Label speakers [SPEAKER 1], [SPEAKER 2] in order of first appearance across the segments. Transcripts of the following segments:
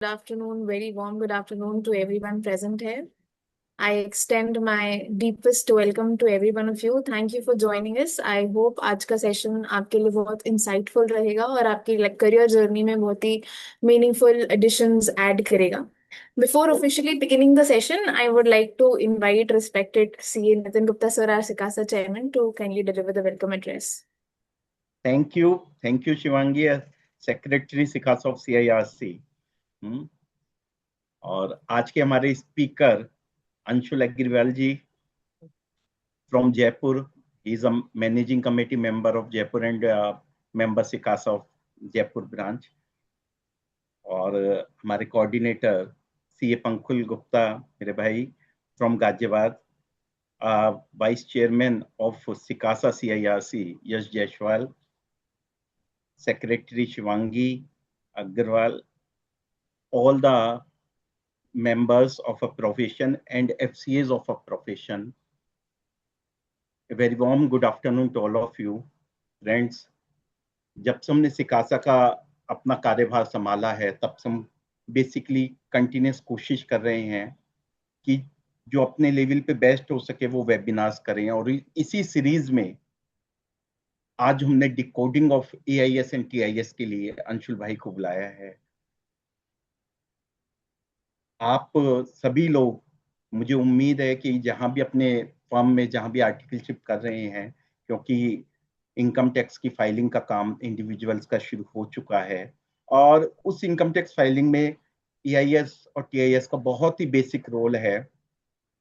[SPEAKER 1] Good afternoon, very warm good afternoon to everyone present here. I extend my deepest welcome to every one of you. Thank you for joining us. I hope आज का session आपके लिए बहुत insightful रहेगा और आपकी career journey में बहुत ही meaningful additions add करेगा. Before officially beginning the session, I would like to invite respected CA Nitin Gupta sir, our Sikasa chairman, to kindly deliver the welcome address.
[SPEAKER 2] Thank you, Shivangi, secretary सिकास of CIRC. और आज के हमारे speaker Anshul Agarwal ji from Jaipur. He is a managing committee member of Jaipur and member सिकास of Jaipur branch. और हमारे coordinator CA Pankul Gupta मेरे भाई from Ghaziabad. Vice chairman of सिकासा CIRC Yash Jaiswal. Secretary Shivangi Agarwal, all the members of a profession and FCAs of a profession. A very warm good afternoon to all of you, friends. जब से हमने सिकासा का अपना कार्यभार संभाला है तब से हम बेसिकली कंटिन्यूस कोशिश कर रहे हैं कि जो अपने लेवल पे बेस्ट हो सके वो वेबिनार्स करें. और इसी सीरीज में आज हमने decoding of AIS and TIS के लिए अंशुल भाई को बुलाया है. आप सभी लोग, मुझे उम्मीद है कि जहां भी अपने फर्म में जहां भी आर्टिकलशिप कर रहे हैं, क्योंकि इनकम टैक्स की फाइलिंग का काम इंडिविजुअल्स का शुरू हो चुका है और उस इनकम टैक्स फाइलिंग में EIS और TIS का बहुत ही बेसिक रोल है.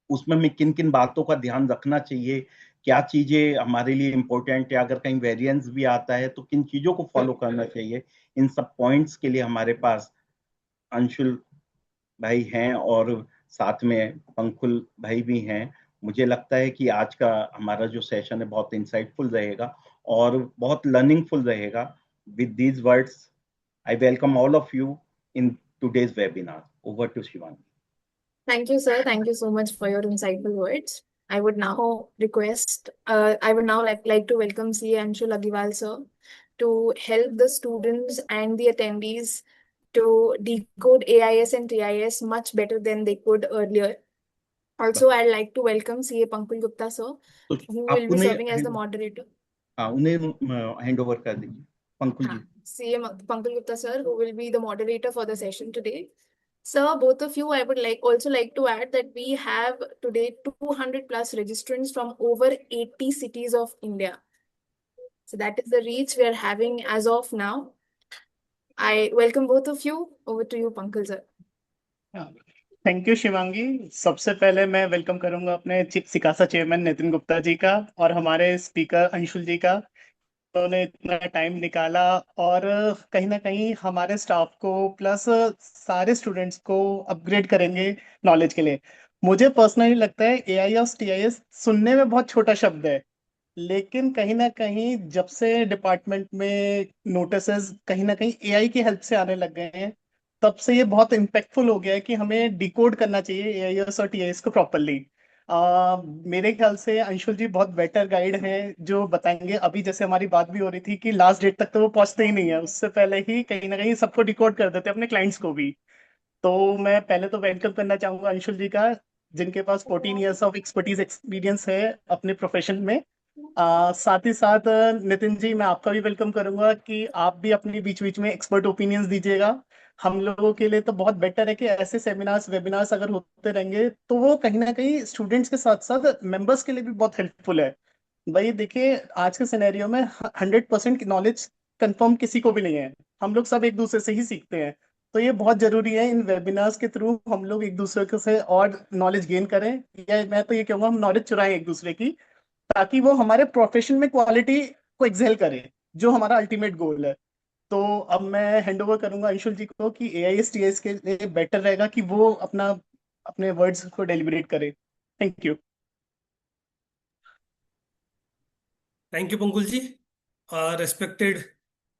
[SPEAKER 2] उसमें हमें किन किन बातों का ध्यान रखना चाहिए, क्या चीजें हमारे लिए इम्पोर्टेंट है, अगर कहीं वेरिएंस भी आता है तो किन चीजों को फॉलो करना चाहिए, इन सब पॉइंट्स के लिए हमारे पास अंशुल भाई हैं और साथ में पंकुल भाई भी हैं. मुझे लगता है कि आज का हमारा जो सेशन है बहुत इंसाइटफुल रहेगा और बहुत लर्निंगफुल रहेगा. With these words I welcome all of you in today's webinar. Over to Shivangi.
[SPEAKER 1] Thank you, sir. Thank you so much for your insightful words. I would now like to welcome CA Anshul Agiwal, sir, to help the students and the attendees to decode AIS and TIS much better than they could earlier. Also, I'd like to welcome CA Pankaj Gupta, sir,
[SPEAKER 2] तो
[SPEAKER 1] who
[SPEAKER 2] आप
[SPEAKER 1] will be
[SPEAKER 2] उन्हें
[SPEAKER 1] serving as the moderator.
[SPEAKER 2] उन्हें hand over कर दीजिए पंकुल जी.
[SPEAKER 1] CA Pankaj Gupta, sir, who will be the moderator for the session today. Sir, both of you, I would like to add that we have today 200 plus registrants from over 80 cities of India. So that is the reach we are having as of now. I welcome both of you. Over to you, Pankaj sir.
[SPEAKER 3] Thank you Shivangi. सबसे पहले मैं welcome करूंगा अपने सिकासा chairman Nitin Gupta ji का और हमारे speaker Anshul जी का. उन्होंने इतना टाइम निकाला और कहीं ना कहीं हमारे स्टाफ को प्लस सारे स्टूडेंट्स को अपग्रेड करेंगे नॉलेज के लिए. मुझे पर्सनली लगता है AIS TIS सुनने में बहुत छोटा शब्द है, लेकिन कहीं ना कहीं जब से डिपार्टमेंट में नोटिसेस कहीं ना कहीं AI की हेल्प से आने लग गए हैं, तब से ये बहुत इम्पैक्टफुल हो गया है कि हमें डिकोड करना चाहिए AIS और TIS को प्रॉपरली. मेरे ख्याल से अंशुल जी बहुत बेटर गाइड हैं जो बताएंगे. अभी जैसे हमारी बात भी हो रही थी कि लास्ट डेट तक तो वो पहुंचते ही नहीं है, उससे पहले ही कहीं ना कहीं सबको डिकोड कर देते हैं, अपने क्लाइंट्स को भी. तो मैं पहले तो वेलकम करना चाहूंगा अंशुल जी का, जिनके पास 14 इयर्स ऑफ एक्सपीरियंस है अपने प्रोफेशन में. साथ ही साथ नितिन जी, मैं आपका भी वेलकम करूंगा कि आप भी अपनी बीच बीच में एक्सपर्ट ओपिनियंस दीजिएगा. हम लोगों के लिए तो बहुत बेटर है कि ऐसे सेमिनार्स वेबिनार्स अगर होते रहेंगे तो वो कहीं ना कहीं स्टूडेंट्स के साथ साथ मेंबर्स के लिए भी बहुत हेल्पफुल है. भाई देखिए, आज के सिनेरियो में 100% नॉलेज कंफर्म किसी को भी नहीं है. हम लोग सब एक दूसरे से ही सीखते हैं. तो ये बहुत जरूरी है इन वेबिनार्स के थ्रू हम लोग एक दूसरे के से और नॉलेज गेन करें, या मैं तो ये कहूँगा हम नॉलेज चुराएं एक दूसरे की, ताकि वो हमारे प्रोफेशन में क्वालिटी को एक्सेल करे, जो हमारा अल्टीमेट गोल है. तो अब मैं हैंड ओवर करूंगा अंशुल जी को कि AIS TIS के लिए बेटर रहेगा कि वो अपने वर्ड्स को डेलिब्रेट करे. Thank you.
[SPEAKER 4] Thank you, Pankul ji. Respected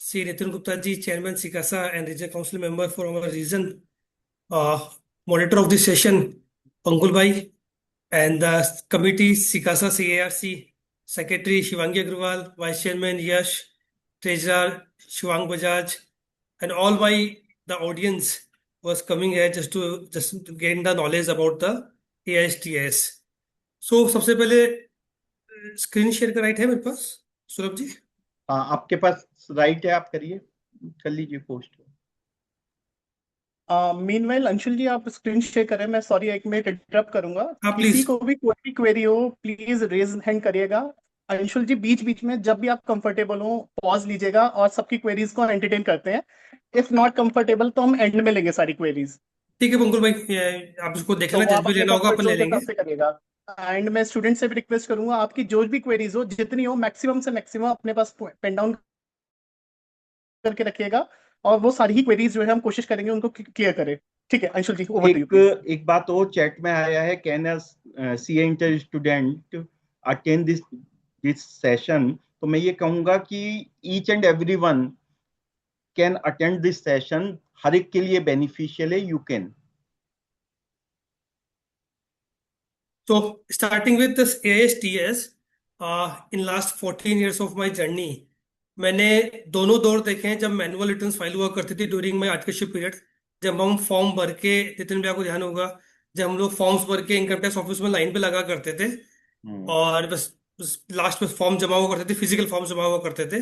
[SPEAKER 4] C. Nitin Gupta ji, Chairman Sikasa and Regional Council member for our region, moderator of this session, Pankul Bhai, and the committee Sikasa CARC, Secretary Shivangi Agrawal, Vice Chairman Yash, Treasurer Shivang Bajaj, and all the audience was coming here just to gain the knowledge about the AISTS. So सबसे पहले screen share का right है मेरे पास, सौरभ जी?
[SPEAKER 2] हाँ, आपके पास right है, आप करिए, कर लीजिए पोस्ट।
[SPEAKER 3] मीनवाइल अंशुल जी आप स्क्रीन शेयर करें, मैं सॉरी एक मिनट इंटरप्ट करूंगा।
[SPEAKER 4] हाँ
[SPEAKER 3] किसी
[SPEAKER 4] प्लीज।
[SPEAKER 3] को भी कोई भी क्वेरी हो प्लीज रेज हैंड करिएगा। अंशुल जी बीच बीच में जब भी आप कंफर्टेबल हो पॉज लीजिएगा और सबकी क्वेरीज को एंटरटेन करते हैं। इफ नॉट कंफर्टेबल तो हम एंड में लेंगे सारी क्वेरीज।
[SPEAKER 4] ठीक है पंकुल भाई, आप इसको देख
[SPEAKER 3] तो
[SPEAKER 4] लेना,
[SPEAKER 3] वो
[SPEAKER 4] जब
[SPEAKER 3] आप
[SPEAKER 4] भी
[SPEAKER 3] अपने
[SPEAKER 4] लेना होगा
[SPEAKER 3] कंफर्ट
[SPEAKER 4] अपन ले
[SPEAKER 3] जोन के
[SPEAKER 4] लेंगे।
[SPEAKER 3] हिसाब से करिएगा। एंड मैं स्टूडेंट से भी रिक्वेस्ट करूंगा आपकी जो भी क्वेरीज हो जितनी हो मैक्सिमम से मैक्सिमम अपने पास पेन डाउन करके रखिएगा और वो सारी ही क्वेरीज जो है हम कोशिश करेंगे उनको क्लियर करें। ठीक है Anshul ji over to you please.
[SPEAKER 2] एक बात और चैट में आया है, can a C inter student attend this session? तो मैं ये कहूंगा कि each and everyone can attend this session, हर एक के लिए बेनिफिशियल है, you can.
[SPEAKER 4] So starting with this AISTS, in last 14 years of my journey, मैंने दोनों दौर देखे हैं। जब मैनुअल रिटर्न्स फाइल हुआ करती थी ड्यूरिंग माय आर्टिकलशिप पीरियड, जब हम फॉर्म भर के, नितिन भैया को ध्यान होगा, जब हम लोग फॉर्म्स भर के इनकम टैक्स ऑफिस में लाइन पे लगा करते थे और बस लास्ट में फॉर्म जमा हुआ करते थे, फिजिकल फॉर्म जमा हुआ करते थे।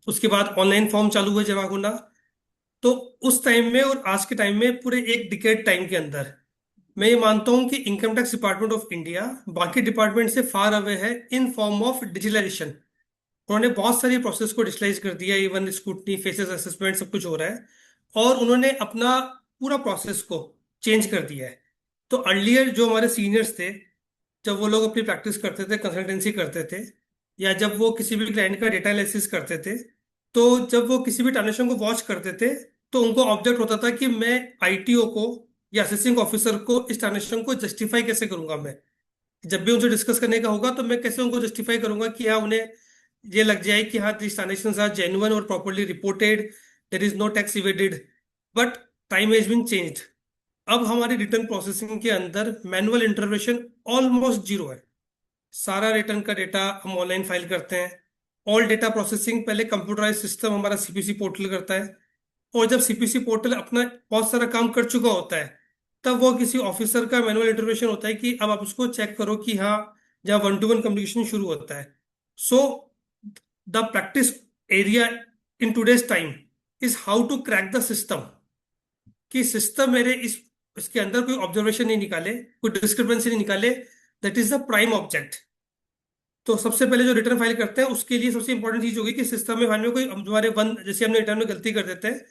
[SPEAKER 4] उसके बाद ऑनलाइन फॉर्म चालू हुए जमा होना। तो उस टाइम में और आज के टाइम में पूरे एक डिकेड टाइम के अंदर मैं ये मानता हूं कि income tax department of India बाकी डिपार्टमेंट से फार अवे है इन फॉर्म ऑफ डिजिटलाइजेशन। उन्होंने बहुत सारी प्रोसेस को डिजिटलाइज कर दिया, इवन स्क्रूटनी, फेसेस असेसमेंट सब कुछ हो रहा है, और उन्होंने अपना पूरा प्रोसेस को चेंज कर दिया है। तो अर्लियर जो हमारे सीनियर्स थे, जब वो लोग अपनी प्रैक्टिस करते थे, कंसल्टेंसी करते थे, या जब वो किसी भी क्लाइंट का डेटा एनालिसिस करते थे, तो जब वो किसी भी ट्रांजेक्शन को वॉच करते थे, तो उनको ऑब्जेक्ट होता था कि मैं आईटीओ को या असेसिंग ऑफिसर को इस ट्रांजेक्शन को जस्टिफाई कैसे करूंगा। मैं जब भी उनसे डिस्कस करने का होगा तो मैं कैसे उनको जस्टिफाई करूंगा कि हाँ, उन्हें ये लग जाए कि हाँ, दिस ट्रांजेक्शंस आर जेन्युइन और properly reported, there is no tax evaded. But time has been changed. अब हमारी रिटर्न प्रोसेसिंग के अंदर मैनुअल इंटरवेंशन ऑलमोस्ट जीरो है। सारा रिटर्न का डेटा हम ऑनलाइन फाइल करते हैं। ऑल डेटा प्रोसेसिंग पहले कंप्यूटराइज सिस्टम हमारा सीपीसी पोर्टल करता है, और जब सीपीसी पोर्टल अपना बहुत सारा काम कर चुका होता है, तब वो किसी ऑफिसर का मैनुअल इंटरवेंशन होता है कि अब आप उसको चेक करो कि हाँ, जहाँ वन टू वन कम्युनिकेशन शुरू होता है। So the practice area in today's time is how to crack the system, कि सिस्टम मेरे इसके अंदर कोई ऑब्जर्वेशन नहीं निकाले, कोई डिस्क्रिपेंसी नहीं निकाले। That is the prime object. तो सबसे पहले जो रिटर्न फाइल करते हैं उसके लिए सबसे इंपॉर्टेंट चीज होगी कि सिस्टम में फाइल में कोई हमारे वन, जैसे हमने रिटर्न में गलती कर देते हैं,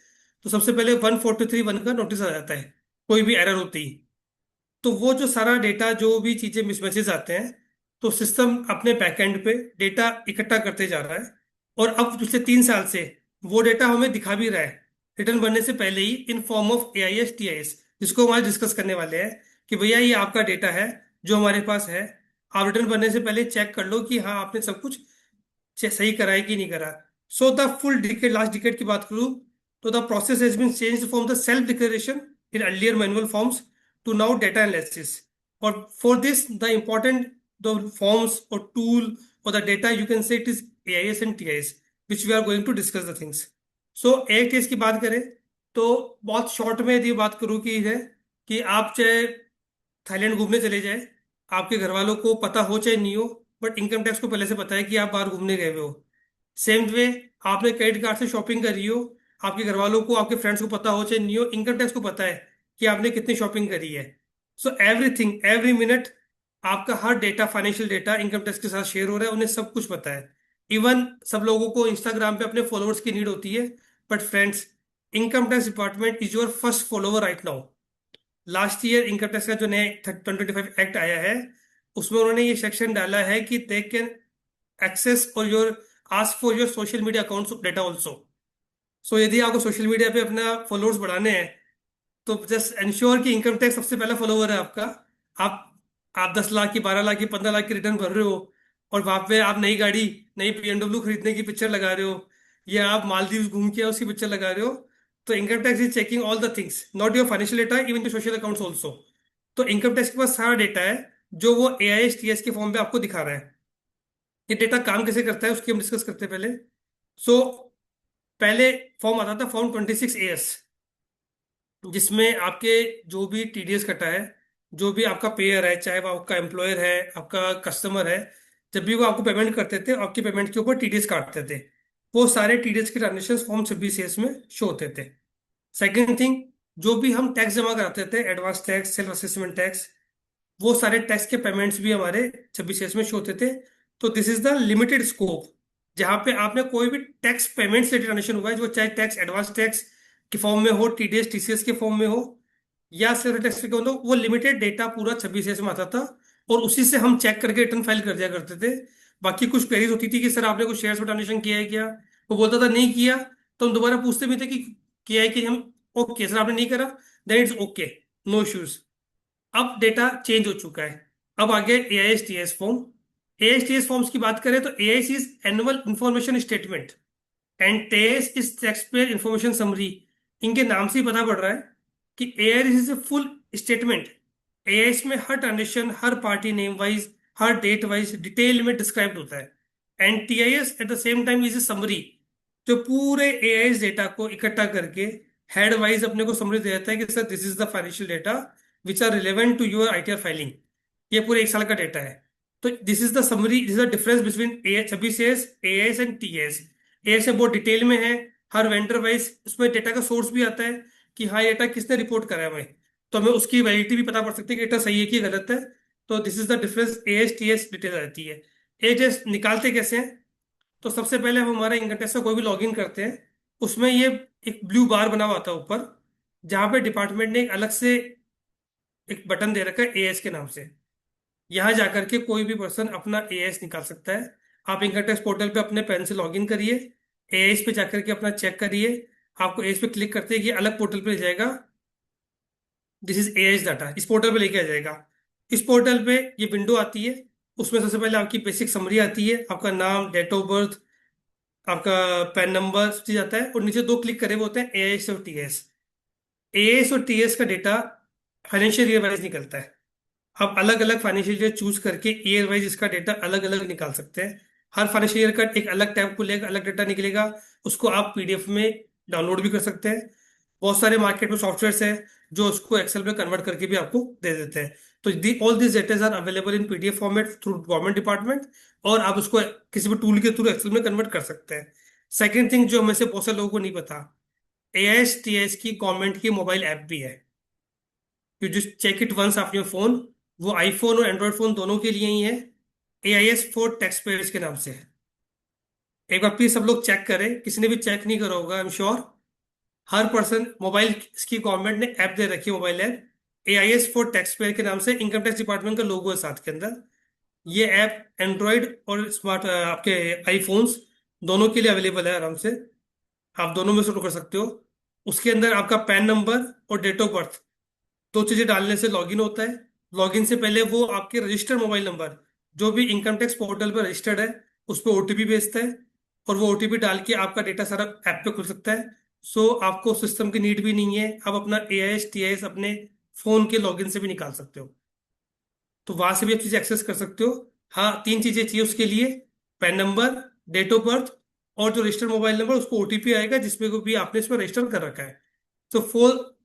[SPEAKER 4] तो सबसे पहले 143(1) का नोटिस आ जाता है कोई भी एरर होती ही। तो वो जो सारा डेटा, जो भी चीजें मिसमैचेस आते हैं, तो सिस्टम अपने बैकएंड पे डेटा इकट्ठा करते जा रहा है। और अब पिछले 3 साल से वो डेटा हमें दिखा भी रहा है रिटर्न बनने से पहले ही, in form of AIS TIS, जिसको हम आज डिस्कस करने वाले हैं कि भैया ये आपका डेटा है जो हमारे पास है। आप रिटर्न बनने से पहले चेक कर लो कि हाँ, आपने सब कुछ सही करा है कि नहीं करा। So the full decade, last decade की बात करूं, तो the process has been changed from the self declaration in earlier manual forms to now data analysis. Or for this, the important the forms or tool or the data, you can say it is AIS and TIS, which we are going to discuss the things. So AIS की बात करें तो बहुत short में ये बात करूँ कि है कि आप चाहे थाईलैंड घूमने चले जाए, आपके घर वालों को पता हो चाहे नहीं हो, बट इनकम टैक्स को पहले से पता है कि आप बाहर घूमने गए हुए हो। सेम वे, आपने क्रेडिट कार्ड से शॉपिंग करी हो, आपके घर वालों को, आपके फ्रेंड्स को पता हो चाहे नहीं हो, इनकम टैक्स को पता है कि आपने कितनी शॉपिंग करी है। सो एवरीथिंग, एवरी मिनट आपका हर data, financial data income tax के साथ शेयर हो रहा है, उन्हें सब कुछ पता है। इवन सब लोगों को इंस्टाग्राम पे अपने फॉलोअर्स की नीड होती है, but friends, income tax department is your first follower right now. Last year income tax का जो नया 2025 एक्ट आया है, उसमें उन्होंने ये सेक्शन डाला है कि दे कैन एक्सेस और your ask for your social media accounts data also. So यदि आपको सोशल मीडिया पे अपना फॉलोअर्स बढ़ाने हैं, तो जस्ट इंश्योर कि इनकम टैक्स सबसे पहला फॉलोवर है आपका। आप आप 10 लाख की, 12 लाख की, 15 लाख की रिटर्न भर रहे हो, और वहां पे आप नई गाड़ी, नई BMW खरीदने की पिक्चर लगा रहे हो, या आप मालदीव घूम के उसकी पिक्चर लगा रहे हो, तो income tax is checking all the things, not your financial data, even your social accounts also. तो इनकम टैक्स के पास सारा डेटा है जो वो AIS TS के फॉर्म पे आपको दिखा रहा है। ये डेटा काम कैसे करता है उसकी हम डिस्कस करते हैं पहले। सो पहले फॉर्म आता था, फॉर्म 26AS। जिसमें आपके जो भी टीडीएस कटा है, जो भी आपका पेयर है, चाहे वो आपका एम्प्लॉयर है, आपका कस्टमर है, जब भी वो आपको पेमेंट करते थे, आपकी पेमेंट के ऊपर टीडीएस काटते थे, वो सारे टीडीएस के ट्रांजेक्शन फॉर्म 26 में शो होते थे। सेकेंड थिंग, जो भी हम टैक्स जमा कराते थे, advance tax, self assessment tax, वो सारे टैक्स के पेमेंट्स भी हमारे 26 में शो होते थे। तो this is the limited scope, जहां पे आपने कोई भी टैक्स पेमेंट से ट्रांजेक्शन हुआ है, जो चाहे टैक्स एडवांस टैक्स के फॉर्म में हो, टीडीएस टीसीएस के फॉर्म में हो, या सेल्फ टैक्स के हो, वो लिमिटेड डेटा पूरा 26 में आता था, और उसी से हम चेक करके रिटर्न फाइल कर दिया करते थे। बाकी कुछ क्वेरीज होती थी कि सर आपने कुछ शेयर्स में ट्रांजेक्शन किया है क्या, वो बोलता था नहीं किया, तो हम दोबारा पूछते भी थे कि किया है कि हम, ओके सर आपने नहीं करा, then it's okay, no issues. अब डेटा चेंज हो चुका है। अब आगे एआईएस फॉर्म। एआईएस फॉर्म्स की बात करें तो AIS is annual information statement and TIS is tax payer information summary. इनके नाम से ही पता पड़ रहा है कि AIS is a full statement. AIS में हर ट्रांजेक्शन, हर पार्टी नेम वाइज, हर डेट वाइज डिटेल में डिस्क्राइब्ड होता है। And TIS at the same time is a summary, जो पूरे एआईएस डेटा को इकट्ठा करके हेड वाइज अपने को समरी दे देता है कि sir this is the financial data which are relevant to your ITR filing. ये पूरे एक साल का डेटा है। तो this is the summary, this is the difference between a 26 AS and TS. AS में बहुत डिटेल में है, हर वेंडर वाइज उसमें डेटा का सोर्स भी आता है कि हाँ ये डेटा किसने रिपोर्ट करा है हमें, तो हमें उसकी वैलिडिटी भी पता पड़ सकती है कि डेटा सही है कि गलत है। तो this is the difference, AIS TIS detail आ जाती है। एएस निकालते कैसे हैं? तो सबसे पहले हम हमारा इनकम टैक्स का कोई भी लॉगिन करते हैं, उसमें ये एक ब्लू बार बना हुआ था ऊपर, जहां पे डिपार्टमेंट ने एक अलग से एक बटन दे रखा है एएस के नाम से। यहाँ जाकर के कोई भी पर्सन अपना एएस निकाल सकता है। आप इनकम टैक्स पोर्टल पे अपने पेन से लॉगिन करिए, एएस पे जाकर के अपना चेक करिए। आपको एएस पे क्लिक करते ही ये अलग पोर्टल पे ले जाएगा। दिस इज एएस डाटा, इस पोर्टल पे लेके आ जाएगा। इस पोर्टल पे ये विंडो आती है, उसमें सबसे पहले आपकी बेसिक समरी आती है, आपका नाम, डेट ऑफ बर्थ, आपका पैन नंबर, सब चीज आता है, और नीचे दो क्लिक करे हुए होते हैं एएस और टीएस। एएस और टीएस का डेटा फाइनेंशियल ईयर वाइज निकलता है। आप अलग अलग फाइनेंशियल ईयर चूज करके ईयर वाइज इसका डेटा अलग अलग निकाल सकते हैं। हर फाइनेंशियल ईयर का एक अलग टैब खुलेगा, अलग डेटा निकलेगा, उसको आप पीडीएफ में डाउनलोड भी कर सकते हैं। बहुत सारे मार्केट में सॉफ्टवेयर हैं जो उसको एक्सेल में कन्वर्ट करके भी आपको दे देते हैं। तो all this datas are available in PDF format through government department, और आप उसको किसी भी टूल के थ्रू एक्सेल में कन्वर्ट कर सकते हैं। सेकेंड थिंग जो हमें से बहुत सारे लोगों को नहीं पता, एएस टीएस की गवर्नमेंट की मोबाइल ऐप भी है। You just check it once of your phone. वो आईफोन और एंड्रॉयड फोन दोनों के लिए ही है। एआईएस फॉर टैक्स पेयर्स के नाम से है। एक बार प्लीज सब लोग चेक करें, किसी ने भी चेक नहीं करा होगा, I am sure her person mobile, इसकी गवर्नमेंट ने ऐप दे रखी है, mobile app AIS for tax payer के नाम से। इनकम टैक्स डिपार्टमेंट का लोगो है साथ के अंदर। ये ऐप एंड्रॉयड और स्मार्ट आपके आईफोन्स दोनों के लिए अवेलेबल है आराम से। आप दोनों में शुरू कर सकते हो। उसके अंदर आपका पैन नंबर और डेट ऑफ बर्थ, दो चीजें डालने से लॉगिन होता है। लॉगिन से पहले वो आपके रजिस्टर्ड मोबाइल नंबर, जो भी इनकम टैक्स पोर्टल पर रजिस्टर्ड है, उस पर ओटीपी भेजता है, और वो ओटीपी डाल के आपका डेटा सारा ऐप पे खुल सकता है। सो आपको सिस्टम की नीड भी नहीं है, आप अपना एआईएस टीआईएस अपने फोन के लॉगिन से भी निकाल सकते हो, तो वहां से भी आप चीजें एक्सेस कर सकते हो। हाँ, तीन चीजें चाहिए उसके लिए, PAN number, date of birth, और जो रजिस्टर्ड मोबाइल नंबर उसको ओटीपी आएगा जिसमें को भी आपने इसमें रजिस्टर कर रखा है। तो फोर,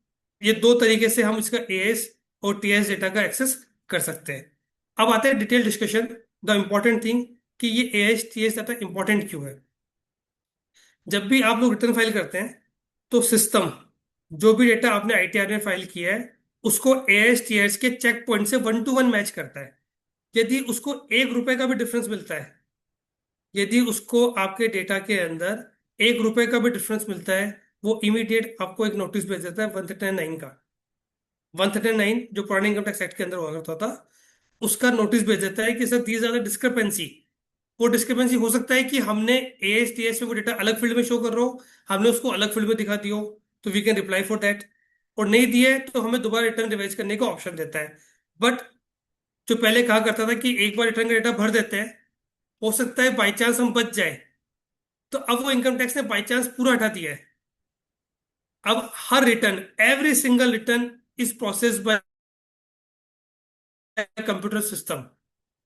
[SPEAKER 4] ये दो तरीके से हम इसका एएस और टीएस डेटा का एक्सेस कर सकते हैं। अब आते हैं detail discussion, the important thing कि ये एएस टीएस डाटा इंपॉर्टेंट क्यों है। जब भी आप लोग रिटर्न फाइल करते हैं तो सिस्टम जो भी डेटा आपने आईटीआर में फाइल किया है उसको एएस टीएस के चेक पॉइंट से 1 to 1 मैच करता है। यदि उसको 1 रुपए का भी डिफरेंस मिलता है, यदि उसको आपके डेटा के अंदर 1 रुपए का भी डिफरेंस मिलता है, वो इमीडिएट आपको एक नोटिस भेज देता है 139 का। 139 जो पुराने इनकम टैक्स एक्ट के अंदर हुआ करता था, उसका नोटिस भेज देता है कि sir these are the discrepancy. वो डिस्क्रिपेंसी हो सकता है कि हमने एएस टीएस में वो डेटा अलग फील्ड में शो कर रहा हो, हमने उसको अलग फील्ड में दिखा दिया हो, तो we can reply for that. और नहीं दिए तो हमें दोबारा रिटर्न रिवाइज करने का ऑप्शन देता है। बट जो पहले कहा करता था कि एक बार रिटर्न का डेटा भर देते हैं, हो सकता है बाई चांस हम बच जाए, तो अब वो इनकम टैक्स ने बाई चांस पूरा हटा दिया है। अब हर return, every single return is process by computer system.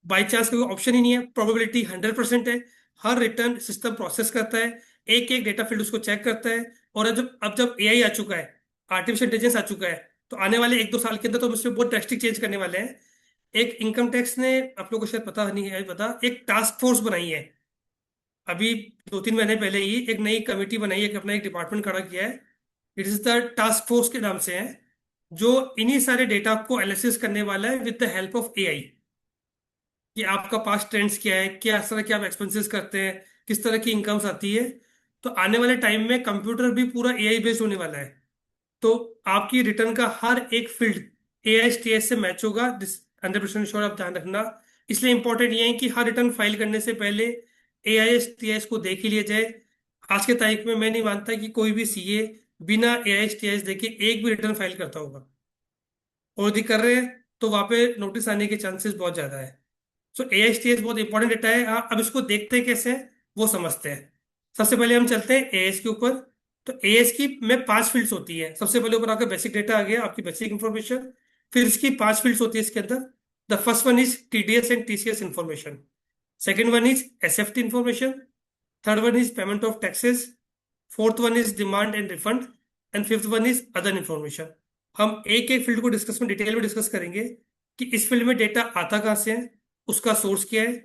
[SPEAKER 4] By chance का कोई ऑप्शन ही नहीं है, प्रोबेबिलिटी 100% है। हर रिटर्न सिस्टम प्रोसेस करता है, एक एक डेटा फील्ड उसको चेक करता है। और अब जब एआई आ चुका है, आर्टिफिशियल इंटेलिजेंस आ चुका है, तो आने वाले 1-2 साल के अंदर तो हम इसमें बहुत ड्रास्टिक चेंज करने वाले हैं। एक इनकम टैक्स ने, आप लोगों को शायद पता नहीं है, पता, एक टास्क फोर्स बनाई है अभी 2-3 महीने पहले ही। एक नई कमेटी बनाई है, अपना एक डिपार्टमेंट खड़ा किया है। It is the task force के नाम से है, जो इन्हीं सारे डेटा को एनालिसिस करने वाला है with the help of AI, कि आपका पास्ट ट्रेंड्स क्या है, क्या इस तरह के आप एक्सपेंसेस करते हैं, किस तरह की इनकम्स आती है। तो आने वाले टाइम में कंप्यूटर भी पूरा एआई बेस्ड होने वाला है। तो आपकी रिटर्न का हर एक फील्ड एआईएसटीएस से मैच होगा, 100% श्योर, आप ध्यान रखना। इसलिए इंपॉर्टेंट ये है कि हर रिटर्न फाइल करने से पहले एआईएसटीएस को देख ही लिया जाए। आज के तारीख में मैं नहीं मानता कि कोई भी सीए बिना एआईएसटीएस देखे एक भी रिटर्न फाइल करता होगा, और यदि कर रहे हैं तो वहां पे नोटिस आने के चांसेस बहुत ज्यादा है। सो एएसटीएस बहुत इंपॉर्टेंट डेटा है। अब इसको देखते हैं कैसे हैं, वो समझते हैं। सबसे पहले हम चलते हैं एएस के ऊपर। तो एएस की में 5 फील्ड्स होती है। सबसे पहले ऊपर आपका बेसिक डेटा आ गया, आपकी बेसिक इंफॉर्मेशन। फिर इसकी 5 फील्ड्स होती है इसके अंदर। The first one is TDS and TCS information. Second one is SFT information. Third one is payment of taxes. Fourth one is demand and refund. And fifth one is other information. हम एक एक field को discuss में detail में discuss करेंगे कि इस field में डेटा आता कहाँ से है, उसका सोर्स क्या है,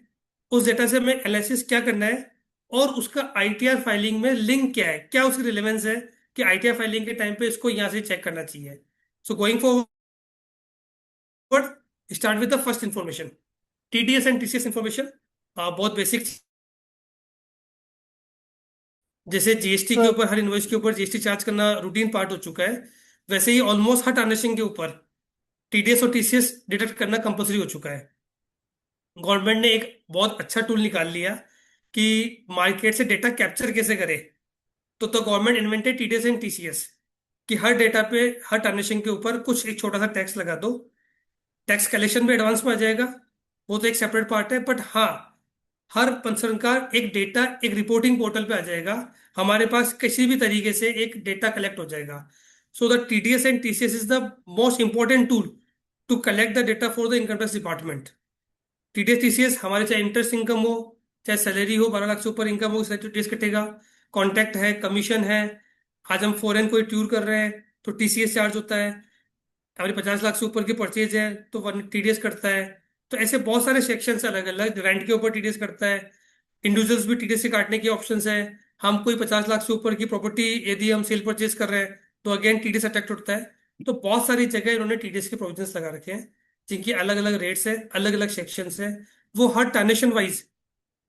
[SPEAKER 4] उस डेटा से हमें एनालिसिस क्या करना है, और उसका आईटीआर फाइलिंग में लिंक क्या है, क्या उसकी रिलेवेंस है कि आईटीआर फाइलिंग के टाइम पे इसको यहाँ से चेक करना चाहिए। So going forward, start with the first information, TDS and TCS information. बहुत बेसिक, जैसे जीएसटी के
[SPEAKER 3] सर
[SPEAKER 4] ऊपर, हर इनवॉइस के ऊपर जीएसटी चार्ज करना रूटीन पार्ट हो चुका है, वैसे ही ऑलमोस्ट हर ट्रांजेक्शन के ऊपर टीडीएस और टीसीएस डिटेक्ट करना कंपलसरी हो चुका है। गवर्नमेंट ने एक बहुत अच्छा टूल निकाल लिया कि मार्केट से डेटा कैप्चर कैसे करे। तो government invented TDS and TCS, कि हर डेटा पे, हर ट्रांजेक्शन के ऊपर कुछ एक छोटा सा टैक्स लगा दो। टैक्स कलेक्शन भी एडवांस में आ जाएगा, वो तो एक सेपरेट पार्ट है। बट हाँ, हर कंसर्न का एक डेटा एक रिपोर्टिंग पोर्टल पे आ जाएगा, हमारे पास किसी भी तरीके से एक डेटा कलेक्ट हो जाएगा। So the TDS and TCS is the most important tool to collect the data for the income tax department. TDS TCS हमारे, चाहे इंटरेस्ट इनकम हो, चाहे सैलरी हो, 12 लाख से ऊपर इनकम हो, टीडीएस कटेगा। कॉन्टैक्ट है, कमीशन है, आज हम फॉरेन कोई टूर कर रहे हैं तो टीसीएस चार्ज होता है। हमारी 50 लाख से ऊपर की परचेज है तो वन टीडीएस करता है। तो ऐसे बहुत सारे सेक्शन है अलग अलग, रेंट के ऊपर टीडीएस करता है। इंडिविजुअल्स भी टीडीएस से काटने की ऑप्शंस है। हम कोई 50 लाख से ऊपर की प्रॉपर्टी यदि हम सेल परचेज कर रहे हैं तो अगेन टीडीएस अट्रैक्ट होता है। तो बहुत सारी जगह इन्होंने टीडीएस के प्रोविजंस लगा रखे हैं, जिनकी अलग अलग रेट्स है, अलग अलग सेक्शंस है। वो हर ट्रांजेक्शन वाइज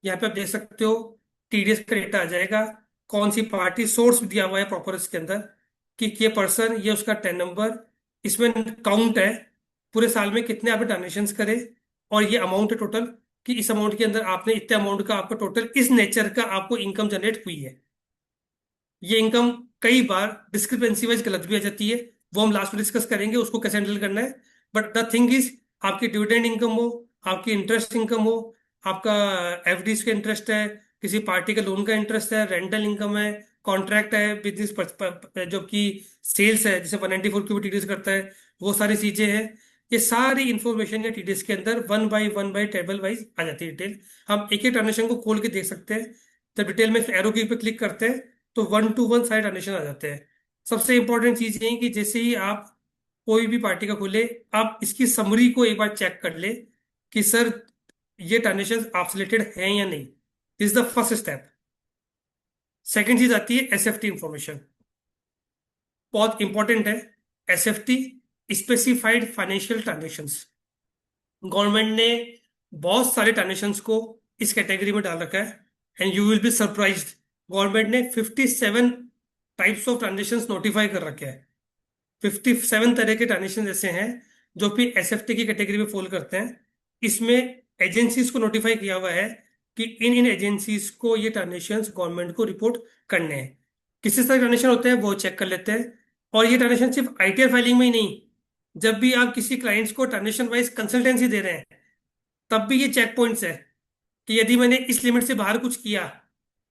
[SPEAKER 4] यहाँ पे आप देख सकते हो, टीडीएस का डेटा आ जाएगा, कौन सी पार्टी, सोर्स दिया हुआ है प्रॉपर इसके अंदर, कि ये पर्सन, ये उसका टेन नंबर, इसमें काउंट है पूरे साल में कितने आपने ट्रांजेक्शन करे, और ये अमाउंट है टोटल, कि इस अमाउंट के अंदर आपने इतने अमाउंट का आपको टोटल इस नेचर का आपको इनकम जनरेट हुई है। ये इनकम कई बार डिस्क्रिपेंसी वाइज गलत भी आ जाती है, वो हम लास्ट में डिस्कस करेंगे उसको कैसे हैंडल करना है। बट द थिंग इज, आपकी डिविडेंड इनकम हो, आपकी इंटरेस्ट इनकम हो, आपका एफडीज का इंटरेस्ट है, किसी पार्टी का लोन का इंटरेस्ट है, रेंटल इनकम है, कॉन्ट्रैक्ट है, बिजनेस जो कि सेल्स है, जैसे 194 की भी टीडीएस करता है, वो सारी चीजें हैं। ये सारी इंफॉर्मेशन या टीडीएस के अंदर वन बाय टेबल वाइज आ जाती है डिटेल। हम एक एक ट्रांजेक्शन को खोल के देख सकते हैं। जब डिटेल में एरो की पे क्लिक करते हैं तो 1 to 1 साइड ट्रांजेक्शन आ जाते हैं। सबसे इंपॉर्टेंट चीज ये है कि जैसे ही आप कोई भी पार्टी का खोले, आप इसकी समरी को एक बार चेक कर ले कि सर ये ट्रांजेक्शन आपसे रिलेटेड है या नहीं। This is the first step. Second चीज आती है एसएफटी इंफॉर्मेशन, बहुत इंपॉर्टेंट है। SFT, specified financial transactions. Government ने बहुत सारे ट्रांजेक्शंस को इस कैटेगरी में डाल रखा है, and you will be surprised. Government ने 57 टाइप्स ऑफ ट्रांजेक्शंस नोटिफाई कर रखे हैं। 57 तरह के ट्रांजेक्शन ऐसे हैं जो फिर एसएफटी की कैटेगरी में फॉल करते हैं। इसमें एजेंसीज को नोटिफाई किया हुआ है कि इन इन एजेंसीज को ये ट्रांजेक्शंस गवर्नमेंट को रिपोर्ट करने हैं। किस तरह के ट्रांजेक्शन होते हैं वो चेक कर लेते हैं। और ये ट्रांजेक्शन सिर्फ आईटीआर फाइलिंग में ही नहीं, जब भी आप किसी क्लाइंट्स को ट्रांजेक्शन वाइज कंसल्टेंसी दे रहे हैं तब भी ये चेक पॉइंट्स है, कि यदि मैंने इस लिमिट से बाहर कुछ किया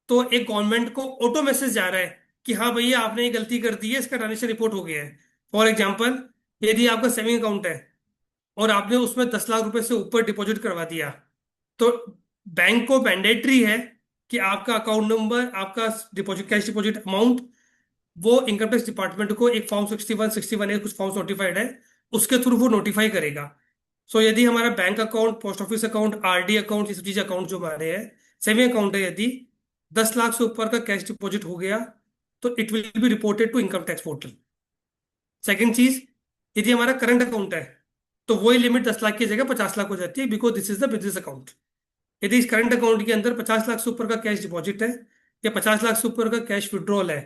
[SPEAKER 4] तो एक गवर्नमेंट को ऑटो मैसेज जा रहा है कि हाँ भैया आपने ये गलती कर दी है, इसका ट्रांजेक्शन रिपोर्ट हो गया है। फॉर एग्जाम्पल, यदि आपका सेविंग अकाउंट है और आपने उसमें 10 लाख रुपए से ऊपर डिपॉजिट करवा दिया, तो बैंक को मैंडेटरी है कि आपका अकाउंट नंबर, आपका डिपॉजिट, कैश डिपॉजिट अमाउंट वो इनकम टैक्स डिपार्टमेंट को एक फॉर्म 61 61 है, कुछ फॉर्म्स नोटिफाइड है, उसके थ्रू वो नोटिफाई करेगा। सो यदि हमारा bank account, post office account, RD account, ये सब चीज अकाउंट जो हमारे हैं, सेविंग अकाउंट है, यदि 10 लाख से ऊपर का कैश डिपॉजिट हो गया तो it will be reported to income tax portal. Second चीज, यदि हमारा करंट अकाउंट है तो वही लिमिट 10 लाख की जगह 50 लाख हो जाती है, because this is the business account. यदि इस करंट अकाउंट के अंदर 50 लाख से ऊपर का कैश डिपॉजिट है या 50 लाख से ऊपर का कैश विड्रॉल है,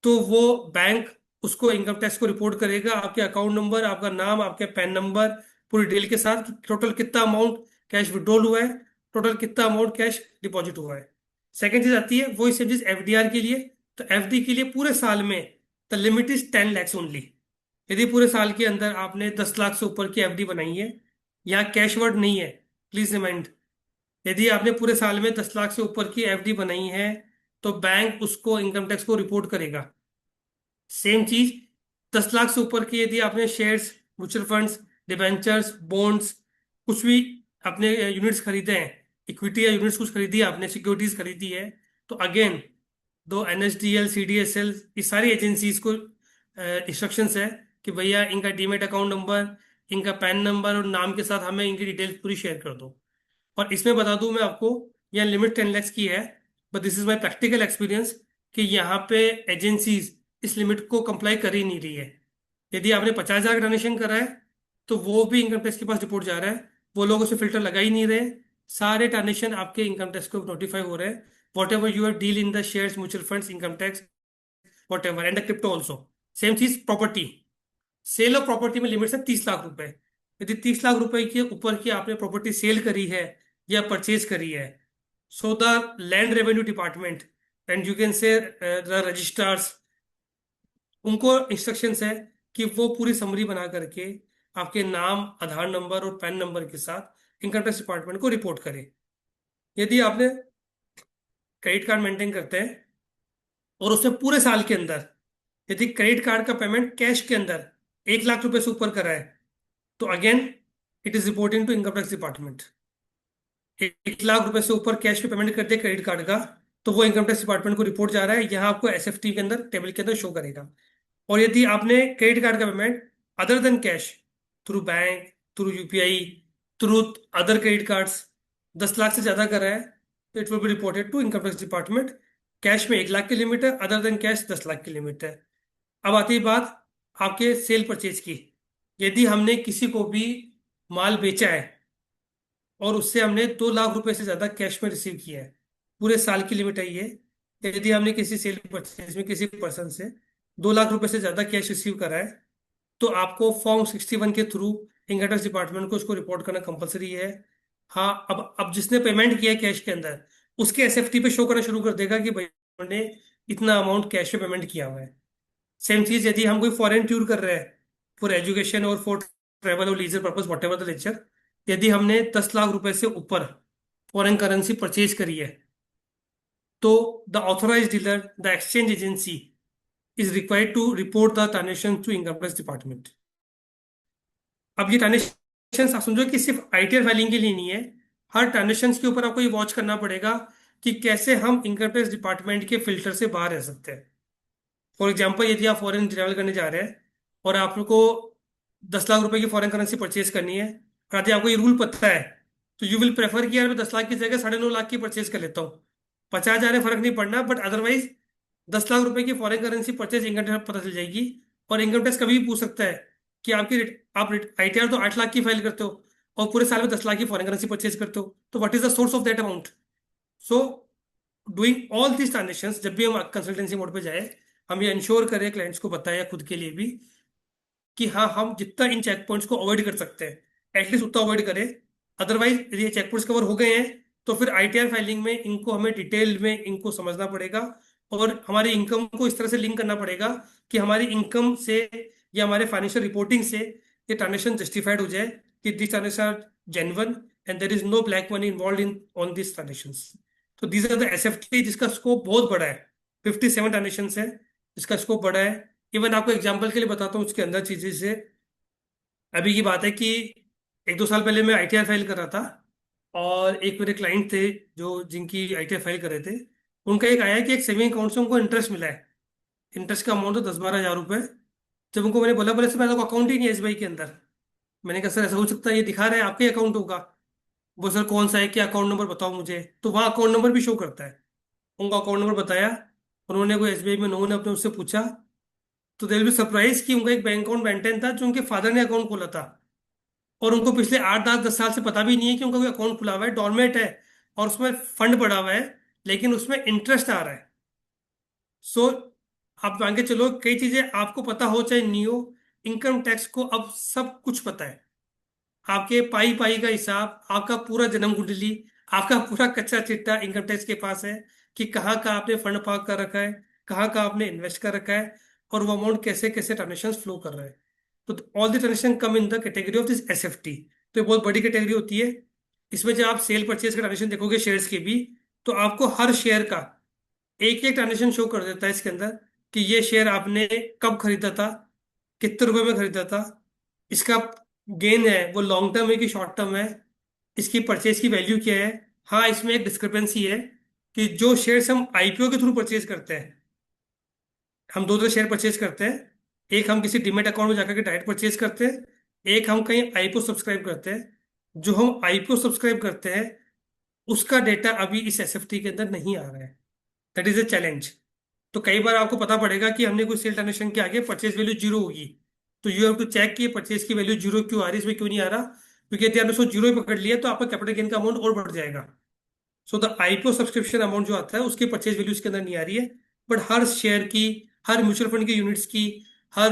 [SPEAKER 4] तो वो बैंक उसको इनकम टैक्स को रिपोर्ट करेगा, आपके अकाउंट नंबर, आपका नाम, आपके पैन नंबर, पूरी डिटेल के साथ कि टोटल कितना अमाउंट कैश विड्रॉल हुआ है, टोटल कितना अमाउंट कैश डिपॉजिट हुआ है। सेकंड चीज आती है वही सेम चीज एफडीआर के लिए। तो एफडी के लिए पूरे साल में the limit is 10 lakhs only. यदि पूरे साल के अंदर आपने 10 लाख से ऊपर की एफडी बनाई है, यहाँ कैश वर्ड नहीं है, प्लीज रिमाइंड, यदि आपने पूरे साल में 10 लाख से ऊपर की एफडी बनाई है तो बैंक उसको इनकम टैक्स को रिपोर्ट करेगा। सेम चीज 10 लाख से ऊपर की यदि आपने shares, mutual funds, debentures, bonds, कुछ भी अपने यूनिट्स खरीदे हैं, इक्विटी या यूनिट्स कुछ खरीदी है आपने, सिक्योरिटीज खरीदी है, तो अगेन दो एनएसडीएल, सीडीएसएल, इस सारी एजेंसीज को इंस्ट्रक्शंस है कि भैया इनका डीमेट अकाउंट नंबर, इनका पैन नंबर और नाम के साथ हमें इनकी डिटेल्स पूरी शेयर कर दो। और इसमें बता दूं मैं आपको, यह लिमिट 10 lakhs की है, but this is my practical experience कि यहाँ पे एजेंसीज इस लिमिट को कंप्लाई कर ही नहीं रही है। यदि आपने 50 हजार का ट्रांजेक्शन करा है तो वो भी इनकम टैक्स के पास रिपोर्ट जा रहा है, वो लोग उसे फिल्टर लगा ही नहीं रहे, सारे ट्रांजेक्शन आपके इनकम टैक्स को नोटिफाई हो रहे हैं, what ever you have deal in the shares, mutual funds, income tax, what ever, and the crypto also. Same चीज प्रॉपर्टी, सेल ऑफ प्रॉपर्टी में लिमिट है 30 लाख रुपए। यदि 30 लाख रुपए के ऊपर की आपने प्रॉपर्टी सेल करी है या परचेज करी है, so the land revenue department and you can say the registrars, उनको इंस्ट्रक्शंस है कि वो पूरी समरी बना करके आपके नाम, आधार नंबर और पैन नंबर के साथ इनकम टैक्स डिपार्टमेंट को रिपोर्ट करें। यदि आपने क्रेडिट कार्ड मेंटेन करते हैं और उसमें पूरे साल के अंदर यदि क्रेडिट कार्ड का पेमेंट कैश के अंदर 1 लाख रुपए से ऊपर करा है, तो again it is reporting to income tax department. 1 lakh रुपए से ऊपर कैश पे पेमेंट कर दिया क्रेडिट कार्ड का, तो वो इनकम टैक्स डिपार्टमेंट को रिपोर्ट जा रहा है, यहाँ आपको एसएफटी के अंदर, टेबल के अंदर शो करेगा। और यदि आपने क्रेडिट कार्ड का payment other than cash, through bank, through UPI, through other credit cards 10 lakh से ज्यादा करा है, तो it will be reported to income tax department. Cash में 1 लाख की लिमिट है, अदर देन कैश 10 लाख की लिमिट है। अब आती है बात आपके सेल परचेज की। यदि हमने किसी को भी माल बेचा है और उससे हमने 2 लाख रुपए से ज्यादा कैश में रिसीव किया है, पूरे साल की लिमिट है ये, यदि हमने किसी सेल परचेज में किसी पर्सन से 2 लाख रुपए से ज्यादा कैश रिसीव करा है, तो आपको फॉर्म 61 के थ्रू इनकम टैक्स डिपार्टमेंट को उसको रिपोर्ट करना कंपलसरी है। हाँ, अब जिसने पेमेंट किया है कैश के अंदर, उसके एसएफटी पे शो करना शुरू कर देगा कि भाई हमने इतना अमाउंट कैश में पेमेंट किया हुआ है। सेम चीज यदि हम कोई फॉरेन टूर कर रहे हैं फॉर एजुकेशन और फॉर ट्रेवल और leisure purpose, whatever the nature, यदि हमने 10 लाख रुपए से ऊपर फॉरेन करेंसी परचेज करी है, तो the authorise dealer, the exchange agency is required to report the transaction to income tax department. अब ये ट्रांजेक्शन आप समझो कि सिर्फ आईटीआर फाइलिंग के लिए नहीं है, हर ट्रांजेक्शन के ऊपर आपको ये वॉच करना पड़ेगा कि कैसे हम इनकम टैक्स डिपार्टमेंट के फिल्टर से बाहर रह सकते हैं। फॉर एग्जाम्पल, यदि आप फॉरेन ट्रैवल करने जा रहे हैं और आपको 10 लाख रुपए की फॉरेन करेंसी परचेज करनी है, और यदि आपको ये रूल पता है, तो यू विल प्रेफर कि यार मैं 10 लाख की जगह 9.5 लाख की परचेज कर लेता हूँ, 50 हजार में फर्क नहीं पड़ना, बट अदरवाइज 10 लाख रुपए की foreign currency purchase income tax पता चल जाएगी। और इनकम टैक्स कभी भी पूछ सकता है कि आप आईटीआर तो 8 लाख की फाइल करते हो और पूरे साल में 10 लाख की फॉरेन करेंसी परचेज करते हो, तो what is the source of that amount. So doing all this transaction, जब भी हम कंसल्टेंसी मोड पे जाए, हम ये इंश्योर करें क्लाइंट्स को बताया खुद के लिए भी कि हाँ, हम जितना इन चेक पॉइंट्स को अवॉइड कर सकते हैं एटलीस्ट उतना अवॉइड करें। अदरवाइज यदि ये चेक पॉइंट्स कवर हो गए हैं तो फिर आईटीआर फाइलिंग में इनको हमें डिटेल में इनको समझना पड़ेगा और हमारी इनकम को इस तरह से लिंक करना पड़ेगा कि हमारी इनकम से या हमारे फाइनेंशियल रिपोर्टिंग से ये ट्रांजेक्शन जस्टिफाइड हो जाए कि this transaction are genuine and there is no black money involve in on this transaction. तो दीज आर द एसएफटी जिसका स्कोप बहुत बड़ा है, 57 ट्रांजेक्शन है जिसका स्कोप बड़ा है। इवन आपको एग्जाम्पल के लिए बताता हूँ उसके अंदर चीजें से। अभी की बात है कि 1 2 साल पहले मैं आईटीआर फाइल कर रहा था और एक मेरे क्लाइंट थे जो जिनकी आईटीआर फाइल कर रहे थे, उनका एक आया कि एक सेविंग अकाउंट से उनको इंटरेस्ट मिला है इंटरेस्ट का अमाउंट था 10-12 हज़ार रुपये। जब उनको मैंने बोला, बोले सर मेरा तो अकाउंट ही नहीं है एसबीआई के अंदर। मैंने कहा सर ऐसा हो सकता है, ये दिखा रहा है आपके अकाउंट होगा। वो सर कौन सा है, क्या अकाउंट नंबर बताओ मुझे। तो वहाँ अकाउंट नंबर भी शो करता है। उनका अकाउंट नंबर बताया, उन्होंने कोई एसबीआई में लोगों ने अपने उससे पूछा, तो दे विल बी सरप्राइज कि उनका एक बैंक अकाउंट मेंटेन था जो उनके फादर ने अकाउंट खोला था। और उनको पिछले 8-10 10 साल से पता भी नहीं है कि उनका कोई अकाउंट खुला हुआ है, डॉर्मेट है, और उसमें फंड पड़ा हुआ है, लेकिन उसमें इंटरेस्ट आ रहा है। सो आप मान के चलो, कई चीजें आपको पता हो चाहे नहीं हो, इनकम टैक्स को अब सब कुछ पता है। आपके पाई पाई का हिसाब, आपका पूरा जन्म कुंडली, आपका पूरा कच्चा चिट्ठा इनकम टैक्स के पास है, कि कहाँ का आपने फंड पार्क कर रखा है, कहाँ का आपने इन्वेस्ट कर रखा है, और वो अमाउंट कैसे कैसे ट्रांजेक्शन फ्लो कर रहा है। तो all the transaction come in the category of this SFT. तो ये बहुत बड़ी कैटेगरी होती है। इसमें जब आप सेल परचेज का ट्रांजेक्शन देखोगे शेयर्स के भी, तो आपको हर शेयर का एक एक ट्रांजेक्शन शो कर देता है इसके अंदर, कि ये शेयर आपने कब खरीदा था, कितने रुपए में खरीदा था, इसका गेन है वो लॉन्ग टर्म है कि शॉर्ट टर्म है, इसकी परचेज की वैल्यू क्या है। हाँ, इसमें एक डिस्क्रिपेंसी है कि जो शेयर्स हम आईपीओ के थ्रू परचेज करते हैं, हम दो दो शेयर परचेज करते हैं। एक हम किसी डीमेट अकाउंट में जाकर के डायरेक्ट परचेज करते हैं, एक हम कहीं आईपीओ सब्सक्राइब करते हैं। जो हम आईपीओ सब्सक्राइब करते हैं, उसका डेटा अभी इस एसएफटी के अंदर नहीं आ रहा है। That is a challenge. तो कई बार आपको पता पड़ेगा कि हमने कोई सेल ट्रांजेक्शन के आगे परचेज वैल्यू जीरो होगी, तो यू हैव टू चेक कि परचेज की वैल्यू जीरो क्यों आ रही है, इसमें क्यों नहीं आ रहा। क्योंकि यदि आपने उसको जीरो ही पकड़ लिया तो आपका कैपिटल गेन का अमाउंट और बढ़ जाएगा। So the IPO subscription amount जो आता है उसकी परचेज वैल्यू इसके अंदर नहीं आ रही है। बट हर शेयर की, हर म्यूचुअल फंड की यूनिट्स की, हर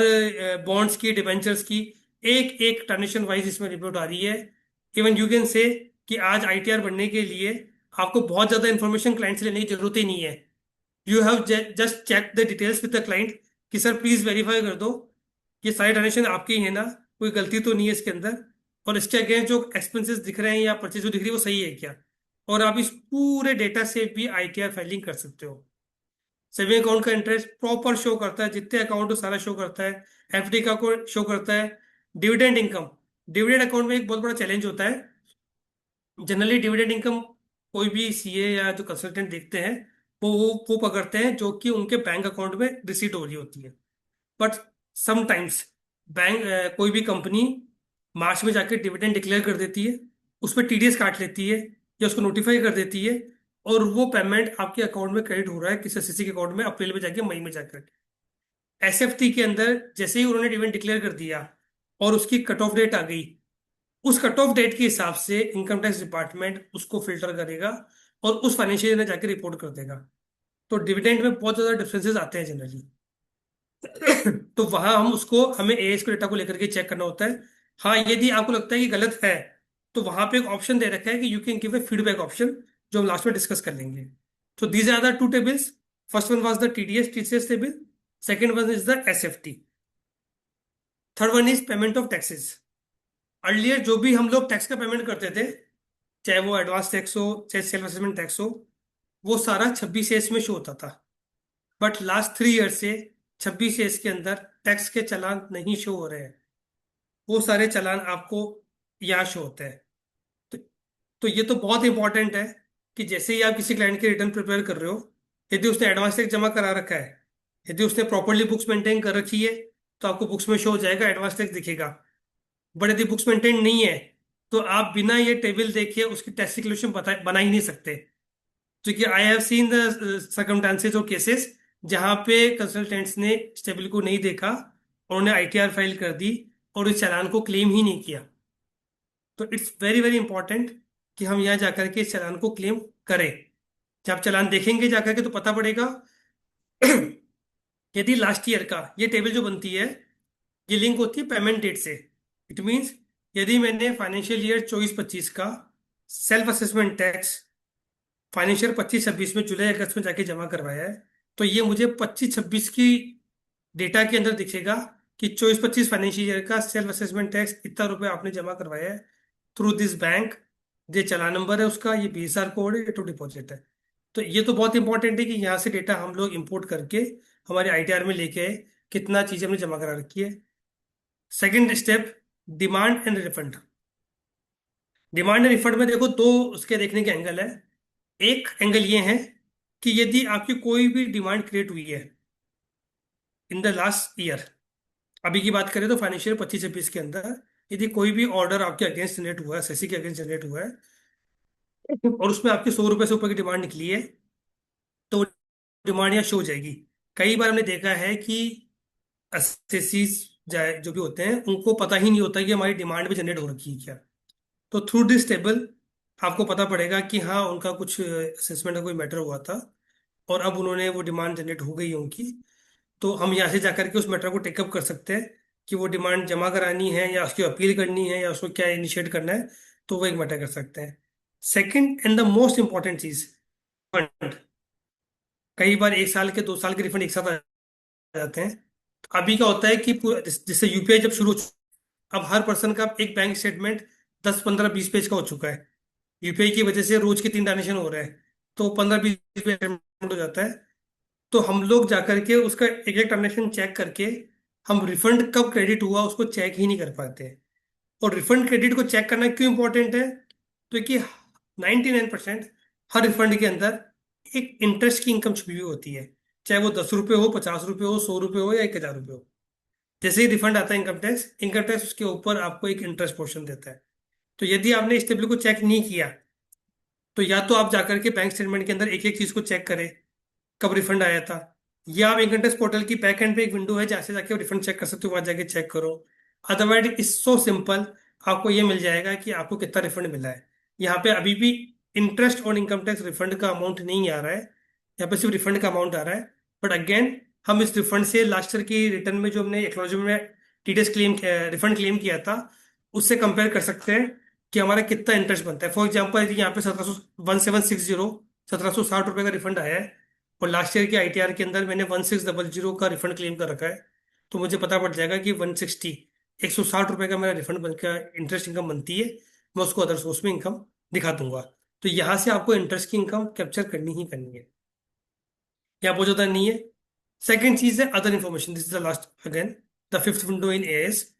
[SPEAKER 4] बॉन्ड्स की, डिबेंचर्स की एक एक ट्रांजेक्शन वाइज इसमें रिपोर्ट आ रही है। इवन यू कैन से कि आज आईटीआर बनने के लिए आपको बहुत ज्यादा इंफॉर्मेशन क्लाइंट से लेने की जरूरत ही नहीं है। You have just check the details with the client, कि सर प्लीज वेरीफाई कर दो ये सारी ट्रांजेक्शन आपकी ही है ना, कोई गलती तो नहीं है इसके अंदर, और इसके अगेंस्ट जो एक्सपेंसेस दिख रहे हैं या परचेज जो दिख रही है वो सही है क्या। और आप इस पूरे डेटा से भी आईटीआर फाइलिंग कर सकते हो। सेविंग अकाउंट का इंटरेस्ट प्रॉपर शो करता है, जितने अकाउंट हो सारा शो करता है। एफडी का को शो करता है। डिविडेंड इनकम, डिविडेंड अकाउंट में एक बहुत बड़ा चैलेंज होता है। जनरली डिविडेंड इनकम कोई भी सीए या जो कंसल्टेंट देखते हैं, वो पकड़ते हैं जो कि उनके बैंक अकाउंट में रिसीट हो रही होती है। बट समटाइम्स बैंक, कोई भी कंपनी मार्च में जाके डिविडेंड डिक्लेयर कर देती है, उस पर टीडीएस काट लेती है या उसको नोटिफाई कर देती है, और वो पेमेंट आपके अकाउंट में क्रेडिट हो रहा है किसी एसएससी के अकाउंट में अप्रैल में जाके मई में जाकर। एसएफटी के अंदर जैसे ही उन्होंने डिविडेंड डिक्लेयर कर दिया और उसकी कट ऑफ डेट आ गई, उस कट ऑफ डेट के हिसाब से इनकम टैक्स डिपार्टमेंट उसको फिल्टर करेगा और उस फाइनेंशियल ईयर में जाके रिपोर्ट कर देगा। तो डिविडेंड में बहुत ज्यादा डिफरेंसेस आते हैं जनरली। तो वहां हम उसको, हमें एएस को डेटा को लेकर के चेक करना होता है। हाँ, यदि आपको लगता है कि गलत है, तो वहां पे एक ऑप्शन दे रखा है कि you can give a feedback option, जो हम लास्ट में डिस्कस कर लेंगे। तो these are the two tables. First one was the TDS table, second one is the SFT, third one is payment of taxes. Earlier जो भी हम लोग टैक्स का पेमेंट करते थे, चाहे वो एडवांस टैक्स हो चाहे सेल्फ असेसमेंट टैक्स हो, वो सारा 26 में शो होता था। बट लास्ट 3 ईयर से 26 के अंदर टैक्स के चालान नहीं शो हो रहे हैं। वो सारे चालान आपको यहाँ शो होते हैं। तो, तो ये तो बहुत इंपॉर्टेंट है कि जैसे ही आप किसी क्लाइंट के रिटर्न प्रिपेयर कर रहे हो, यदि उसने एडवांस टैक्स जमा करा रखा है, यदि उसने प्रॉपरली बुक्स मेंटेन कर रखी है, तो आपको बुक्स में शो हो जाएगा, एडवांस टैक्स दिखेगा। बट यदि बुक्स मेंटेन नहीं है, तो आप बिना ये टेबल देखे उसकी टैक्स कैलकुलेशन बना ही नहीं सकते। क्योंकि I have seen the circumstances और केसेस जहां पे कंसल्टेंट्स ने इस टेबल को नहीं देखा, और उन्हें आईटीआर फाइल कर दी और इस चालान को क्लेम ही नहीं किया। तो इट्स वेरी वेरी इंपॉर्टेंट कि हम यहाँ जाकर के इस चालान को क्लेम करें। जब आप चालान देखेंगे जाकर के तो पता पड़ेगा। यदि लास्ट ईयर का ये टेबल जो बनती है, ये लिंक होती है पेमेंट डेट से। इट मीन्स यदि मैंने फाइनेंशियल ईयर 24-25 का सेल्फ असेसमेंट टैक्स फाइनेंशियल 25-26 में जुलाई अगस्त में जाके जमा करवाया है, तो ये मुझे 25-26 की डेटा के अंदर दिखेगा कि 24-25 फाइनेंशियल ईयर का सेल्फ असेसमेंट टैक्स इतना रुपए आपने जमा करवाया है थ्रू दिस बैंक। ये चालान नंबर है उसका, ये बीएसआर कोड है, ये टू डिपॉजिट है। तो ये तो बहुत इंपॉर्टेंट है कि यहाँ से डेटा हम लोग इंपोर्ट करके हमारे आईटीआर में लेके आए, कितना चीजें हमने जमा करा रखी है। Second step, demand and refund. Demand and refund में देखो, दो उसके देखने के एंगल है। एक एंगल ये है कि यदि आपकी कोई भी डिमांड क्रिएट हुई है, इन द लास्ट ईयर, अभी की बात करें तो फाइनेंशियल 25-26 के अंदर, यदि कोई भी ऑर्डर आपके अगेंस्ट जनरेट हुआ है, सेसी के अगेंस्ट जनरेट हुआ है, और उसमें आपकी 100 रुपये से ऊपर की डिमांड निकली है, तो डिमांड यहाँ शो हो जाएगी। कई बार हमने देखा है कि एसएससीज जो भी होते हैं उनको पता ही नहीं होता कि हमारी डिमांड भी जनरेट हो रखी है क्या। तो थ्रू दिस टेबल आपको पता पड़ेगा कि हाँ, उनका कुछ असेसमेंट का कोई मैटर हुआ था और अब उन्होंने वो डिमांड जनरेट हो गई है उनकी। तो हम यहाँ से जाकर के उस मैटर को टेकअप कर सकते हैं कि वो डिमांड जमा करानी है या उसकी अपील करनी है या उसको क्या इनिशिएट करना है, तो वो एक मैटर कर सकते हैं। Second and the most important चीज, फंड। कई बार 1 साल के 2 साल के रिफंड एक साथ आ जाते हैं। तो अभी क्या होता है कि जिससे यूपीआई जब शुरू अब हर पर्सन का एक बैंक स्टेटमेंट 10, 15, 20 पेज का हो चुका है। यूपीआई की वजह से रोज के 3 ट्रांजेक्शन हो रहे हैं, तो 15, 20 पेज हो जाता है। तो हम लोग जाकर के उसका एक एक ट्रांजेक्शन चेक करके हम रिफंड कब क्रेडिट हुआ उसको चेक ही नहीं कर पाते। और रिफंड क्रेडिट को चेक करना क्यों इंपॉर्टेंट है? तो कि 99% हर रिफंड के अंदर एक इंटरेस्ट की इनकम छुपी हुई होती है, चाहे वो 10 रुपये हो, 50 रुपये हो, 100 रुपये हो या 1,000 रुपये हो। जैसे ही रिफंड आता है इनकम टैक्स उसके ऊपर आपको एक इंटरेस्ट पोर्शन देता है। तो यदि आपने इस टेबल को चेक नहीं किया, तो या तो आप जाकर के बैंक स्टेटमेंट के अंदर एक एक चीज को चेक करें कब रिफंड आया था, या आप इनकम टैक्स पोर्टल की बैक एंड पे एक विंडो है जहाँ से जाके रिफंड चेक कर सकते हो, वहां जाके चेक करो। अदरवाइज इट्स सो सिंपल, आपको ये मिल जाएगा कि आपको कितना रिफंड मिला है। यहाँ पे अभी भी इंटरेस्ट और इनकम टैक्स रिफंड का अमाउंट नहीं आ रहा है, यहाँ पे सिर्फ रिफंड का अमाउंट आ रहा है। बट अगेन हम इस रिफंड से लास्ट ईयर की रिटर्न में जो हमने एक्नॉलेजमेंट में टीडीएस क्लेम रिफंड क्लेम किया था उससे कंपेयर कर सकते हैं कि हमारा कितना इंटरेस्ट बनता है। फॉर एग्जाम्पल यदि यहाँ पे 1760 का रिफंड आया है और लास्ट ईयर के आईटीआर के अंदर मैंने 1600 का रिफंड क्लेम कर रखा है, तो मुझे पता पड़ जाएगा कि 160 का मेरा रिफंड बनकर इंटरेस्ट इनकम बनती है। मैं उसको अदर सोर्स में इनकम दिखा दूंगा। तो यहाँ से आपको इंटरेस्ट की इनकम कैप्चर करनी ही करनी है, यहाँ बहुत ज्यादा नहीं है। सेकेंड चीज है other information, this is the last again the fifth window in as.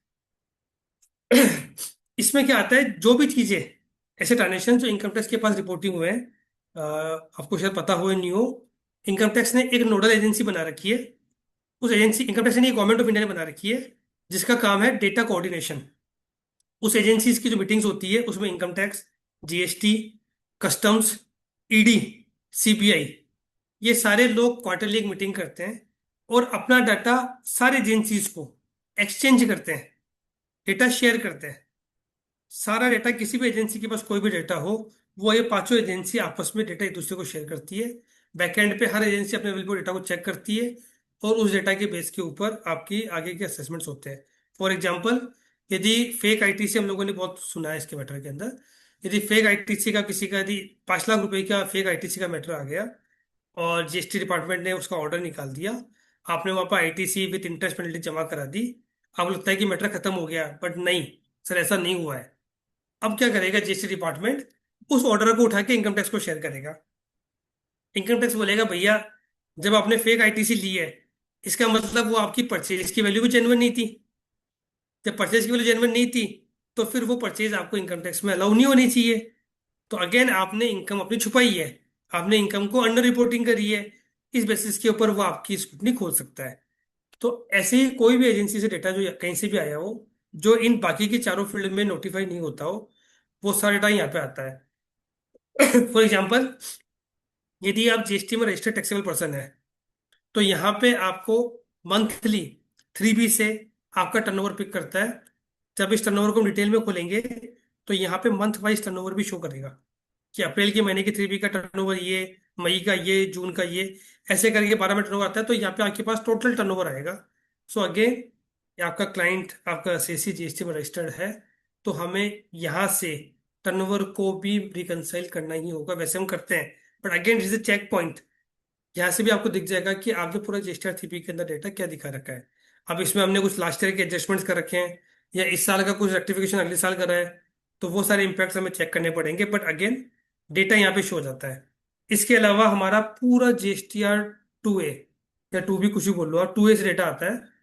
[SPEAKER 4] इसमें क्या आता है, जो भी चीजें ऐसे ट्रांजेक्शन जो इनकम टैक्स के पास रिपोर्टिंग हुए हैं, आपको शायद पता हो या नहीं हो, इनकम टैक्स ने एक नोडल एजेंसी बना रखी है। उस एजेंसी इनकम टैक्स ने गवर्नमेंट ऑफ इंडिया ने बना रखी है जिसका काम है डेटा कोऑर्डिनेशन। उस एजेंसीज की जो मीटिंग्स होती है उसमें income tax, GST, customs, ED, CBI, ये सारे लोग क्वार्टरली एक मीटिंग करते हैं और अपना डाटा सारे एजेंसीज को एक्सचेंज करते हैं, डेटा शेयर करते हैं। सारा डेटा, किसी भी एजेंसी के पास कोई भी डेटा हो, वो ये पांचों एजेंसी आपस में डेटा एक दूसरे को शेयर करती है। बैकएंड पे हर एजेंसी अपने अवेलेबल डेटा को चेक करती है और उस डेटा के बेस के ऊपर आपकी आगे के असेसमेंट्स होते हैं। फॉर एग्जांपल, यदि फेक आईटीसी, हम लोगों ने बहुत सुना है इसके मैटर के अंदर, यदि फेक आईटीसी का किसी का यदि 5 लाख रुपए का फेक आईटीसी का मैटर आ गया और जीएसटी डिपार्टमेंट ने उसका ऑर्डर निकाल दिया, आपने वहां पर आईटीसी विद इंटरेस्ट पेनल्टी जमा करा दी, आपको लगता है कि मैटर खत्म हो गया, बट नहीं सर, ऐसा नहीं हुआ है। अब क्या करेगा जीएसटी डिपार्टमेंट, उस ऑर्डर को उठा के इनकम टैक्स को शेयर करेगा। इनकम टैक्स बोलेगा भैया जब आपने फेक आईटीसी ली है, इसका मतलब वो आपकी परचेज की वैल्यू भी जेन्युइन नहीं थी। जब परचेज की वैल्यू जेन्युइन नहीं थी तो फिर वो परचेज आपको इनकम टैक्स में अलाउ नहीं होनी चाहिए। तो अगेन आपने इनकम अपनी छुपाई है, आपने इनकम को अंडर रिपोर्टिंग करी है, इस बेसिस के ऊपर वो आपकी स्क्रूटनी खोल सकता है। तो ऐसे ही कोई भी एजेंसी से डेटा जो कहीं से भी आया हो, जो इन बाकी के चारों फील्ड में नोटिफाई नहीं होता हो, वो सारा डेटा यहाँ पे आता है। फॉर एग्जाम्पल, यदि आप जीएसटी में रजिस्टर्ड टैक्सेबल पर्सन है, तो यहाँ पे आपको मंथली 3B से आपका टर्नओवर पिक करता है। जब इस टर्नओवर को हम डिटेल में खोलेंगे तो यहाँ पे मंथ वाइज टर्नओवर भी शो करेगा कि अप्रैल के महीने की 3B का टर्नओवर ये, मई का ये, जून का ये, ऐसे करके 12 में टर्नओवर आता है। तो यहाँ पे आपके पास टोटल टर्नओवर आएगा। सो अगेन, आपका क्लाइंट आपका सीसी जीएसटी में रजिस्टर्ड है, तो हमें यहाँ से टर्नओवर को भी रिकंसाइल करना ही होगा। वैसे हम करते हैं, but again is a check point. यहाँ से भी आपको दिख जाएगा कि आपने पूरा जीएसटी थीपी के अंदर डेटा क्या दिखा रखा है। अब इसमें हमने कुछ लास्ट ईयर के एडजस्टमेंट्स कर रखे हैं या इस साल का कुछ रेक्टिफिकेशन अगले साल करा है, तो वो सारे इंपैक्ट्स हमें चेक करने पड़ेंगे। बट अगेन डेटा यहाँ पे शो हो जाता है। इसके अलावा हमारा पूरा जीएसटीआर 2A या 2B, कुछ भी बोल लो, 2A से डेटा आता है।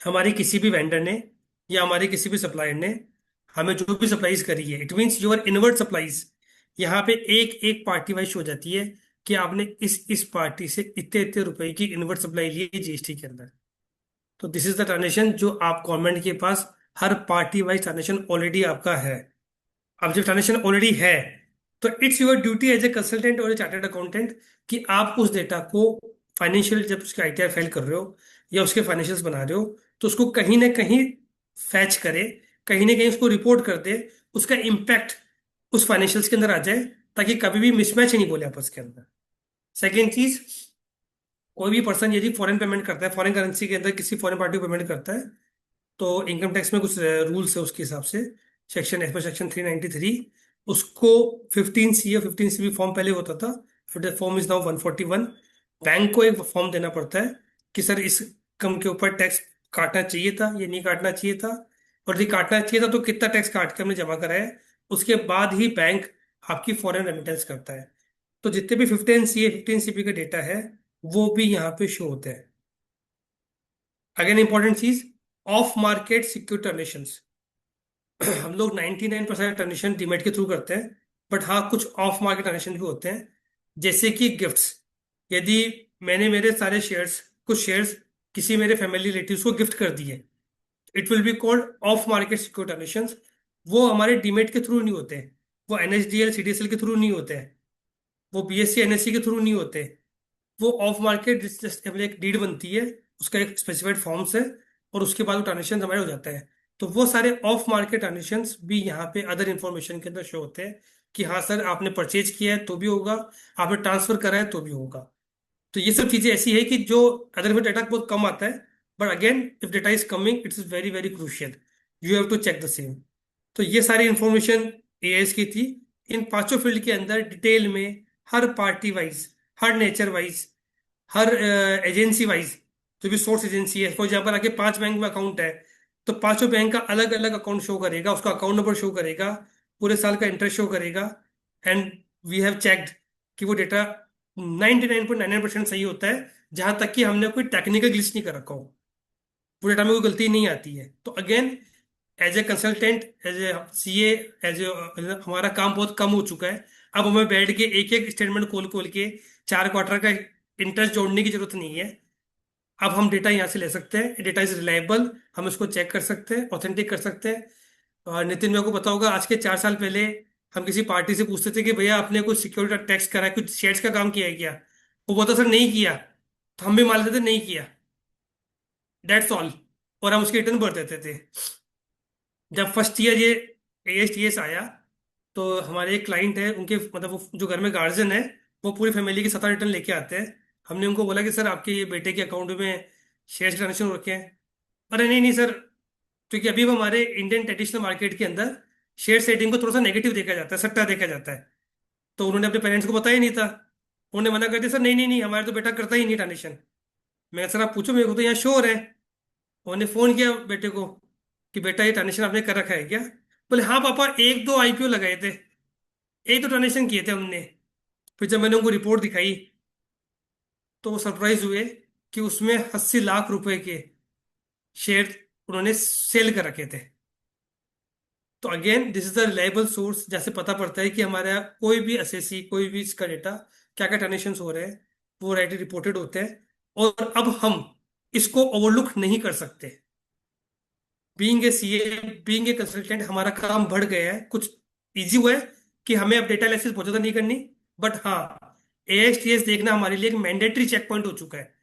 [SPEAKER 4] हमारी किसी भी वेंडर ने या हमारे किसी भी सप्लायर ने हमें जो भी सप्लाईज करी है, it means your invert supplies, यहाँ पे एक एक पार्टी वाइज हो जाती है। कि आपने इस पार्टी से इतने इतने रुपए की इनवर्ट सप्लाई ली है जीएसटी के अंदर। तो दिस इज द ट्रांजेक्शन जो आप गवर्नमेंट के पास हर पार्टी वाइज ट्रांजेक्शन ऑलरेडी आपका है। अब जब ट्रांजेक्शन ऑलरेडी है तो it's your duty as a consultant और ए चार्टर्ड अकाउंटेंट कि आप उस डेटा को फाइनेंशियल, जब उसके आईटीआर फाइल कर रहे हो या उसके फाइनेंशियल्स बना रहे हो, तो उसको कहीं ना कहीं फैच करे, कहीं ना कहीं उसको रिपोर्ट कर दे, उसका इम्पैक्ट उस फाइनेंशियल्स के अंदर आ जाए, ताकि कभी भी मिसमैच नहीं बोले आपस के अंदर। सेकेंड चीज, कोई भी पर्सन यदि फॉरेन पेमेंट करता है, फॉरेन करेंसी के अंदर किसी फॉरेन पार्टी को पेमेंट करता है, तो इनकम टैक्स में कुछ रूल्स है उसके हिसाब से। सेक्शन एज पर सेक्शन 393 उसको 15C और 15CB फॉर्म पहले होता था, फिर फॉर्म इज नाउ 141। बैंक को एक फॉर्म देना पड़ता है कि सर इस कम के ऊपर टैक्स काटना चाहिए था, ये नहीं काटना चाहिए था, और यदि काटना चाहिए था तो कितना टैक्स काट के हमने जमा कराया है। उसके बाद ही बैंक आपकी फॉरेन रेमिटेंस करता है। तो जितने भी 15CA 15CB का डेटा है वो भी यहाँ पे शो होते हैं। अगेन इंपॉर्टेंट चीज, ऑफ मार्केट सिक्योर ट्रांजेक्शंस। हम लोग 99% ट्रांजेक्शन डीमैट के थ्रू करते हैं, बट हाँ कुछ ऑफ मार्केट ट्रांजेक्शन भी होते हैं, जैसे कि गिफ्ट्स। यदि मैंने मेरे सारे शेयर्स, कुछ शेयर्स किसी मेरे फैमिली रिलेटिव्स को गिफ्ट कर दिए, it will be called off market secure transactions. वो हमारे डीमैट के थ्रू नहीं होते हैं, वो एनएसडीएल सीडीएसएल के थ्रू नहीं होते हैं, वो बीएससी एनएससी के थ्रू नहीं होते। वो ऑफ मार्केट जस्ट एक डीड बनती है, उसका एक स्पेसिफाइड फॉर्म्स है, और उसके बाद वो ट्रांजेक्शन हमारे हो जाता है। तो वो सारे ऑफ मार्केट ट्रांजेक्शन भी यहाँ पे अदर इन्फॉर्मेशन के अंदर शो होते हैं कि हाँ सर आपने परचेज किया है तो भी होगा, आपने ट्रांसफर करा है तो भी होगा। तो ये सब चीजें ऐसी है कि जो अदर में डाटा बहुत कम आता है, but again if data is coming it's very very crucial, you have to check the same. तो ये सारी इंफॉर्मेशन एएस की थी। इन पांचों फील्ड के अंदर डिटेल में, हर पार्टी वाइज, हर नेचर वाइज, हर एजेंसी वाइज, जो भी सोर्स एजेंसी है, फॉर एग्जाम्पल आपके 5 बैंक में अकाउंट है, तो पांचों बैंक का अलग अलग अकाउंट शो करेगा, उसका अकाउंट नंबर शो करेगा, पूरे साल का इंटरेस्ट शो करेगा। एंड वी हैव चेक्ड कि वो डेटा 99.99% सही होता है, जहां तक कि हमने कोई टेक्निकल ग्लिच नहीं कर रखा हो, वो डेटा में कोई गलती नहीं आती है। तो again as a consultant, as a CA, as a हमारा काम बहुत कम हो चुका है। अब हमें बैठ के एक एक स्टेटमेंट खोल खोल के 4 क्वार्टर का इंटरेस्ट जोड़ने की जरूरत नहीं है। अब हम डेटा यहाँ से ले सकते हैं, डेटा इज रिलायबल, हम इसको चेक कर सकते हैं, ऑथेंटिक कर सकते हैं। और नितिन मेरे को पता होगा, आज के 4 साल पहले हम किसी पार्टी से पूछते थे कि भैया आपने कुछ सिक्योरिटी टैक्स करा है, कुछ शेयर्स का काम किया है क्या, वो बोलता सर नहीं किया, तो हम भी मान लेते थे नहीं किया, डेट्स ऑल, और हम उसके रिटर्न भर देते थे। जब फर्स्ट ईयर ये एएसटीएस आया, तो हमारे एक क्लाइंट है, उनके मतलब वो जो घर में गार्जियन है, वो पूरी फैमिली के 7 रिटर्न लेके आते हैं। हमने उनको बोला कि सर आपके ये बेटे के अकाउंट में शेयर ट्रांजेक्शन हो रखे हैं। अरे नहीं नहीं सर, क्योंकि अभी भी हमारे इंडियन ट्रेडिशनल मार्केट के अंदर शेयर सेटिंग को थोड़ा सा नेगेटिव देखा जाता है, सट्टा देखा जाता है। तो उन्होंने अपने पेरेंट्स को बताया नहीं था, उन्होंने मना कर दिया, सर नहीं नहीं नहीं हमारा तो बेटा करता ही नहीं ट्रांजेक्शन। मैं सर आप पूछो, मेरे को तो यहाँ श्योर है। उन्होंने फोन किया बेटे को कि बेटा ये ट्रांजेक्शन आपने कर रखा है क्या? बोले हाँ पापा, एक दो आईपीओ लगाए थे, एक दो ट्रांजेक्शन किए थे हमने। फिर जब मैंने उनको रिपोर्ट दिखाई तो वो सरप्राइज हुए कि उसमें 80 लाख रुपए के शेयर उन्होंने सेल कर रखे थे। तो again this is the reliable source, जैसे पता पड़ता है कि हमारे यहाँ कोई भी एसएससी, कोई भी इसका डेटा, क्या क्या ट्रांजेक्शन हो रहे हैं, वो राइट रिपोर्टेड होते हैं। और अब हम इसको ओवरलुक नहीं कर सकते। Being a CA, being a consultant, हमारा काम बढ़ गया है, कुछ इजी हुआ है कि हमें अब डेटा एनालिसिस बहुत ज्यादा नहीं करनी। बट हाँ, एएसटीएस देखना हमारे लिए एक मैंडेटरी चेक पॉइंट हो चुका है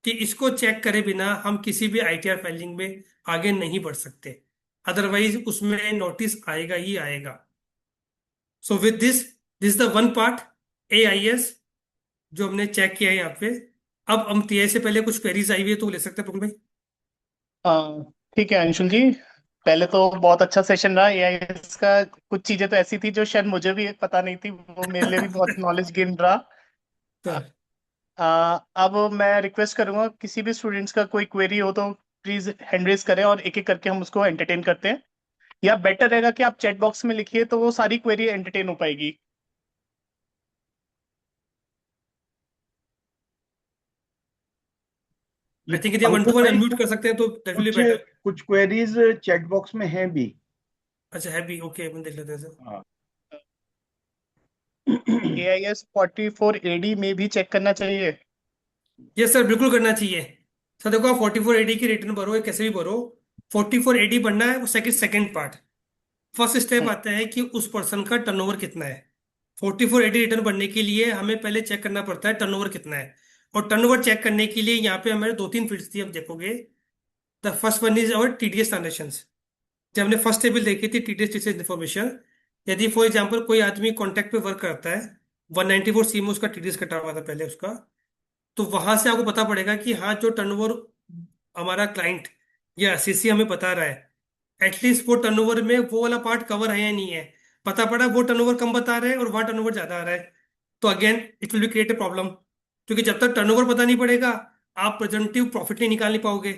[SPEAKER 4] कि इसको चेक करे बिना हम किसी भी आईटीआर फाइलिंग में आगे नहीं बढ़ सकते, अदरवाइज उसमें नोटिस आएगा ही आएगा। So with this this the one part AIS जो हमने चेक किया है यहाँ पे। अब हम टीआई से पहले कुछ क्वेरीज आई हुई है तो ले सकते हैं प्रफुल्ल भाई।
[SPEAKER 3] ठीक है अंशुल जी, पहले तो बहुत अच्छा सेशन रहा एआईएस का। कुछ चीजें तो ऐसी थी जो शायद मुझे भी पता नहीं थी, वो मेरे लिए भी बहुत नॉलेज गेन रहा।
[SPEAKER 4] तो
[SPEAKER 3] अब मैं रिक्वेस्ट करूंगा, किसी भी स्टूडेंट्स का कोई क्वेरी हो तो प्लीज हैंड रेज करें और एक एक करके हम उसको एंटरटेन करते हैं। या बेटर रहेगा कि आप चैट बॉक्स में लिखिए, तो वो सारी क्वेरी एंटरटेन हो पाएगी।
[SPEAKER 4] आई थिंक यदि हम वन टू
[SPEAKER 2] अंकुर
[SPEAKER 4] वन
[SPEAKER 2] भाई,
[SPEAKER 4] अनम्यूट कर सकते हैं तो दैट विल बी
[SPEAKER 2] कुछ
[SPEAKER 4] बेटर।
[SPEAKER 2] कुछ क्वेरीज चैट बॉक्स में हैं भी।
[SPEAKER 4] अच्छा है भी, ओके, अपन देख लेते हैं सर।
[SPEAKER 2] हाँ,
[SPEAKER 3] AIS 44AD में भी चेक करना चाहिए?
[SPEAKER 4] ये सर बिल्कुल करना चाहिए। सर देखो, आप 44AD की रिटर्न भरो या कैसे भी भरो, 44AD बनना है वो second second part. First step
[SPEAKER 3] hmm,
[SPEAKER 4] आता है कि उस पर्सन का टर्नओवर कितना है। 4480 रिटर्न बनने के लिए हमें पहले चेक करना पड़ता है टर्नओवर कितना है। और टर्नओवर चेक करने के लिए यहाँ पे हमारे दो तीन फील्ड्स थी, आप देखोगे। The first one is our TDS transaction. जब हमने फर्स्ट टेबल देखी थी TDS टीसीएस इन्फॉर्मेशन, यदि फॉर एग्जाम्पल कोई आदमी कॉन्ट्रैक्ट पे वर्क करता है, 194 सी में उसका TDS कटा हुआ था पहले उसका, तो वहां से आपको पता पड़ेगा कि हाँ, जो टर्नओवर हमारा क्लाइंट या CC हमें बता रहा है, एटलीस्ट वो टर्नओवर में वो वाला पार्ट कवर है या नहीं है। पता पड़ा वो टर्नओवर कम बता रहे हैं और वहाँ टर्नओवर ज्यादा आ रहा है, तो again it will be create a problem. क्योंकि जब तक टर्नओवर पता नहीं पड़ेगा, आप प्रेजेंटिव प्रॉफिट नहीं निकाल नहीं पाओगे।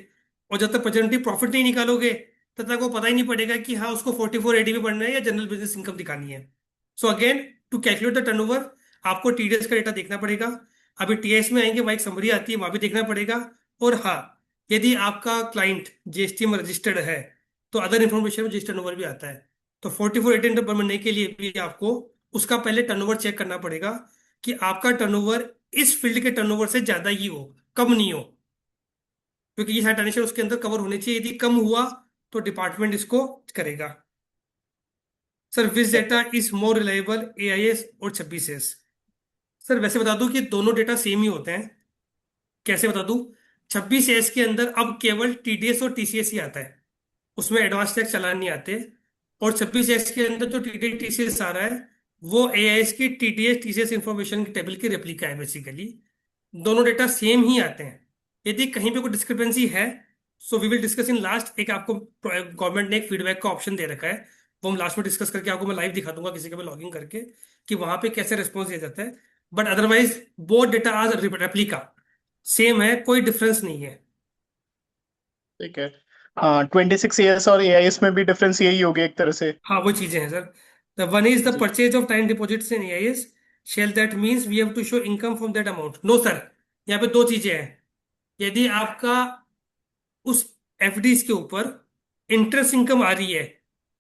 [SPEAKER 4] और जब तक प्रेजेंटिव प्रॉफिट नहीं निकालोगे, तब तक वो पता ही नहीं पड़ेगा कि हाँ, उसको 4480 में बढ़ना है या जनरल बिजनेस इनकम दिखानी है। So again, to calculate the turnover, आपको TDS का डेटा देखना पड़ेगा। अभी TIS में आएंगे, वहाँ एक समरी आती है, वहां भी देखना पड़ेगा। और हाँ, यदि आपका क्लाइंट GST में रजिस्टर्ड है, तो अदर इन्फॉर्मेशन में GST टर्नओवर भी आता है। तो 4480 नंबर बनने के लिए भी आपको उसका पहले टर्नओवर चेक करना पड़ेगा कि आपका टर्नओवर इस फील्ड के टर्नओवर से ज्यादा ही हो, कम नहीं हो। क्योंकि ये सारे ट्रांजेक्शन उसके अंदर कवर होने चाहिए। यदि कम हुआ तो डिपार्टमेंट इसको करेगा। Sir, which data is more reliable, AIS और 26S? सर वैसे बता दूं कि दोनों डेटा सेम ही होते हैं। कैसे बता दूं? 26S के अंदर अब केवल TDS और TCS ही आता है, उसमें एडवांस टैक्स चालान नहीं आते। और 26S के अंदर जो TDS TCS आ रहा है, वो AIS की TDS TCS इंफॉर्मेशन की टेबल की रेप्लिका है बेसिकली। दोनों डेटा सेम ही आते हैं। यदि कहीं पे कोई डिस्क्रिपेंसी है, so we will discuss in last. एक आपको गवर्नमेंट ने एक फीडबैक का ऑप्शन दे रखा है, वो हम लास्ट में डिस्कस करके आपको मैं लाइव दिखा दूंगा किसी का भी लॉगिन करके, कि वहां पे कैसे रेस्पॉन्स दिया जाता है। बट अदरवाइज बोथ डेटा आज रेप्लिका सेम है, कोई डिफरेंस नहीं है।
[SPEAKER 3] ठीक है। 26 years और AIS में भी डिफरेंस यही हो गया एक तरह से?
[SPEAKER 4] हाँ, वो चीजें हैं sir. The one is the
[SPEAKER 3] G.
[SPEAKER 4] Purchase of time deposits in AIS, shall that means we have to show income from that amount. No sir, यहाँ पे दो चीजें हैं। यदि आपका उस FDs के ऊपर इंटरेस्ट इनकम आ रही है,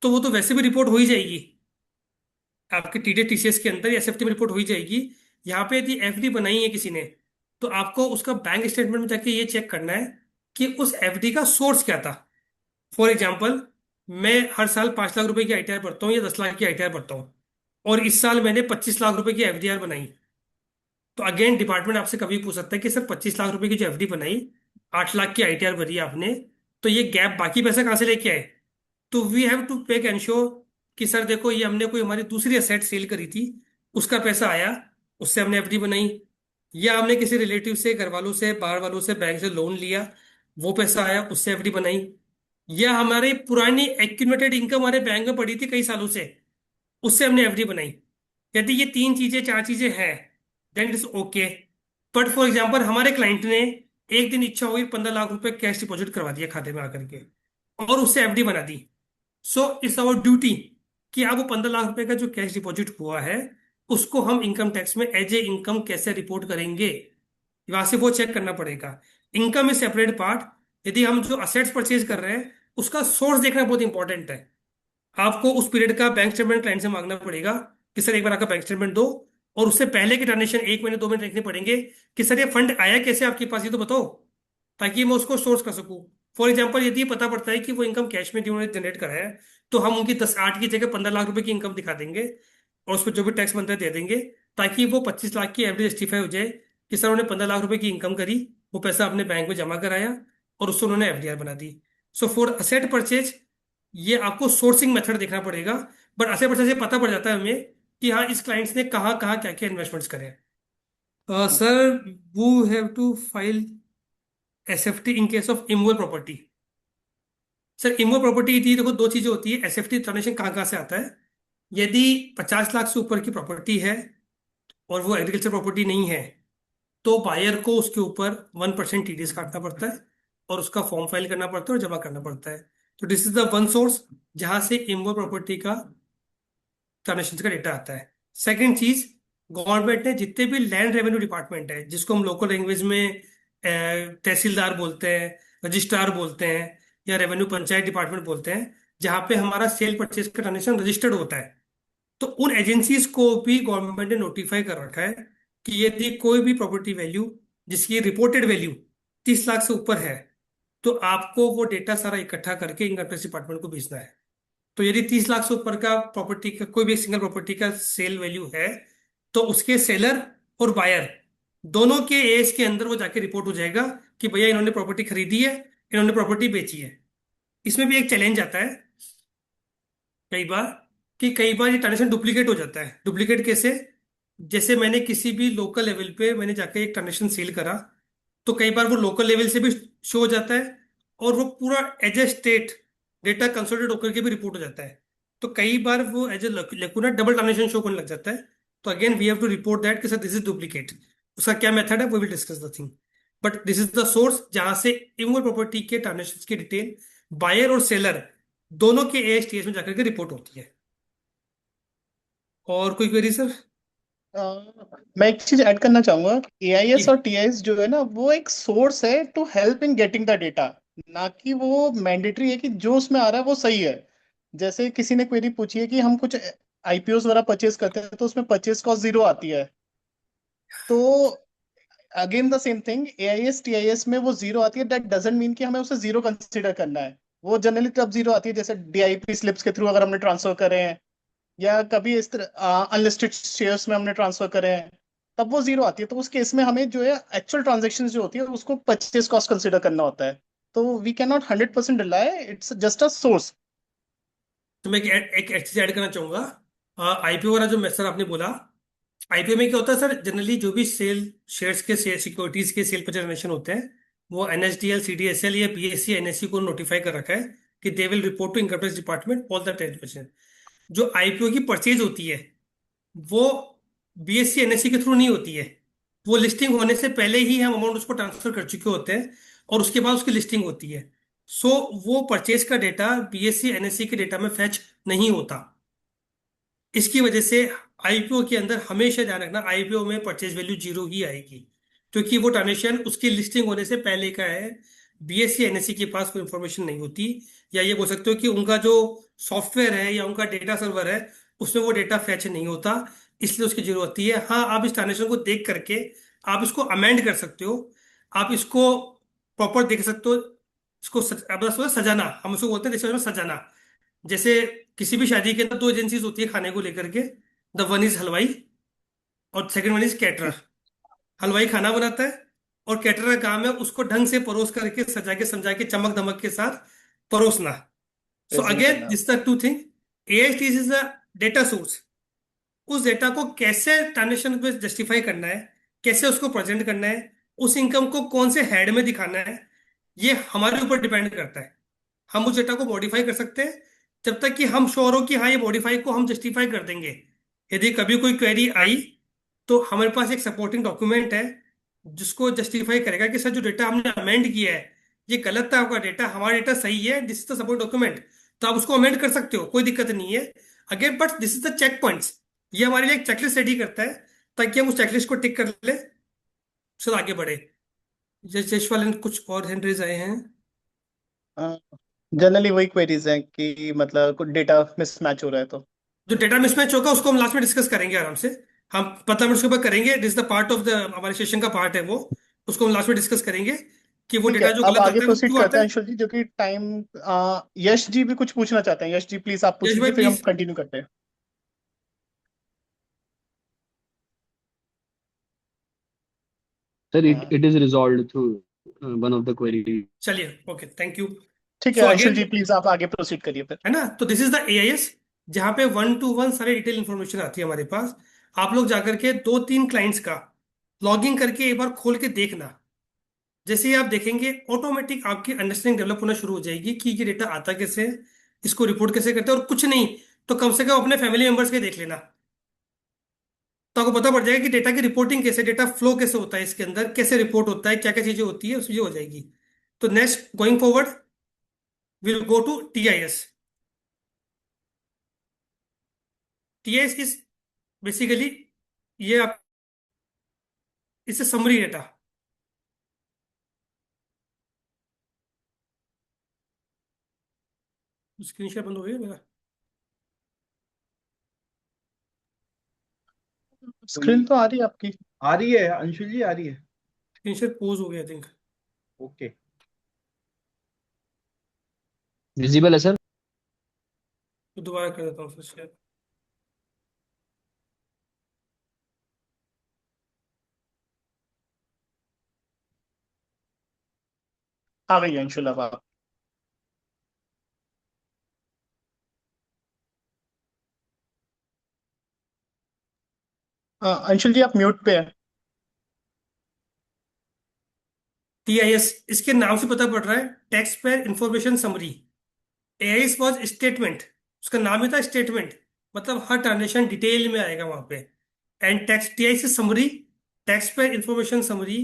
[SPEAKER 4] तो वो तो वैसे भी रिपोर्ट हो ही जाएगी आपके TDS TCS के अंदर, SFT में रिपोर्ट हो ही जाएगी। यहाँ पे यदि FD बनाई है किसी ने, तो आपको उसका बैंक स्टेटमेंट में जाके ये चेक करना है कि उस FD का सोर्स क्या था। फॉर एग्जाम्पल, मैं हर साल 5 लाख रुपए की ITR भरता हूँ या 10 लाख की ITR भरता हूँ, और इस साल मैंने 25 लाख रुपए की FDR बनाई। तो अगेन डिपार्टमेंट आपसे कभी पूछ सकता है कि सर, 25 लाख रुपए की जो FD बनाई, 8 लाख की ITR भरी आपने, तो ये गैप बाकी पैसा कहाँ से लेके आए? तो we have to make ensure कि सर देखो, ये हमने कोई हमारी दूसरी असेट सेल करी थी, उसका पैसा आया, उससे हमने FD बनाई। या हमने किसी रिलेटिव से, घर वालों से, बाहर वालों से, बैंक से लोन लिया, वो पैसा आया, उससे FD बनाई। या हमारी पुरानी एक्यूमुलेटेड इनकम हमारे बैंक में पड़ी थी कई सालों से, उससे हमने FD बनाई। यदि ये तीन चीजें, चार चीजें हैं, then it is okay. But for example, हमारे क्लाइंट ने एक दिन इच्छा हुई, 15 लाख रुपए कैश डिपॉजिट करवा दिया खाते में आकर के, और उससे FD बना दी। सो इट्स आवर ड्यूटी कि अब वो 15 लाख रुपए का जो कैश डिपॉजिट हुआ है, उसको हम इनकम टैक्स में एज ए इनकम कैसे रिपोर्ट करेंगे, वहां से वो चेक करना पड़ेगा। Income is separate part. यदि हम जो असेट्स परचेज कर रहे हैं, उसका सोर्स देखना बहुत इंपॉर्टेंट है। आपको उस पीरियड का बैंक स्टेटमेंट क्लाइंट से मांगना पड़ेगा कि सर एक बार आपका बैंक स्टेटमेंट दो। और उससे पहले के ट्रांजेक्शन 1 महीने 2 महीने देखने पड़ेंगे कि सर ये फंड आया कैसे आपके पास, ये तो बताओ, ताकि मैं उसको सोर्स कर सकूं। फॉर एग्जाम्पल, यदि पता पड़ता है कि वो इनकम कैश में उन्होंने जनरेट करा है, तो हम उनकी 10 8 की जगह 15 लाख रुपए की इनकम दिखा देंगे, और उस पर जो भी टैक्स बनता है दे देंगे, ताकि वो 25 लाख की एवरेज जस्टिफाई हो जाए कि सर उन्होंने 15 लाख रुपए की इनकम करी, वो पैसा अपने बैंक में जमा कराया, और उससे उन्होंने FDR बना दी। सो फॉर असेट परचेज, ये आपको सोर्सिंग मेथड देखना पड़ेगा। बट असेट परचेज से पता पड़ जाता है हमें कि हाँ, इस क्लाइंट्स ने कहाँ कहाँ क्या क्या इन्वेस्टमेंट्स करे हैं। सर, वो have to file SFT in case of immovable property. Sir, immovable property थी, देखो दो चीजें होती है। SFT ट्रांजेक्शन कहाँ कहाँ से आता है? यदि 50 लाख से ऊपर की प्रॉपर्टी है और वो एग्रीकल्चर प्रॉपर्टी नहीं है, तो बायर को उसके ऊपर 1% TDS काटना पड़ता है, और उसका फॉर्म फाइल करना पड़ता है और जमा करना पड़ता है। तो this is the one source जहां से इमूवेबल प्रॉपर्टी का ट्रांजेक्शन का डेटा आता है। सेकंड चीज, गवर्नमेंट ने जितने भी लैंड रेवेन्यू डिपार्टमेंट है, जिसको हम लोकल लैंग्वेज में तहसीलदार बोलते हैं, रजिस्ट्रार बोलते हैं, या रेवेन्यू पंचायत डिपार्टमेंट बोलते हैं, जहाँ पे हमारा सेल परचेज का ट्रांजेक्शन रजिस्टर्ड होता है, तो उन एजेंसीज को भी गवर्नमेंट ने नोटिफाई कर रखा है कि यदि कोई भी प्रॉपर्टी वैल्यू जिसकी रिपोर्टेड वैल्यू 30 लाख से ऊपर है, तो आपको वो डेटा सारा इकट्ठा करके इनकम टैक्स डिपार्टमेंट को भेजना है। तो यदि 30 लाख से ऊपर का प्रॉपर्टी का कोई भी सिंगल प्रॉपर्टी का सेल वैल्यू है, तो उसके सेलर और बायर दोनों के एज के अंदर वो जाके रिपोर्ट हो जाएगा कि भैया इन्होंने प्रॉपर्टी खरीदी है, इन्होंने प्रॉपर्टी बेची है। इसमें भी एक चैलेंज आता है कई बार कि कई बार ये ट्रांजेक्शन डुप्लीकेट हो जाता है। डुप्लीकेट कैसे? जैसे मैंने किसी भी लोकल लेवल पे मैंने जाके एक ट्रांजेक्शन सेल करा, तो कई बार वो लोकल लेवल से भी शो हो जाता है और वो पूरा as a state data consolidate होकर के भी रिपोर्ट हो जाता है। तो कई बार वो as a lacuna double transaction show करने लग जाता है। तो again we have to report that कि सर दिस इज डुप्लीकेट। उसका क्या मेथड है वो will discuss the thing, but this is the source जहां से इमोल प्रॉपर्टी के ट्रांजेक्शन की डिटेल बायर और सेलर दोनों के एएसटीएस में जाकर के रिपोर्ट होती है। और कोई क्वेरी सर?
[SPEAKER 3] मैं एक चीज ऐड करना चाहूंगा। एआईएस
[SPEAKER 4] जी।
[SPEAKER 3] और टीआईएस जो है ना, वो एक सोर्स है to help in getting the data, ना कि वो मैंडेटरी है कि जो उसमें आ रहा है वो सही है। जैसे किसी ने क्वेरी पूछी है कि हम कुछ आईपीओस वगैरह परचेज करते हैं तो उसमें परचेज कॉस्ट जीरो आती है। तो again the same thing, AIS TIS में वो जीरो आती है, दैट डजंट मीन कि हमें उसे जीरो कंसिडर करना है। वो जनरली तब जीरो आती है जैसे डीआईपी स्लिप्स के थ्रू अगर हमने ट्रांसफर करे हैं, या कभी इस तरह अनलिस्टेड शेयर्स में हमने ट्रांसफर करे हैं, तब वो जीरो आती है। तो उस केस में हमें जो है एक्चुअल ट्रांजेक्शन जो होती है उसको परचेज कॉस्ट कंसिडर करना होता है। तो we can not 100% rely, it's just a source.
[SPEAKER 4] तो मैं एक चीज ऐड करना चाहूंगा। आईपीओ वाला जो सर आपने बोला, आईपीओ में क्या होता है सर, जनरली जो भी सेल शेयर्स के शेयर सिक्योरिटीज के सेल परचेज होते हैं, वो एनएसडीएल सीडीएसएल या बीएससी एनएससी को नोटिफाई कर रखा है कि they will report to income tax department all the transaction. जो आईपीओ की परचेज होती है वो बीएससी एनएससी के थ्रू नहीं होती है। वो लिस्टिंग होने से पहले ही हम अमाउंट उसको ट्रांसफर कर चुके होते हैं और उसके बाद उसकी लिस्टिंग होती है। सो वो परचेज का डेटा बीएससी एनएससी के डेटा में फैच नहीं होता। इसकी वजह से आईपीओ के अंदर हमेशा ध्यान रखना, आईपीओ में परचेज वैल्यू जीरो ही आएगी, क्योंकि वो ट्रांजेक्शन उसकी लिस्टिंग होने से पहले का है। बीएससी एनएससी के पास कोई इंफॉर्मेशन नहीं होती, या ये बोल सकते हो कि उनका जो सॉफ्टवेयर है या उनका डेटा सर्वर है उसमें वो डेटा फैच नहीं होता, इसलिए उसकी जरूरत होती है। हाँ, आप इस ट्रांजेक्शन को देख करके आप इसको अमेंड कर सकते हो, आप इसको प्रॉपर देख सकते हो। इसको अब बस सजाना, हम उसको बोलते हैं जैसे सजाना। जैसे किसी भी शादी के अंदर दो एजेंसीज होती है खाने को लेकर के, द वन इज हलवाई और सेकंड वन इज कैटरर। हलवाई खाना बनाता है और कैटरर का काम है उसको ढंग से परोस करके सजा के समझा के चमक धमक के साथ परोसना। सो
[SPEAKER 3] प्रेजेंट
[SPEAKER 4] अगेन
[SPEAKER 3] करना।
[SPEAKER 4] This the two thing. AST is a data source. उस डेटा को कैसे ट्रांजेक्शन पे जस्टिफाई करना है, कैसे उसको प्रेजेंट करना है, उस इनकम को कौन से हेड में दिखाना है, ये हमारे ऊपर डिपेंड करता है। हम उस डेटा को मॉडिफाई कर सकते हैं जब तक कि हम श्योर हो कि हाँ ये मॉडिफाई को हम जस्टिफाई कर देंगे। यदि कभी कोई क्वेरी आई तो हमारे पास एक सपोर्टिंग डॉक्यूमेंट है जिसको जस्टिफाई करेगा कि सर जो डेटा हमने अमेंड किया है ये गलत था, आपका डेटा, हमारा डेटा सही है, this is the support document. तो आप उसको अमेंड कर सकते हो, कोई दिक्कत नहीं है। Again but this is the check points. ये हमारे लिए एक चेकलिस्ट रेडी करता है ताकि हम उस चेकलिस्ट को टिक कर ले, फिर आगे बढ़े। जयशवाल ने कुछ और हैंड रेज आए हैं।
[SPEAKER 3] जनरली वही क्वेरीज हैं कि मतलब कुछ डेटा मिसमैच हो रहा है तो।
[SPEAKER 4] जो डेटा मिसमैच होगा उसको हम लास्ट में डिस्कस करेंगे आराम से। हम 15 मिनट उसके बाद करेंगे, this the part of the हमारे सेशन का पार्ट है वो। उसको हम लास्ट में डिस्कस करेंगे कि वो
[SPEAKER 3] ठीक है,
[SPEAKER 4] डेटा जो
[SPEAKER 3] अब
[SPEAKER 4] गलत
[SPEAKER 3] आगे
[SPEAKER 4] आता है वो
[SPEAKER 3] प्रोसीड
[SPEAKER 4] क्यों
[SPEAKER 3] करते
[SPEAKER 4] आता
[SPEAKER 3] हैं
[SPEAKER 4] है।
[SPEAKER 3] अंशुल जी, जो कि टाइम। यश जी भी कुछ पूछना चाहते हैं। यश जी प्लीज आप पूछ
[SPEAKER 4] यश भाई
[SPEAKER 3] लीजिए, फिर हम
[SPEAKER 4] प्लीज।
[SPEAKER 3] कंटिन्यू करते हैं।
[SPEAKER 5] Sir,
[SPEAKER 3] हाँ,
[SPEAKER 5] it is resolved through one of the query.
[SPEAKER 4] चलिए, ओके, थैंक यू।
[SPEAKER 3] ठीक है
[SPEAKER 4] सो
[SPEAKER 3] अंशुल
[SPEAKER 4] अगेन,
[SPEAKER 3] जी, प्लीज आप आगे प्रोसीड करिए फिर।
[SPEAKER 4] है ना, तो दिस इज द एआईएस जहाँ पे वन टू वन सारी डिटेल इंफॉर्मेशन आती है हमारे पास। आप लोग जाकर के दो तीन क्लाइंट्स का लॉगिंग करके एक बार खोल के देखना। जैसे ही आप देखेंगे ऑटोमेटिक आपकी अंडरस्टैंडिंग डेवलप होना शुरू हो जाएगी कि ये डेटा आता कैसे है, इसको रिपोर्ट कैसे करते हैं, और कुछ नहीं तो कम से कम अपने फैमिली मेंबर्स के देख लेना। तो आपको पता पड़ जाएगा कि डेटा की रिपोर्टिंग कैसे, डेटा फ्लो कैसे होता है, इसके अंदर कैसे रिपोर्ट होता है, क्या क्या चीजें होती है, उस चीजें हो जाएगी। तो next going forward will go to TIS. TIS is basically ये आप इससे समरी डेटा। स्क्रीन शेयर बंद हो गया मेरा।
[SPEAKER 3] स्क्रीन तो आ रही है आपकी।
[SPEAKER 2] आ रही है अंशुल जी, आ रही है?
[SPEAKER 4] स्क्रीन शेयर पोज हो गया आई थिंक।
[SPEAKER 2] ओके।
[SPEAKER 5] विजिबल है सर?
[SPEAKER 4] तो दोबारा कर देता हूँ फिर शेयर।
[SPEAKER 3] आ गई है अंशुल, अब आप। अंशुल जी आप म्यूट पे है।
[SPEAKER 4] TIS, इसके नाम से पता पड़ रहा है tax payer information summary. AIS was statement, उसका नाम ही था स्टेटमेंट, मतलब हर ट्रांजेक्शन डिटेल में आएगा वहां पे। And tax TIS summary, tax payer information summary.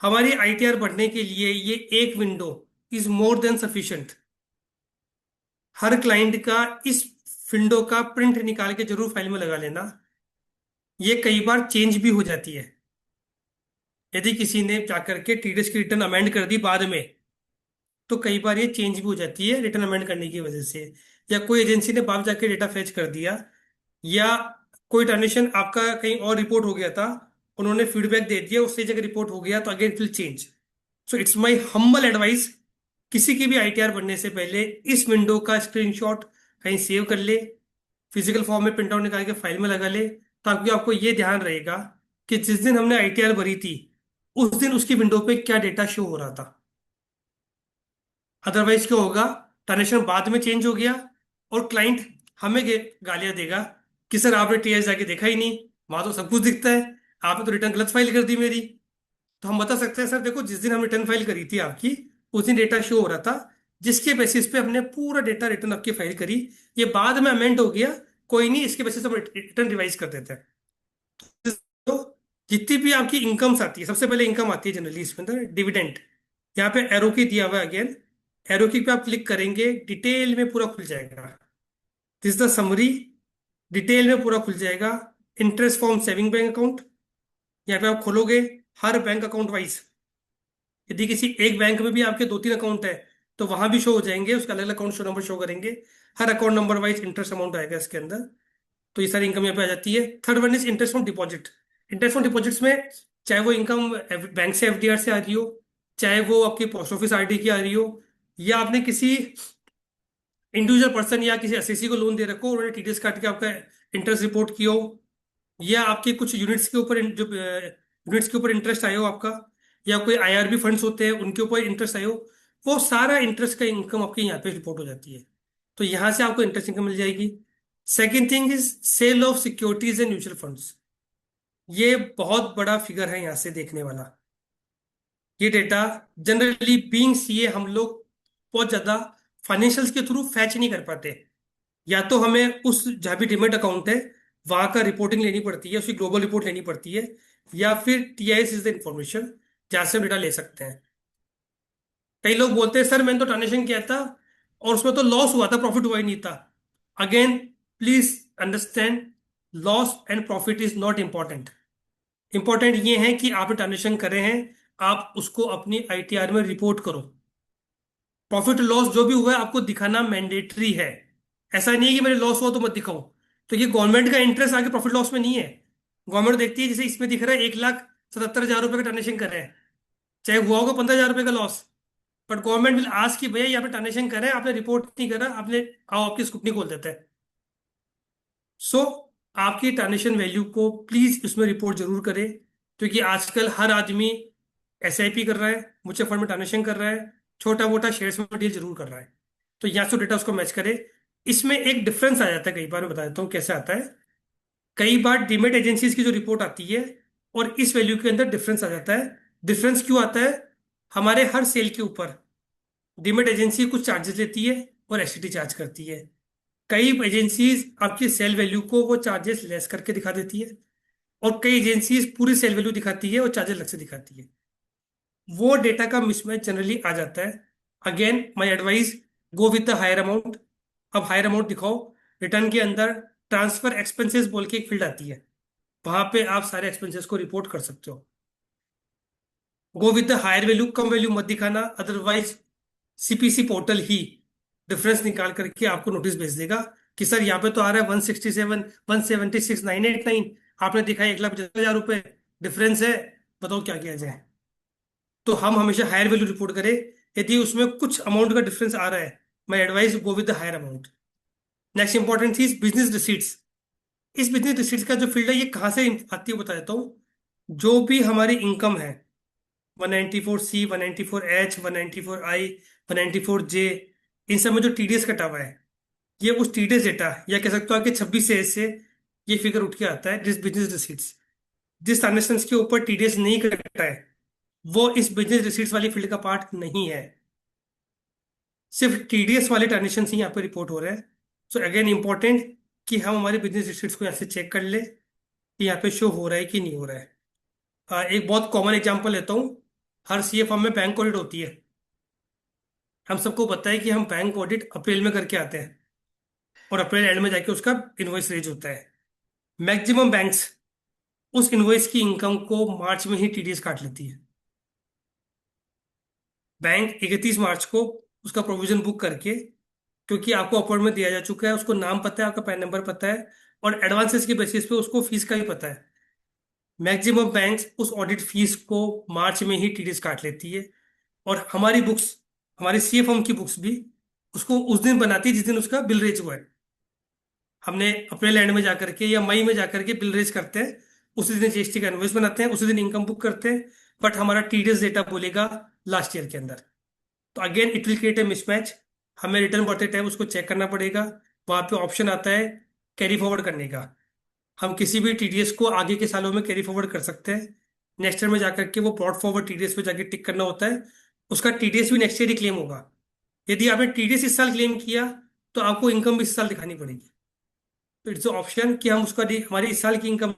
[SPEAKER 4] हमारी ITR पढ़ने के लिए ये एक window is more than sufficient. Her client का इस विंडो का प्रिंट निकाल के जरूर फाइल में लगा लेना। ये कई बार चेंज भी हो जाती है। यदि किसी ने जाकर के TDS की रिटर्न अमेंड कर दी बाद में, तो कई बार ये चेंज भी हो जाती है रिटर्न अमेंड करने की वजह से। या कोई एजेंसी ने बाद जाके डेटा फेच कर दिया, या कोई ट्रांजेक्शन आपका कहीं और रिपोर्ट हो गया था, उन्होंने फीडबैक दे दिया, उससे जगह रिपोर्ट हो गया, तो again it will change. So it's my humble advice, किसी की भी ITR बनने से पहले इस विंडो का स्क्रीनशॉट कहीं सेव कर ले, फिजिकल फॉर्म में प्रिंट आउट निकाल के फाइल में लगा ले, ताकि आपको ये ध्यान रहेगा कि जिस दिन हमने ITR भरी थी उस दिन उसकी विंडो पे क्या डेटा शो हो रहा था। अदरवाइज क्या होगा, ट्रांजेक्शन बाद में चेंज हो गया और क्लाइंट हमें गालियां देगा कि सर आपने TIS जाके देखा ही नहीं, वहां तो सब कुछ दिखता है, आपने तो रिटर्न गलत फाइल कर दी मेरी। तो हम बता सकते हैं सर देखो, जिस दिन हम रिटर्न फाइल करी थी आपकी, उस दिन डेटा शो हो रहा था, जिसके बेसिस पे हमने पूरा डेटा रिटर्न आपकी फाइल करी। ये बाद में अमेंड हो गया, कोई नहीं, इसके बेसिस हम रिटर्न रिवाइज कर देते हैं। तो जितनी भी आपकी इनकम्स आती है, सबसे पहले इनकम आती है जनरली इसमें अंदर डिविडेंड। यहाँ पे एरो की दिया हुआ है अगेन, एरो की पे आप क्लिक करेंगे, डिटेल में पूरा खुल जाएगा। दिस द समरी, डिटेल में पूरा खुल जाएगा। Interest form saving bank account, यहाँ पे आप खोलोगे हर बैंक अकाउंट वाइज। यदि किसी एक बैंक में भी आपके 2-3 अकाउंट है, तो वहां भी शो हो जाएंगे, उसका अलग अलग अकाउंट शो नंबर शो करेंगे। हर account number wise interest amount आएगा इसके अंदर। तो ये सारी इनकम यहाँ पे आ जाती है। Third one is interest from deposit. Interest from deposits में चाहे वो इनकम बैंक से FDR से आ रही हो, चाहे वो आपकी पोस्ट ऑफिस RD की आ रही हो, या आपने किसी इंडिविजुअल पर्सन या किसी SSC को लोन दे रखो, उन्होंने TDS काट के आपका इंटरेस्ट रिपोर्ट किया हो, या आपके कुछ यूनिट्स के ऊपर जो यूनिट्स के ऊपर इंटरेस्ट आया हो आपका, या कोई IRB फंड्स होते हैं उनके ऊपर इंटरेस्ट आया हो, वो सारा इंटरेस्ट का इनकम आपके यहाँ पे रिपोर्ट हो जाती है। तो यहाँ से आपको इंटरेस्ट इनकम मिल जाएगी। Second thing is sale of securities and mutual funds. ये बहुत बड़ा फिगर है यहाँ से देखने वाला। ये डेटा जनरली बीइंग CA हम लोग बहुत ज्यादा फाइनेंशियल्स के थ्रू फैच नहीं कर पाते। या तो हमें उस जहाँ भी डिमेट अकाउंट है वहां का रिपोर्टिंग लेनी पड़ती है, उसकी ग्लोबल रिपोर्ट लेनी पड़ती है, या फिर TIS इज द इंफॉर्मेशन जहाँ से हम डेटा ले सकते हैं। कई लोग बोलते हैं सर मैंने तो ट्रांजेक्शन किया था और उसमें तो लॉस हुआ था, प्रॉफिट हुआ ही नहीं था। Again please understand, loss and profit is not important. Important ये है कि आप ट्रांजेक्शन कर रहे हैं, आप उसको अपनी ITR में रिपोर्ट करो। प्रॉफिट लॉस जो भी हुआ है आपको दिखाना मैंडेटरी है। ऐसा नहीं है कि मेरे लॉस हुआ तो मत दिखाओ। तो ये गवर्नमेंट का इंटरेस्ट आगे प्रॉफिट लॉस में नहीं है। गवर्नमेंट देखती है जैसे इसमें दिख रहा है 1,77,000 रुपए का ट्रांजेक्शन कर रहे हैं, चाहे हुआ होगा 15,000 रुपए का loss, but government will ask कि भैया यहाँ पे ट्रांजेक्शन कर रहे हैं, आपने रिपोर्ट नहीं करा, आपने आओ आपकी स्क्रूटनी खोल देते हैं। सो आपकी ट्रांजेक्शन वैल्यू को प्लीज उसमें रिपोर्ट जरूर करें, क्योंकि आजकल हर आदमी SIP कर रहा है, म्यूचुअल फंड में ट्रांजेक्शन कर रहा है, छोटा मोटा शेयर्स में डील जरूर कर रहा है। तो यहाँ से डेटा उसको मैच करे। इसमें एक डिफरेंस आ जाता है, कई बार मैं बता देता हूँ कैसे आता है। कई बार डीमेट एजेंसीज की जो रिपोर्ट आती है और इस वैल्यू के अंदर डिफरेंस आ जाता है। डिफरेंस क्यों आता है? हमारे हर सेल के ऊपर डीमेट एजेंसी कुछ चार्जेस लेती है और STT चार्ज करती है। कई एजेंसीज आपकी सेल वैल्यू को वो चार्जेस लेस करके दिखा देती है, और कई एजेंसीज पूरी सेल वैल्यू दिखाती है और चार्जेस अलग से दिखाती है। वो डेटा का मिसमैच जनरली आ जाता है। Again my advice, go with the higher amount. अब हायर अमाउंट दिखाओ। रिटर्न के अंदर ट्रांसफर एक्सपेंसेस बोल के एक फील्ड आती है, वहां पे आप सारे एक्सपेंसेस को रिपोर्ट कर सकते हो। Go with the higher value, कम वैल्यू मत दिखाना, अदरवाइज CPC पोर्टल ही डिफरेंस निकाल करके आपको नोटिस भेज देगा कि सर यहाँ पे तो आ रहा है 167, 176, 989, आपने देखा है 1,75,000 रुपये डिफरेंस है, बताओ क्या किया जाए। तो हम हमेशा हायर वैल्यू रिपोर्ट करें। यदि उसमें कुछ अमाउंट का डिफरेंस आ रहा है, मैं advice go with the higher amount. Next important चीज बिजनेस रिसीट्स। इस बिजनेस रिसीट्स का जो फील्ड है ये कहाँ से आती है बता देता हूँ। जो भी हमारी इनकम है, 194C, 194H, 194I, 194J, इन सब में जो टीडीएस कटा हुआ है, ये उस टीडीएस डेटा या कह सकते हो कि 26 से ये फिगर उठ के आता है। जिस बिजनेस रिसीट्स, जिस ट्रांजेक्शन के ऊपर टीडीएस नहीं कटा है, वो इस बिजनेस रिसीट्स वाली फील्ड का पार्ट नहीं है। सिर्फ टीडीएस वाले ट्रांजेक्शन ही यहाँ पे रिपोर्ट हो रहे हैं। सो अगेन इंपॉर्टेंट कि हम हमारे बिजनेस रिसीट्स को यहाँ से चेक कर ले कि यहाँ पे शो हो रहा है कि नहीं हो रहा है। एक बहुत कॉमन एग्जांपल लेता हूँ। हर सीए फर्म में बैंक ऑडिट होती है। हम सबको पता है कि हम बैंक ऑडिट अप्रैल में करके आते हैं और अप्रैल एंड में जाके उसका इनवॉइस रेज होता है। मैक्सिमम बैंक्स उस इनवॉइस की इनकम को मार्च में ही टीडीएस काट लेती है। बैंक 31 मार्च को उसका प्रोविजन बुक करके, क्योंकि आपको अपॉइंट में दिया जा चुका है, उसको नाम पता है, आपका पैन नंबर पता है और एडवांसेस की बेसिस पे उसको फीस का भी पता है। मैक्सिमम बैंक्स उस ऑडिट फीस को मार्च में ही टीडीएस काट लेती है। और हमारी बुक्स, हमारी सीए फर्म की बुक्स भी उसको उस दिन बनाती है जिस दिन उसका बिल रेज हुआ है। हमने अप्रैल एंड में जाकर के या मई में जाकर के बिल रेज करते हैं, उसी दिन जीएसटी का इनवॉइस बनाते हैं, उसी दिन इनकम बुक करते हैं, बट हमारा टीडीएस डेटा बोलेगा लास्ट ईयर के अंदर। तो again it will create a mismatch. हमें रिटर्न भरते टाइम उसको चेक करना पड़ेगा। वहां पे ऑप्शन आता है कैरी फॉरवर्ड करने का। हम किसी भी टीडीएस को आगे के सालों में कैरी फॉरवर्ड कर सकते हैं। नेक्स्ट ईयर में जाकर के वो ब्रॉड फॉरवर्ड टीडीएस पे जाके टिक करना होता है। उसका टीडीएस भी नेक्स्ट ईयर ही क्लेम होगा। यदि आपने टीडीएस इस साल क्लेम किया तो आपको इनकम भी इस साल दिखानी पड़ेगी। तो इट्स ऑप्शन कि हम उसका हमारी इस साल की इनकम,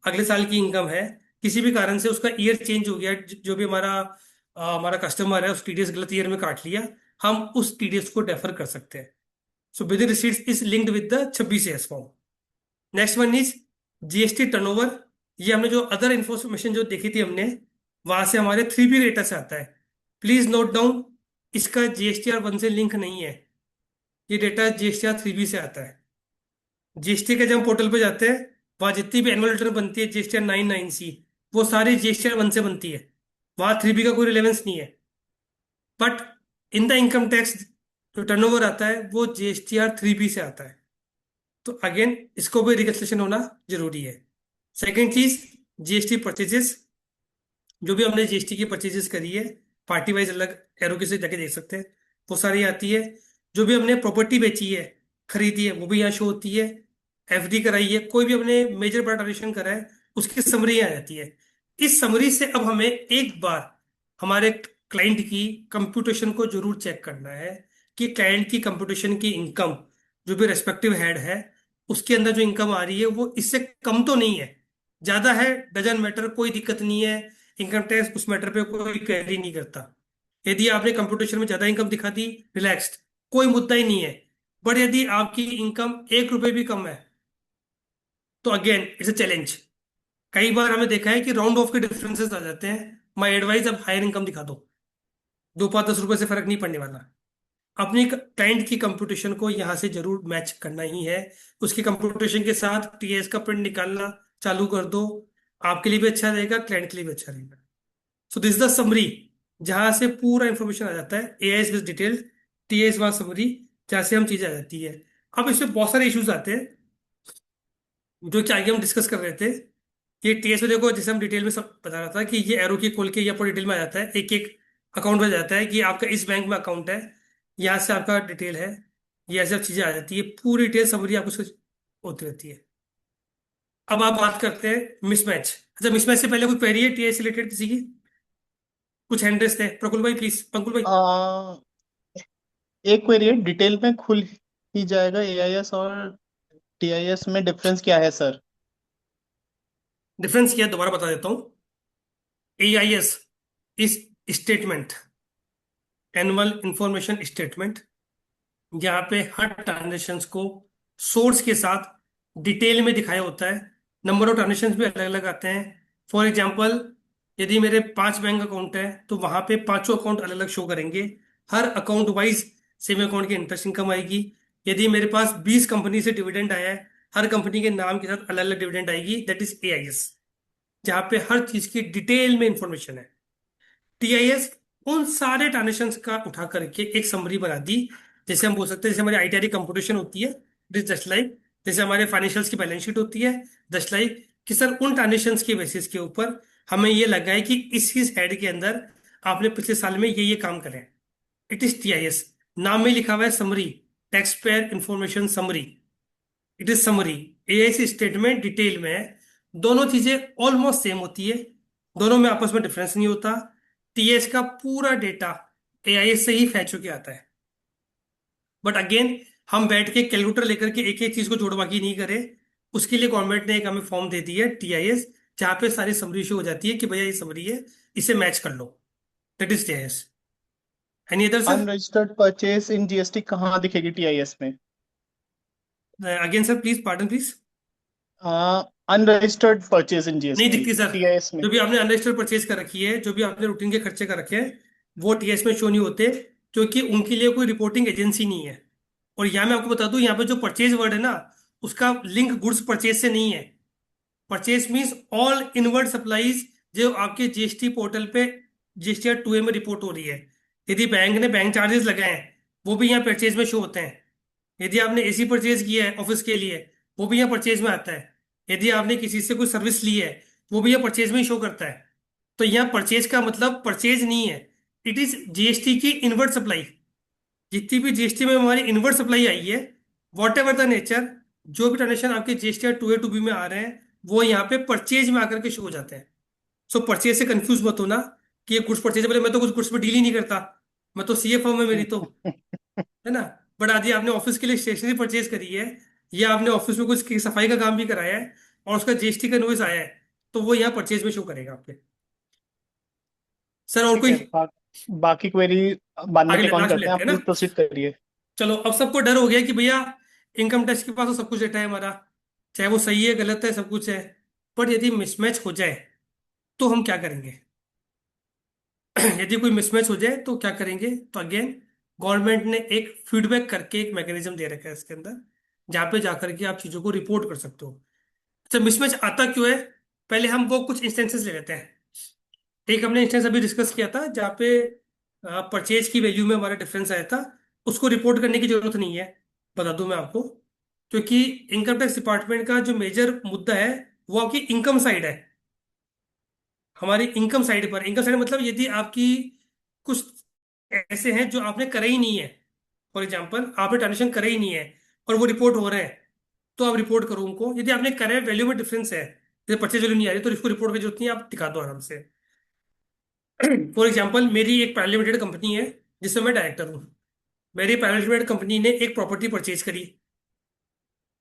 [SPEAKER 4] अगले साल की इनकम है, किसी भी कारण से उसका ईयर चेंज हो गया, जो भी हमारा कस्टमर है उस टीडीएस गलत ईयर में काट लिया, हम उस टीडीएस को डेफर कर सकते हैं। सो business receipts is linked with the 26 form. Next one is GST turnover. ये हमने जो अदर इंफॉर्मेशन जो देखी थी हमने, वहां से हमारे 3B डेटा से आता है। प्लीज नोट डाउन, इसका जीएसटीआर 1 से लिंक नहीं है। ये डेटा जीएसटीआर 3B से आता है। जीएसटी के जब हम पोर्टल पे जाते हैं, वहां जितनी भी एनुअल रिटर्न बनती है जीएसटीआर 99C, वो सारी जीएसटीआर 1 से बनती है। वहां 3B का कोई रिलेवेंस नहीं है। But in the income tax जो टर्नओवर आता है वो जीएसटीआर 3B से आता है। तो अगेन इसको भी रिकन्सिलेशन होना जरूरी है। सेकेंड चीज, जीएसटी परचेजेस। जो भी हमने जीएसटी की परचेजेस करी है, पार्टी वाइज अलग एरो के से जाके देख सकते हैं, वो सारी आती है। जो भी हमने प्रॉपर्टी बेची है, खरीदी है, वो भी यहाँ शो होती है। एफडी कराई है, कोई भी हमने मेजर बड़ा ट्रांजेक्शन करा है, उसकी समरी आ जाती है। इस समरी से अब हमें एक बार हमारे क्लाइंट की कंप्यूटेशन को जरूर चेक करना है कि क्लाइंट की कंप्यूटेशन की इनकम, जो भी रेस्पेक्टिव हेड है, उसके अंदर जो इनकम आ रही है वो इससे कम तो नहीं है। ज्यादा है डजन मैटर, कोई दिक्कत नहीं है। इनकम टैक्स उस मैटर पे कोई क्वेरी नहीं करता। यदि आपने कंप्यूटेशन में ज्यादा इनकम दिखा दी, रिलैक्स्ड, कोई मुद्दा ही नहीं है। बट यदि आपकी इनकम 1 रुपए भी कम है तो अगेन इट्स अ चैलेंज। कई बार हमें देखा है कि राउंड ऑफ के डिफरेंसेस आ जाते हैं। माई एडवाइस, अब हायर इनकम दिखा दो, 2 5 10 रुपए से फर्क नहीं पड़ने वाला। अपनी क्लाइंट की कंप्यूटेशन को यहाँ से जरूर मैच करना ही है। उसकी कंप्यूटेशन के साथ टीएस का प्रिंट निकालना चालू कर दो। आपके लिए भी अच्छा रहेगा, क्लाइंट के लिए भी अच्छा रहेगा। सो दिस द समरी, जहां से पूरा इंफॉर्मेशन आ जाता है। AIS with detail, TS one summary, जहां से हम चीजें आ जाती है। अब इसमें बहुत सारे इश्यूज आते हैं जो कि आगे हम डिस्कस कर रहे थे। ये टीएस में देखो, जैसे हम डिटेल में सब बता रहा था कि ये एरो की खोल के यहाँ पर डिटेल में आ जाता है, एक एक अकाउंट में जाता है कि आपका इस बैंक में अकाउंट है, यहाँ से आपका डिटेल है, ये सब चीजें आ जाती है। पूरी डिटेल समरी आपको होती रहती है। अब आप बात करते हैं मिसमैच। अच्छा, मिसमैच से पहले कोई क्वेरी है टीएस रिलेटेड किसी की? कुछ हैंड रेस थे, प्रकुल भाई प्लीज, पंकुल भाई।
[SPEAKER 3] आ, एक क्वेरी है, डिटेल में खुल ही जाएगा एआईएस और टीआईएस में डिफरेंस क्या है सर?
[SPEAKER 4] डिफरेंस क्या है दोबारा बता देता हूँ। AIS is statement, annual information statement, यहाँ पे हर ट्रांजेक्शन्स को सोर्स के साथ डिटेल में दिखाया होता है। नंबर ऑफ ट्रांजेक्शन्स भी अलग अलग आते हैं। फॉर एग्जांपल, यदि मेरे 5 बैंक अकाउंट है तो वहां पे पांचों अकाउंट अलग अलग शो करेंगे। हर अकाउंट वाइज सेम अकाउंट की इंटरेस्ट इनकम आएगी। यदि मेरे पास 20 कंपनी से डिविडेंड आया है हर कंपनी के नाम के साथ अलग अलग डिविडेंड आएगी, दैट इज एआईएस, जहां पे हर चीज की डिटेल में इंफॉर्मेशन है। टीआईएस उन सारे ट्रांजेक्शन्स का उठा करके एक समरी बना दी। जैसे हम बोल सकते हैं, जैसे हमारी आईटीआर कंप्यूटेशन होती है, जस्ट लाइक जैसे हमारे फाइनेंशियल्स की बैलेंस शीट होती है, जस्ट लाइक कि सर उन ट्रांजेक्शन्स के बेसिस के ऊपर हमें ये लगा है कि इस हेड के अंदर आपने पिछले साल में ये काम करे। It is TIS. नाम में लिखा हुआ है summary, tax payer information summary. It is summary. AIC statement detail में है। दोनों चीजें ऑलमोस्ट सेम होती है, दोनों में आपस में डिफरेंस नहीं होता। टीएस का पूरा डेटा एआईएस से ही फैच होके आता है। बट अगेन, हम बैठ के कैलकुलेटर लेकर के एक एक चीज को जोड़वा की नहीं करे। उसके लिए गवर्नमेंट ने एक हमें फॉर्म दे दी है टीआईएस, जहां पे सारी समरी शो हो जाती है कि भैया ये समरी है, इसे मैच कर लो। That is TIS. Any other sir?
[SPEAKER 3] Unregistered purchase in GST कहाँ दिखेगी टीआईएस में?
[SPEAKER 4] Again sir, please pardon please.
[SPEAKER 3] Unregistered purchase in
[SPEAKER 4] नहीं
[SPEAKER 3] जीएसटी
[SPEAKER 4] दिखती सर।
[SPEAKER 3] टीआईएस में।
[SPEAKER 4] जो भी आपने अनरजिस्टर्ड परचेज कर रखी है, जो भी आपने रूटीन के खर्चे कर रखे हैं, वो टीएस में शो नहीं होते, क्योंकि उनके लिए कोई रिपोर्टिंग एजेंसी नहीं है। और यहाँ मैं आपको बता दूं, यहाँ पे जो परचेज वर्ड है ना, उसका लिंक गुड्स परचेज से नहीं है। Purchase means all inward supplies जो आपके जीएसटी पोर्टल पे जीएसटी 2A में रिपोर्ट हो रही है। यदि बैंक ने बैंक चार्जेस लगाए हैं, वो भी यहाँ परचेज में शो होते हैं। यदि आपने एसी परचेज किया है ऑफिस के लिए, वो भी यहाँ परचेज में आता है। यदि आपने किसी से कोई सर्विस ली है, वो भी यहाँ परचेज में ही शो करता है। तो यहाँ परचेज का मतलब परचेज नहीं है, इट इज जीएसटी की इनवर्ड सप्लाई। जितनी भी जीएसटी में हमारी इनवर्ड सप्लाई आई है, वॉट एवर द नेचर, जो भी ट्रांजेक्शन आपके जीएसटी 2A 2B में आ रहे हैं, वो यहाँ पे परचेज में आकर के शो हो जाते हैं। सो परचेज से कंफ्यूज मत होना कि ये गुड्स परचेज, बोले मैं तो कुछ गुड्स में डील ही नहीं करता, मैं तो सीए फर्म है मेरी तो, है ना। बट आज ये आपने ऑफिस के लिए स्टेशनरी परचेज करी है, या आपने ऑफिस में कुछ सफाई का काम भी कराया है और उसका जीएसटी का इनवॉइस आया है, तो वो यहाँ परचेज में शो करेगा आपके। सर और
[SPEAKER 3] ठीक
[SPEAKER 4] कोई
[SPEAKER 3] है, बाकी क्वेरी बाद में
[SPEAKER 4] आगे
[SPEAKER 3] टेक ऑन
[SPEAKER 4] लास्ट में
[SPEAKER 3] करते हैं,
[SPEAKER 4] लेते
[SPEAKER 3] आप
[SPEAKER 4] हैं ना।
[SPEAKER 3] प्लीज प्रोसीड करिए।
[SPEAKER 4] चलो, अब सबको डर हो गया कि भैया इनकम टैक्स के पास तो सब कुछ डेटा है हमारा, चाहे वो सही है गलत है सब कुछ है, पर यदि मिसमैच हो जाए तो हम क्या करेंगे? यदि कोई मिसमैच हो जाए तो क्या करेंगे? तो अगेन, गवर्नमेंट ने एक फीडबैक करके एक मैकेनिज्म दे रखा है इसके अंदर, जहां पे जाकर के आप चीजों को रिपोर्ट कर सकते हो। अच्छा, मिसमैच आता क्यों है? पहले हम वो कुछ इंस्टेंसेस ले लेते हैं। एक हमने इंस्टेंस अभी डिस्कस किया था जहाँ पे परचेज की वैल्यू में हमारा डिफरेंस आया था, उसको रिपोर्ट करने की जरूरत नहीं है, बता दूं मैं आपको। क्योंकि इनकम टैक्स डिपार्टमेंट का जो मेजर मुद्दा है, वो आपकी इनकम साइड है। हमारी इनकम साइड पर, इनकम साइड मतलब यदि आपकी कुछ ऐसे हैं जो आपने करे ही नहीं है, फॉर एग्जाम्पल आपने ट्रांजेक्शन करे ही नहीं है और वो रिपोर्ट हो रहे हैं, तो आप रिपोर्ट करो उनको। यदि आपने करे, वैल्यू में डिफरेंस है, जैसे परचेज वैल्यू नहीं आ रही, तो इसको रिपोर्ट की जरूरत नहीं है, आप दिखा दो आराम से। फॉर एग्जाम्पल, मेरी एक प्राइवेट लिमिटेड कंपनी है जिसमें मैं डायरेक्टर हूँ। मेरी प्राइवेट लिमिटेड कंपनी ने एक प्रॉपर्टी परचेज करी,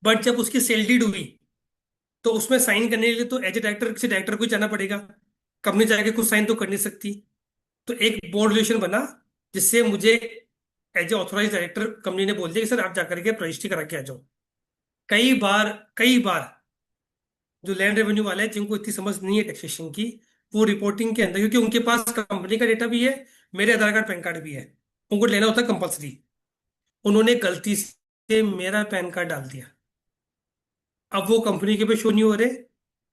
[SPEAKER 4] बट जब उसकी सेल डीड हुई, तो उसमें साइन करने के लिए तो एज ए डायरेक्टर किसी डायरेक्टर को ही जाना पड़ेगा। कंपनी जाके कुछ साइन तो कर नहीं सकती। तो एक बोर्ड रेजोल्यूशन बना, जिससे मुझे as a authorise director company ने बोल दिया कि सर आप जाकर के रजिस्ट्री करा के आ जाओ। कई बार जो लैंड रेवेन्यू वाले हैं, जिनको इतनी समझ नहीं है टैक्सेशन की, वो रिपोर्टिंग के अंदर, क्योंकि उनके पास कंपनी का डेटा भी है, मेरे आधार कार्ड पैन कार्ड भी है, उनको लेना होता है कंपलसरी, उन्होंने गलती से मेरा पैन कार्ड डाल दिया। अब वो कंपनी के पे शो नहीं हो रहे,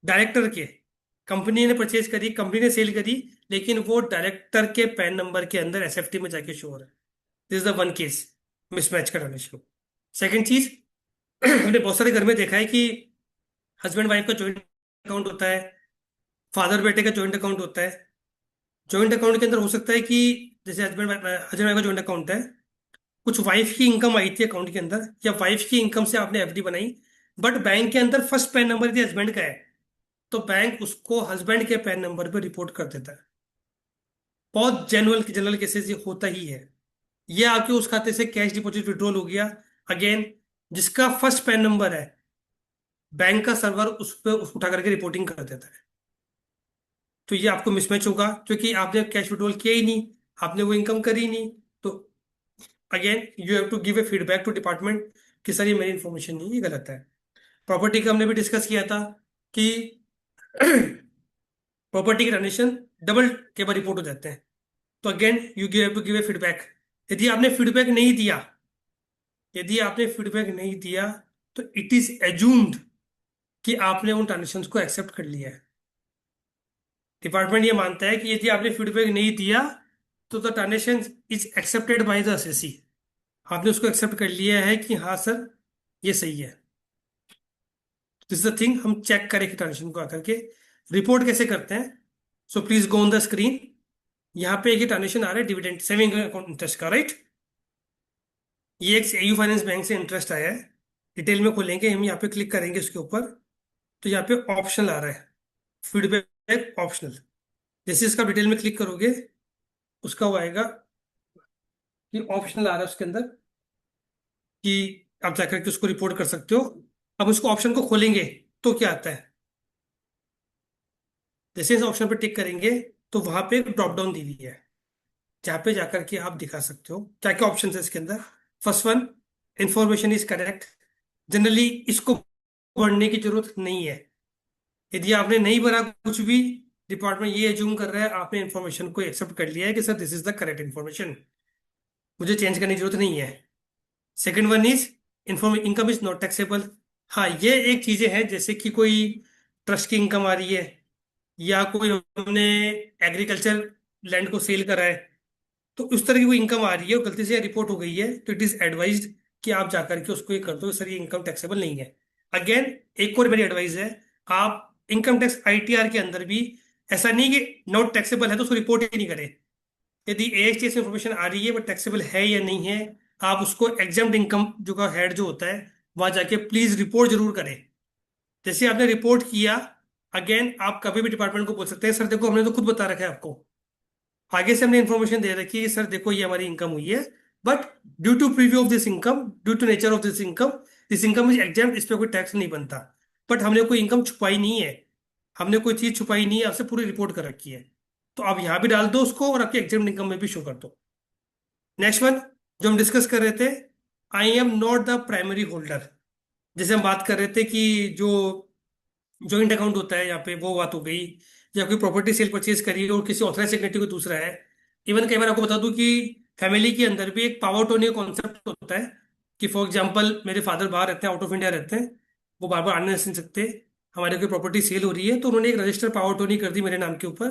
[SPEAKER 4] डायरेक्टर के। कंपनी ने परचेज करी, कंपनी ने सेल करी, लेकिन वो डायरेक्टर के पैन नंबर के अंदर एसएफटी में जाके शो हो रहा है। This is the one case, mismatch का ट्रांजेक्शन। सेकंड चीज, हमने बहुत सारे घर में देखा है कि हस्बैंड वाइफ का जॉइंट अकाउंट होता है, फादर बेटे का जॉइंट अकाउंट होता है। जॉइंट अकाउंट के अंदर हो सकता है कि जैसे हस्बैंड वाइफ का जॉइंट अकाउंट है, कुछ वाइफ की इनकम आई थी अकाउंट के अंदर, या वाइफ की इनकम से आपने एफडी बनाई, बट बैंक के अंदर फर्स्ट पैन नंबर यदि हस्बैंड का है, तो बैंक उसको हस्बैंड के पैन नंबर पर रिपोर्ट कर देता है। बहुत जनरल केसेस ये होता ही है। ये आपके उस खाते से कैश डिपॉजिट विड्रॉल हो गया, अगेन जिसका फर्स्ट पैन नंबर है, बैंक का सर्वर उस पर उठा करके रिपोर्टिंग कर देता है। तो ये आपको मिसमैच होगा, क्योंकि आपने कैश विड्रॉल किया ही नहीं, आपने वो इनकम करी नहीं। तो again you have to give a feedback to department कि सर ये मेरी इन्फॉर्मेशन नहीं, ये गलत है। प्रॉपर्टी का हमने भी डिस्कस किया था कि प्रॉपर्टी के ट्रांजेक्शन डबल के बार रिपोर्ट हो जाते हैं। तो again you give to give a feedback. यदि आपने फीडबैक नहीं दिया, तो इट इज एज्यूम्ड कि आपने उन ट्रांजेक्शन को एक्सेप्ट कर लिया है। डिपार्टमेंट ये मानता है कि यदि आपने फीडबैक नहीं दिया तो the transaction is accepted by the assessee. आपने उसको एक्सेप्ट कर लिया है कि हाँ सर ये सही है। दिस इज द थिंग हम चेक करें कि ट्रांजेक्शन को आकर के रिपोर्ट कैसे करते हैं। So please go on the screen. यहाँ पे एक ट्रांजेक्शन आ रहा है डिविडेंड सेविंग अकाउंट इंटरेस्ट का, राइट। ये एक एयू फाइनेंस बैंक से इंटरेस्ट आया है। डिटेल में खोलेंगे हम, यहाँ पे क्लिक करेंगे उसके ऊपर तो यहाँ पे ऑप्शनल आ रहा है, फीडबैक ऑप्शनल। जैसे इसका डिटेल में क्लिक करोगे उसका वो आएगा कि ऑप्शनल आ रहा है उसके अंदर कि आप जाकर के उसको रिपोर्ट कर सकते हो। अब उसको ऑप्शन को खोलेंगे तो क्या आता है, जैसे इस ऑप्शन पर टिक करेंगे तो वहां पे एक ड्रॉप डाउन दी हुई है जहाँ पे जाकर के आप दिखा सकते हो क्या क्या ऑप्शन है इसके अंदर। First one, information is correct. Generally इसको पढ़ने की जरूरत नहीं है। यदि आपने नहीं भरा कुछ भी, डिपार्टमेंट ये एज्यूम कर रहा है आपने इन्फॉर्मेशन को एक्सेप्ट कर लिया है कि sir this is the correct information, मुझे चेंज करने की जरूरत नहीं है। Second one is income is not taxable. हाँ, ये एक चीजें हैं जैसे कि कोई ट्रस्ट की इनकम आ रही है या कोई हमने एग्रीकल्चर लैंड को सेल करा है तो उस तरह की कोई इनकम आ रही है और गलती से रिपोर्ट हो गई है तो इट इज एडवाइज्ड कि आप जाकर के उसको ये कर दो, सर ये इनकम टैक्सेबल नहीं है। अगेन एक और मेरी एडवाइस है, आप इनकम टैक्स आईटीआर के अंदर भी ऐसा नहीं कि नॉट टैक्सेबल है तो उसको रिपोर्ट ही नहीं करें। यदि एएचटी से इंफॉर्मेशन आ रही है वो टैक्सेबल है या नहीं है, आप उसको एग्जाम्ड इनकम जो का हेड जो होता है वहां जाके प्लीज रिपोर्ट जरूर करें। जैसे आपने रिपोर्ट किया, अगेन आप कभी भी डिपार्टमेंट को बोल सकते हैं सर देखो हमने तो खुद बता रखा है आपको, आगे से हमने इन्फॉर्मेशन दे रखी है सर देखो ये हमारी इनकम हुई है, but due to preview of this income, due to nature of this income is exempted, इस पे कोई टैक्स नहीं बनता। बट हमने कोई इनकम छुपाई नहीं है, हमने कोई चीज छुपाई नहीं है, आपसे पूरी रिपोर्ट कर रखी है। तो आप यहाँ भी डाल दो उसको और आपकी एग्जाम इनकम में भी शो कर दो। नेक्स्ट वन जो हम डिस्कस कर रहे थे, I am not the primary holder. जैसे हम बात कर रहे थे कि जो जॉइंट अकाउंट होता है यहाँ पे वो बात हो गई, या कोई प्रॉपर्टी सेल परचेज करी और किसी ऑथराइज सिग्नेटरी को दूसरा है। इवन कई बार आपको बता दूं कि फैमिली के अंदर भी एक पावर टोनी कॉन्सेप्ट होता है कि फॉर एग्जांपल मेरे फादर बाहर रहते हैं, आउट ऑफ इंडिया रहते हैं, वो बार बार आने नहीं सकते, हमारे कोई प्रॉपर्टी सेल हो रही है तो उन्होंने एक रजिस्टर पावर टोनी कर दी मेरे नाम के ऊपर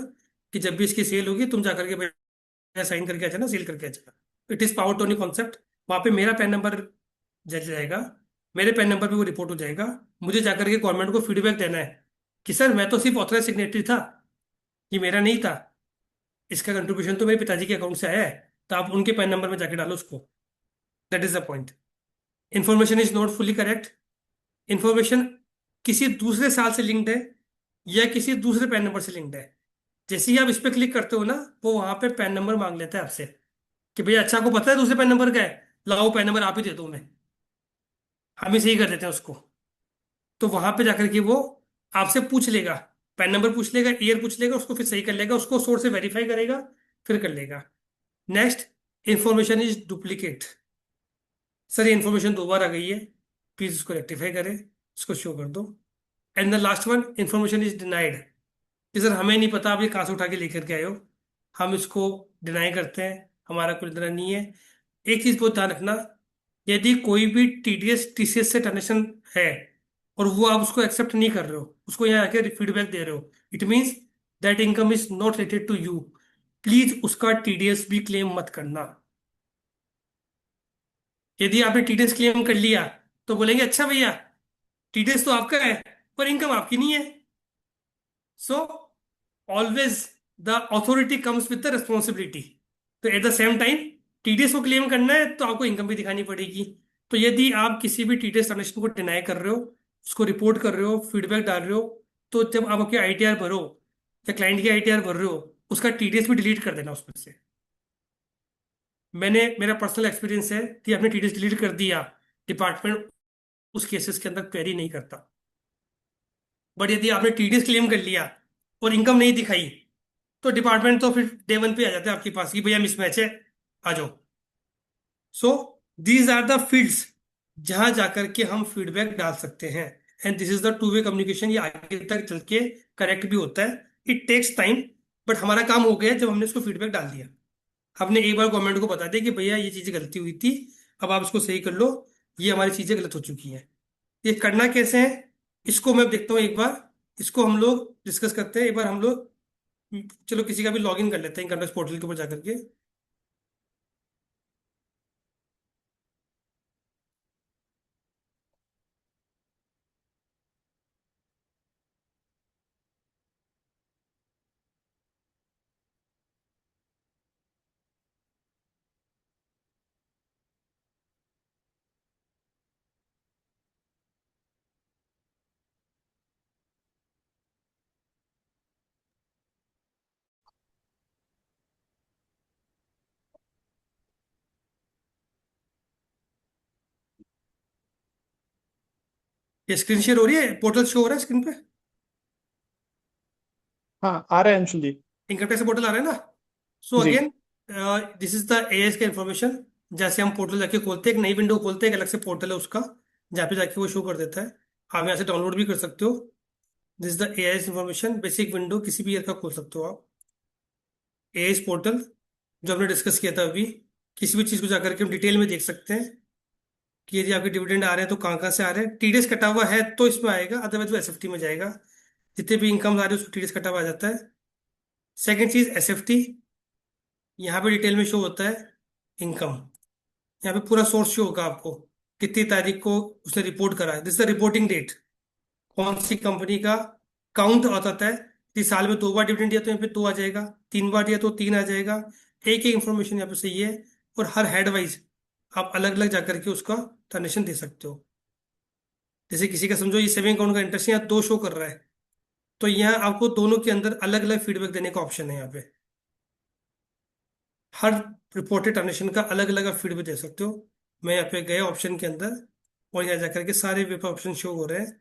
[SPEAKER 4] कि जब भी इसकी सेल होगी तुम जाकर के साइन करके आ जाना, सील करके आ जाना। It is power Tony concept. वहां पे मेरा पैन नंबर जल जाएगा, मेरे पैन नंबर पे वो रिपोर्ट हो जाएगा, मुझे जाकर के गवर्नमेंट को फीडबैक देना है कि सर मैं तो सिर्फ ऑथराइज सिग्नेटरी था, ये मेरा नहीं था, इसका कंट्रीब्यूशन तो मेरे पिताजी के अकाउंट से आया है, तो आप उनके पैन नंबर में जाके डालो उसको। That is the point. Information is not fully correct. Information किसी दूसरे साल से लिंक्ड है या किसी दूसरे पैन नंबर से लिंक्ड है। जैसे ही आप इस पे क्लिक करते हो ना वो वहां पे पैन नंबर मांग लेता है आपसे कि भैया अच्छा आपको पता है दूसरे पैन नंबर का है, लाओ पैन नंबर आप ही दे दो उन्हें, हम ही सही कर देते हैं उसको। तो वहां पे जाकर के वो आपसे पूछ लेगा, पैन नंबर पूछ लेगा, ईयर पूछ लेगा, उसको फिर सही कर लेगा, उसको सोर्स से वेरीफाई करेगा, फिर कर लेगा। Next, information is duplicate. Sir ये इंफॉर्मेशन दो बार आ गई है, प्लीज उसको रेक्टिफाई करें, उसको शो कर दो। And the last one, information is denied. कि सर हमें नहीं पता आप ये कहाँ से उठा के लेकर के आए हो, हम इसको डिनाई करते हैं, हमारा कोई लेना नहीं है। एक चीज बहुत ध्यान रखना, यदि कोई भी टीडीएस टीसीएस से ट्रांजेक्शन है और वो आप उसको एक्सेप्ट नहीं कर रहे हो, उसको यहाँ आके फीडबैक दे रहे हो, it means that income is not related to you, please उसका टीडीएस भी क्लेम मत करना। यदि आपने टीडीएस क्लेम कर लिया तो बोलेंगे अच्छा भैया टीडीएस तो आपका है पर इनकम आपकी नहीं है। So always the authority comes with the responsibility. तो at the same time TDS को क्लेम करना है तो आपको इनकम भी दिखानी पड़ेगी। तो यदि आप किसी भी टीडीएस ट्रांजेक्शन को डिनाई कर रहे हो, उसको रिपोर्ट कर रहे हो, फीडबैक डाल रहे हो, तो जब आप आपके आईटीआर भरो या क्लाइंट की आईटीआर भर रहे हो उसका टीडीएस भी डिलीट कर देना उसमें से। मेरा पर्सनल एक्सपीरियंस है कि आपने टीडीएस डिलीट कर दिया, डिपार्टमेंट उस केसेस के अंदर क्वेरी नहीं करता। बट यदि आपने टीडीएस क्लेम कर लिया और इनकम नहीं दिखाई तो डिपार्टमेंट तो फिर डे वन पे आ जाता है आपके पास कि भैया मिसमैच है, आ जाओ। So these are the fields जहां जाकर के हम फीडबैक डाल सकते हैं, and this is the two way communication. ये आगे तक चल के करेक्ट भी होता है, इट टेक्स टाइम, बट हमारा काम हो गया जब हमने इसको फीडबैक डाल दिया। हमने एक बार गवर्नमेंट को बता दिया कि भैया ये चीजें गलती हुई थी, अब आप इसको सही कर लो, ये हमारी चीजें गलत हो चुकी हैं। ये करना कैसे है, इसको मैं देखता हूँ एक बार, इसको हम लोग डिस्कस करते हैं एक बार हम लोग। चलो किसी का भी लॉगिन कर लेते हैं इनकम टैक्स पोर्टल के ऊपर जाकर के। ये स्क्रीन शेयर हो रही है, पोर्टल शो हो रहा है स्क्रीन पे,
[SPEAKER 3] हाँ आ रहा है Anshul ji.
[SPEAKER 4] Income tax portal आ रहा है ना। So
[SPEAKER 3] ji.
[SPEAKER 4] Again this is the AS का इंफॉर्मेशन। जैसे हम पोर्टल जाके खोलते हैं, एक नई विंडो खोलते हैं, एक अलग से पोर्टल है उसका, जहाँ पे जाके वो शो कर देता है। आप यहाँ से डाउनलोड भी कर सकते हो। This is the as information, basic window किसी भी ईयर का खोल सकते हो आप। एएस पोर्टल जो हमने डिस्कस किया था अभी, किसी भी चीज़ को जाकर के हम डिटेल में देख सकते हैं कि यदि आपके डिविडेंड आ रहे हैं तो कहाँ कहाँ से आ रहे हैं। टीडीएस कटा हुआ है तो इसमें आएगा, अदरवाइज वो एसएफटी में जाएगा। जितने भी इनकम आ रहे हैं उसको टीडीएस कटा हुआ आ जाता है। सेकेंड चीज एसएफटी, यहाँ पे डिटेल में शो होता है इनकम। यहाँ पे पूरा सोर्स शो होगा आपको, कितनी तारीख को उसने रिपोर्ट करा है, दिस द रिपोर्टिंग डेट, कौन सी कंपनी का काउंट आता है। यदि साल में 2 बार डिविडेंड दिया तो यहाँ पे 2 आ जाएगा, 3 बार दिया तो 3 आ जाएगा। एक एक इंफॉर्मेशन यहाँ पे सही है, और हर हेड वाइज आप अलग अलग जाकर के उसका ट्रांजेक्शन दे सकते हो। जैसे किसी का समझो ये सेविंग अकाउंट का इंटरेस्ट यहाँ 2 शो कर रहा है, तो यहाँ आपको दोनों के अंदर अलग अलग फीडबैक देने का ऑप्शन है। यहाँ पे हर रिपोर्टेड ट्रांजेक्शन का अलग अलग आप फीडबैक दे सकते हो। मैं यहाँ पे गया ऑप्शन के अंदर, और यहाँ जाकर के सारे पेपर ऑप्शन शो हो रहे हैं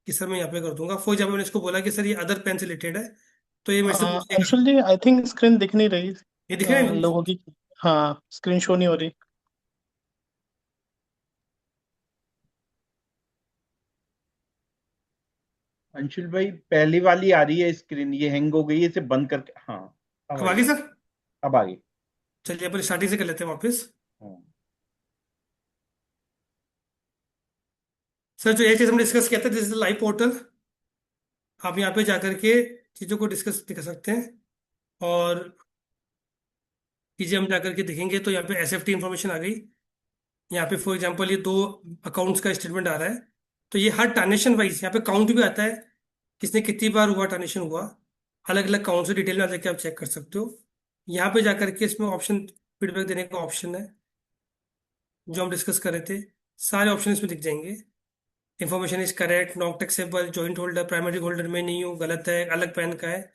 [SPEAKER 4] कि सर मैं यहाँ पे कर दूंगा। फॉर एग्जाम्पल मैंने इसको बोला कि सर ये अदर पेन से रिलेटेड है, तो ये मेरे से पूछेगा।
[SPEAKER 3] अंशुल जी आई थिंक स्क्रीन दिख नहीं रही
[SPEAKER 4] ये दिख रहा है।
[SPEAKER 3] लोगों की। हाँ स्क्रीन शो नहीं हो रही।
[SPEAKER 2] अंशुल भाई पहली वाली आ रही है स्क्रीन, ये हैंग हो गई है, इसे बंद करके। हाँ अब
[SPEAKER 4] अब
[SPEAKER 2] आई।
[SPEAKER 4] आगे सर,
[SPEAKER 2] अब आ गई।
[SPEAKER 4] चलिए अपन स्टार्टिंग से कर लेते हैं वापस।
[SPEAKER 2] हाँ।
[SPEAKER 4] सर जो एक चीज हमने डिस्कस किया था, दिस इज लाइव पोर्टल। आप यहाँ पे जाकर के चीजों को डिस्कस कर सकते हैं, और चीजें हम जाकर के देखेंगे तो यहाँ पे एसएफटी इंफॉर्मेशन आ गई। यहाँ पे फॉर एग्जांपल ये 2 अकाउंट्स का स्टेटमेंट आ रहा है, तो ये हर ट्रांजेक्शन वाइज यहाँ पे काउंट भी आता है, किसने कितनी बार हुआ ट्रांजेक्शन हुआ। अलग अलग काउंट से डिटेल में जाके आप चेक कर सकते हो। यहाँ पे जाकर के इसमें ऑप्शन फीडबैक देने का ऑप्शन है, जो हम डिस्कस कर रहे थे, सारे ऑप्शन इसमें दिख जाएंगे। Information is correct, not taxable, joint holder, primary holder में नहीं हूँ, गलत है, अलग पैन का है।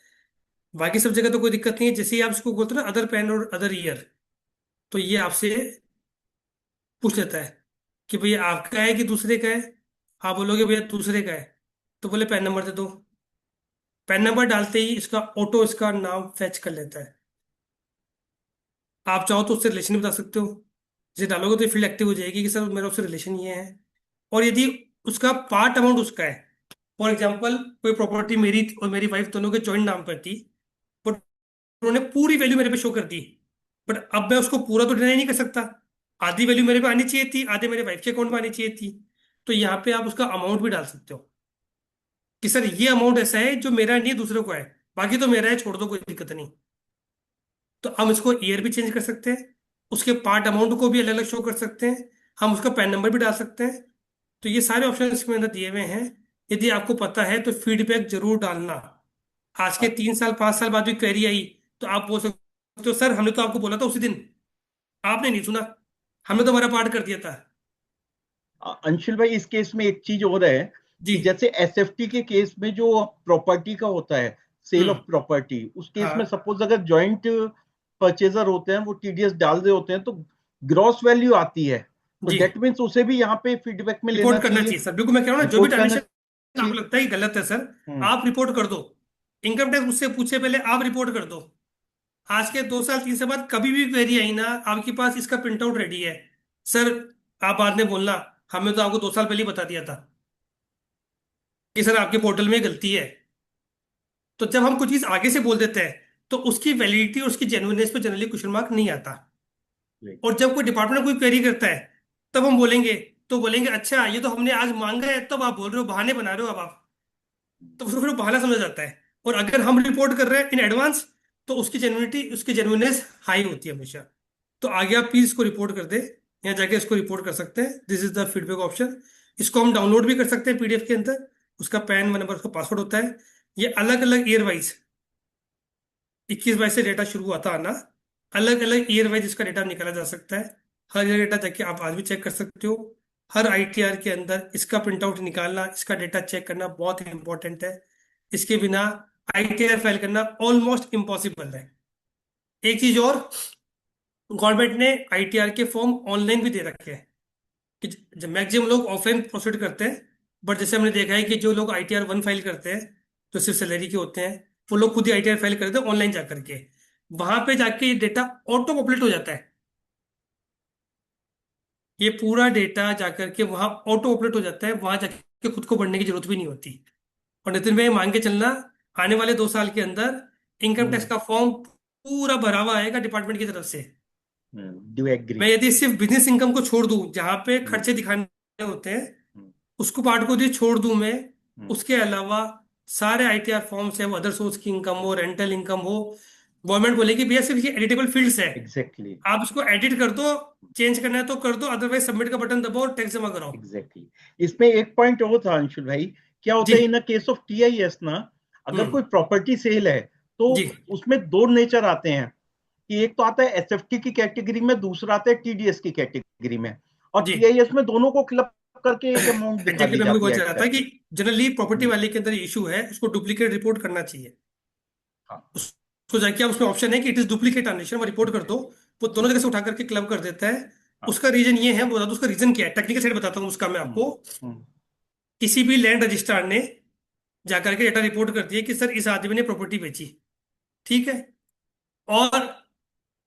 [SPEAKER 4] बाकी सब जगह तो कोई दिक्कत नहीं है। जैसे ही आप इसको बोलते हो ना अदर पैन और अदर ईयर, तो ये आपसे पूछ लेता है कि भैया आपका है कि दूसरे का है। आप बोलोगे भैया दूसरे का है, तो बोले पैन नंबर दे दो। पैन नंबर डालते ही इसका ऑटो इसका नाम फैच कर लेता है। आप चाहो तो उससे रिलेशन भी बता सकते हो, जैसे डालोगे तो फील्ड एक्टिव हो जाएगी कि सर मेरा उससे रिलेशन ये है। और यदि उसका पार्ट अमाउंट उसका है, फॉर एग्जाम्पल कोई प्रॉपर्टी मेरी और मेरी वाइफ दोनों के जॉइंट नाम पर थी, बट उन्होंने पूरी वैल्यू मेरे पे शो कर दी, बट अब मैं उसको पूरा तो डिनाई नहीं कर सकता। आधी वैल्यू मेरे पे आनी चाहिए थी, आधे मेरे वाइफ के अकाउंट में आनी चाहिए थी। तो यहाँ पे आप उसका अमाउंट भी डाल सकते हो कि सर ये अमाउंट ऐसा है जो मेरा नहीं दूसरे को है, बाकी तो मेरा है, छोड़ दो, कोई दिक्कत नहीं। तो हम इसको ईयर भी चेंज कर सकते हैं, उसके पार्ट अमाउंट को भी अलग अलग शो कर सकते हैं, हम उसका पैन नंबर भी डाल सकते हैं। तो ये सारे ऑप्शन इसके अंदर दिए हुए हैं। यदि आपको पता है तो फीडबैक जरूर डालना। आज के 3 साल 5 साल बाद भी क्वेरी आई तो आप बोल सकते हो सर हमने तो आपको बोला था उसी दिन, आपने नहीं सुना, हमने तो हमारा पार्ट कर दिया था।
[SPEAKER 2] अंशुल भाई इस केस में एक चीज और है
[SPEAKER 4] जी।
[SPEAKER 2] कि जैसे एसएफटी के केस में जो प्रॉपर्टी का होता है, सेल ऑफ
[SPEAKER 4] हम्म।
[SPEAKER 2] प्रॉपर्टी, उस केस में
[SPEAKER 4] हाँ
[SPEAKER 2] सपोज अगर जॉइंट परचेजर होते हैं, वो टीडीएस डाल रहे होते हैं, तो ग्रॉस वैल्यू आती है, तो
[SPEAKER 4] जी,
[SPEAKER 2] दैट मीन्स उसे भी यहाँ पे फीडबैक में लेना
[SPEAKER 4] रिपोर्ट करना
[SPEAKER 2] चाहिए,
[SPEAKER 4] चाहिए सर, बिल्कुल मैं कह रहा हूँ ना, जो भी
[SPEAKER 2] रिपोर्ट करना
[SPEAKER 4] ट्रांजेक्शन आपको
[SPEAKER 2] चाहिए।
[SPEAKER 4] लगता है कि गलत है सर,
[SPEAKER 2] हम्म।
[SPEAKER 4] आप रिपोर्ट कर दो। इनकम टैक्स उससे पूछे पहले आप रिपोर्ट कर दो। आज के 2 साल 3 साल बाद कभी भी क्वेरी आई ना, आपके पास इसका प्रिंट आउट रेडी है। सर आप बाद में बोलना हमें तो आपको 2 साल पहले ही बता दिया था कि सर आपके पोर्टल में गलती है। तो जब हम कुछ चीज आगे से बोल देते हैं तो उसकी वैलिडिटी और उसकी जेन्युइननेस पे जनरली क्वेश्चन मार्क नहीं आता। और जब कोई डिपार्टमेंट कोई क्वेरी करता है तब हम बोलेंगे तो बोलेंगे अच्छा ये तो हमने आज मांगा है, तब आप बोल रहे हो, बहाने बना रहे हो अब आप। तो फिर वो बहाना समझ जाता है। और अगर हम रिपोर्ट कर रहे हैं इन एडवांस, तो उसकी जेन्युइनिटी, उसकी जेन्युइननेस हाई होती है हमेशा। तो आगे आप प्लीज इसको रिपोर्ट कर दे, यहाँ जाके इसको रिपोर्ट कर सकते हैं। This is the feedback option. इसको हम डाउनलोड भी कर सकते हैं पीडीएफ के अंदर। उसका पैन नंबर, उसका पासवर्ड होता है। ये अलग अलग ईयर वाइज, 21-22 से डेटा शुरू हुआ था आना। अलग अलग ईयर वाइज इसका डेटा निकाला जा सकता है। हर ईयर डेटा जाके आप आज भी चेक कर सकते हो। हर आईटीआर के अंदर इसका प्रिंट आउट निकालना, इसका डेटा चेक करना बहुत इंपॉर्टेंट है। इसके बिना आईटीआर फाइल करना ऑलमोस्ट इम्पॉसिबल है। एक चीज और, गवर्नमेंट ने आईटीआर के फॉर्म ऑनलाइन भी दे रखे हैं कि जब मैक्सिमम लोग ऑफलाइन प्रोसीड करते हैं, बट जैसे हमने देखा है कि जो लोग आईटीआर 1 फाइल करते हैं, जो सिर्फ सैलरी के होते हैं, वो लोग खुद ही आईटीआर फाइल करते हैं ऑनलाइन जा करके। वहां पे जाके ये डेटा ऑटो पॉपुलेट हो जाता है। ये पूरा डेटा जाकर के वहां ऑटो पॉपुलेट हो जाता है, वहां जाके खुद को बढ़ने की जरूरत भी नहीं होती। और नितिन भाई मान के चलना, आने वाले 2 साल के अंदर इनकम टैक्स का फॉर्म पूरा भरा हुआ आएगा डिपार्टमेंट की तरफ से।
[SPEAKER 2] Do agree.
[SPEAKER 4] मैं यदि सिर्फ बिजनेस इनकम को छोड़ दूं, जहां पे खर्चे दिखाने होते हैं, उसको पार्ट को यदि छोड़ दूं मैं, उसके अलावा सारे आईटीआर फॉर्म्स है, वो अदर सोर्स की इनकम हो, रेंटल इनकम हो, गवर्नमेंट बोलेगी भैया सिर्फ ये एडिटेबल फील्ड्स है,
[SPEAKER 2] एग्जैक्टली।
[SPEAKER 4] आप इसको एडिट कर दो, चेंज करना है तो कर दो, अदरवाइज सबमिट का बटन दबाओ और टैक्स जमा कराओ।
[SPEAKER 2] एग्जैक्टली। इसमें एक पॉइंट और था अंशुल भाई, क्या होता
[SPEAKER 4] जी।
[SPEAKER 2] है इन केस ऑफ टीआईएस ना, अगर कोई प्रॉपर्टी सेल है तो
[SPEAKER 4] जी।
[SPEAKER 2] उसमें दो नेचर आते हैं कि एक तो आता है एसएफटी की कैटेगरी में, दूसरा आता है टीडीएस की कैटेगरी में, और
[SPEAKER 4] जी।
[SPEAKER 2] टीआईएस में दोनों को क्लब करके एक अमाउंट दिखा
[SPEAKER 4] एग्जैक्टली,
[SPEAKER 2] दी
[SPEAKER 4] मैं भी
[SPEAKER 2] जाती
[SPEAKER 4] बोल
[SPEAKER 2] है
[SPEAKER 4] रहा था कि जनरली प्रॉपर्टी
[SPEAKER 2] हम्म,
[SPEAKER 4] वाले के अंदर इशू है, उसको डुप्लीकेट रिपोर्ट करना चाहिए।
[SPEAKER 2] हाँ,
[SPEAKER 4] उसको जाके आप, उसमें ऑप्शन है कि इट इज डुप्लीकेट ट्रांजेक्शन, वो रिपोर्ट कर दो, वो दोनों जगह से उठा करके क्लब कर देता है।
[SPEAKER 2] हाँ,
[SPEAKER 4] उसका रीजन ये है, बता दो उसका रीजन क्या है, टेक्निकल साइड बताता हूँ उसका मैं आपको।
[SPEAKER 2] हम्म,
[SPEAKER 4] किसी भी लैंड रजिस्ट्रार ने जाकर के डेटा रिपोर्ट कर दिया कि सर इस आदमी ने प्रॉपर्टी बेची, ठीक है, और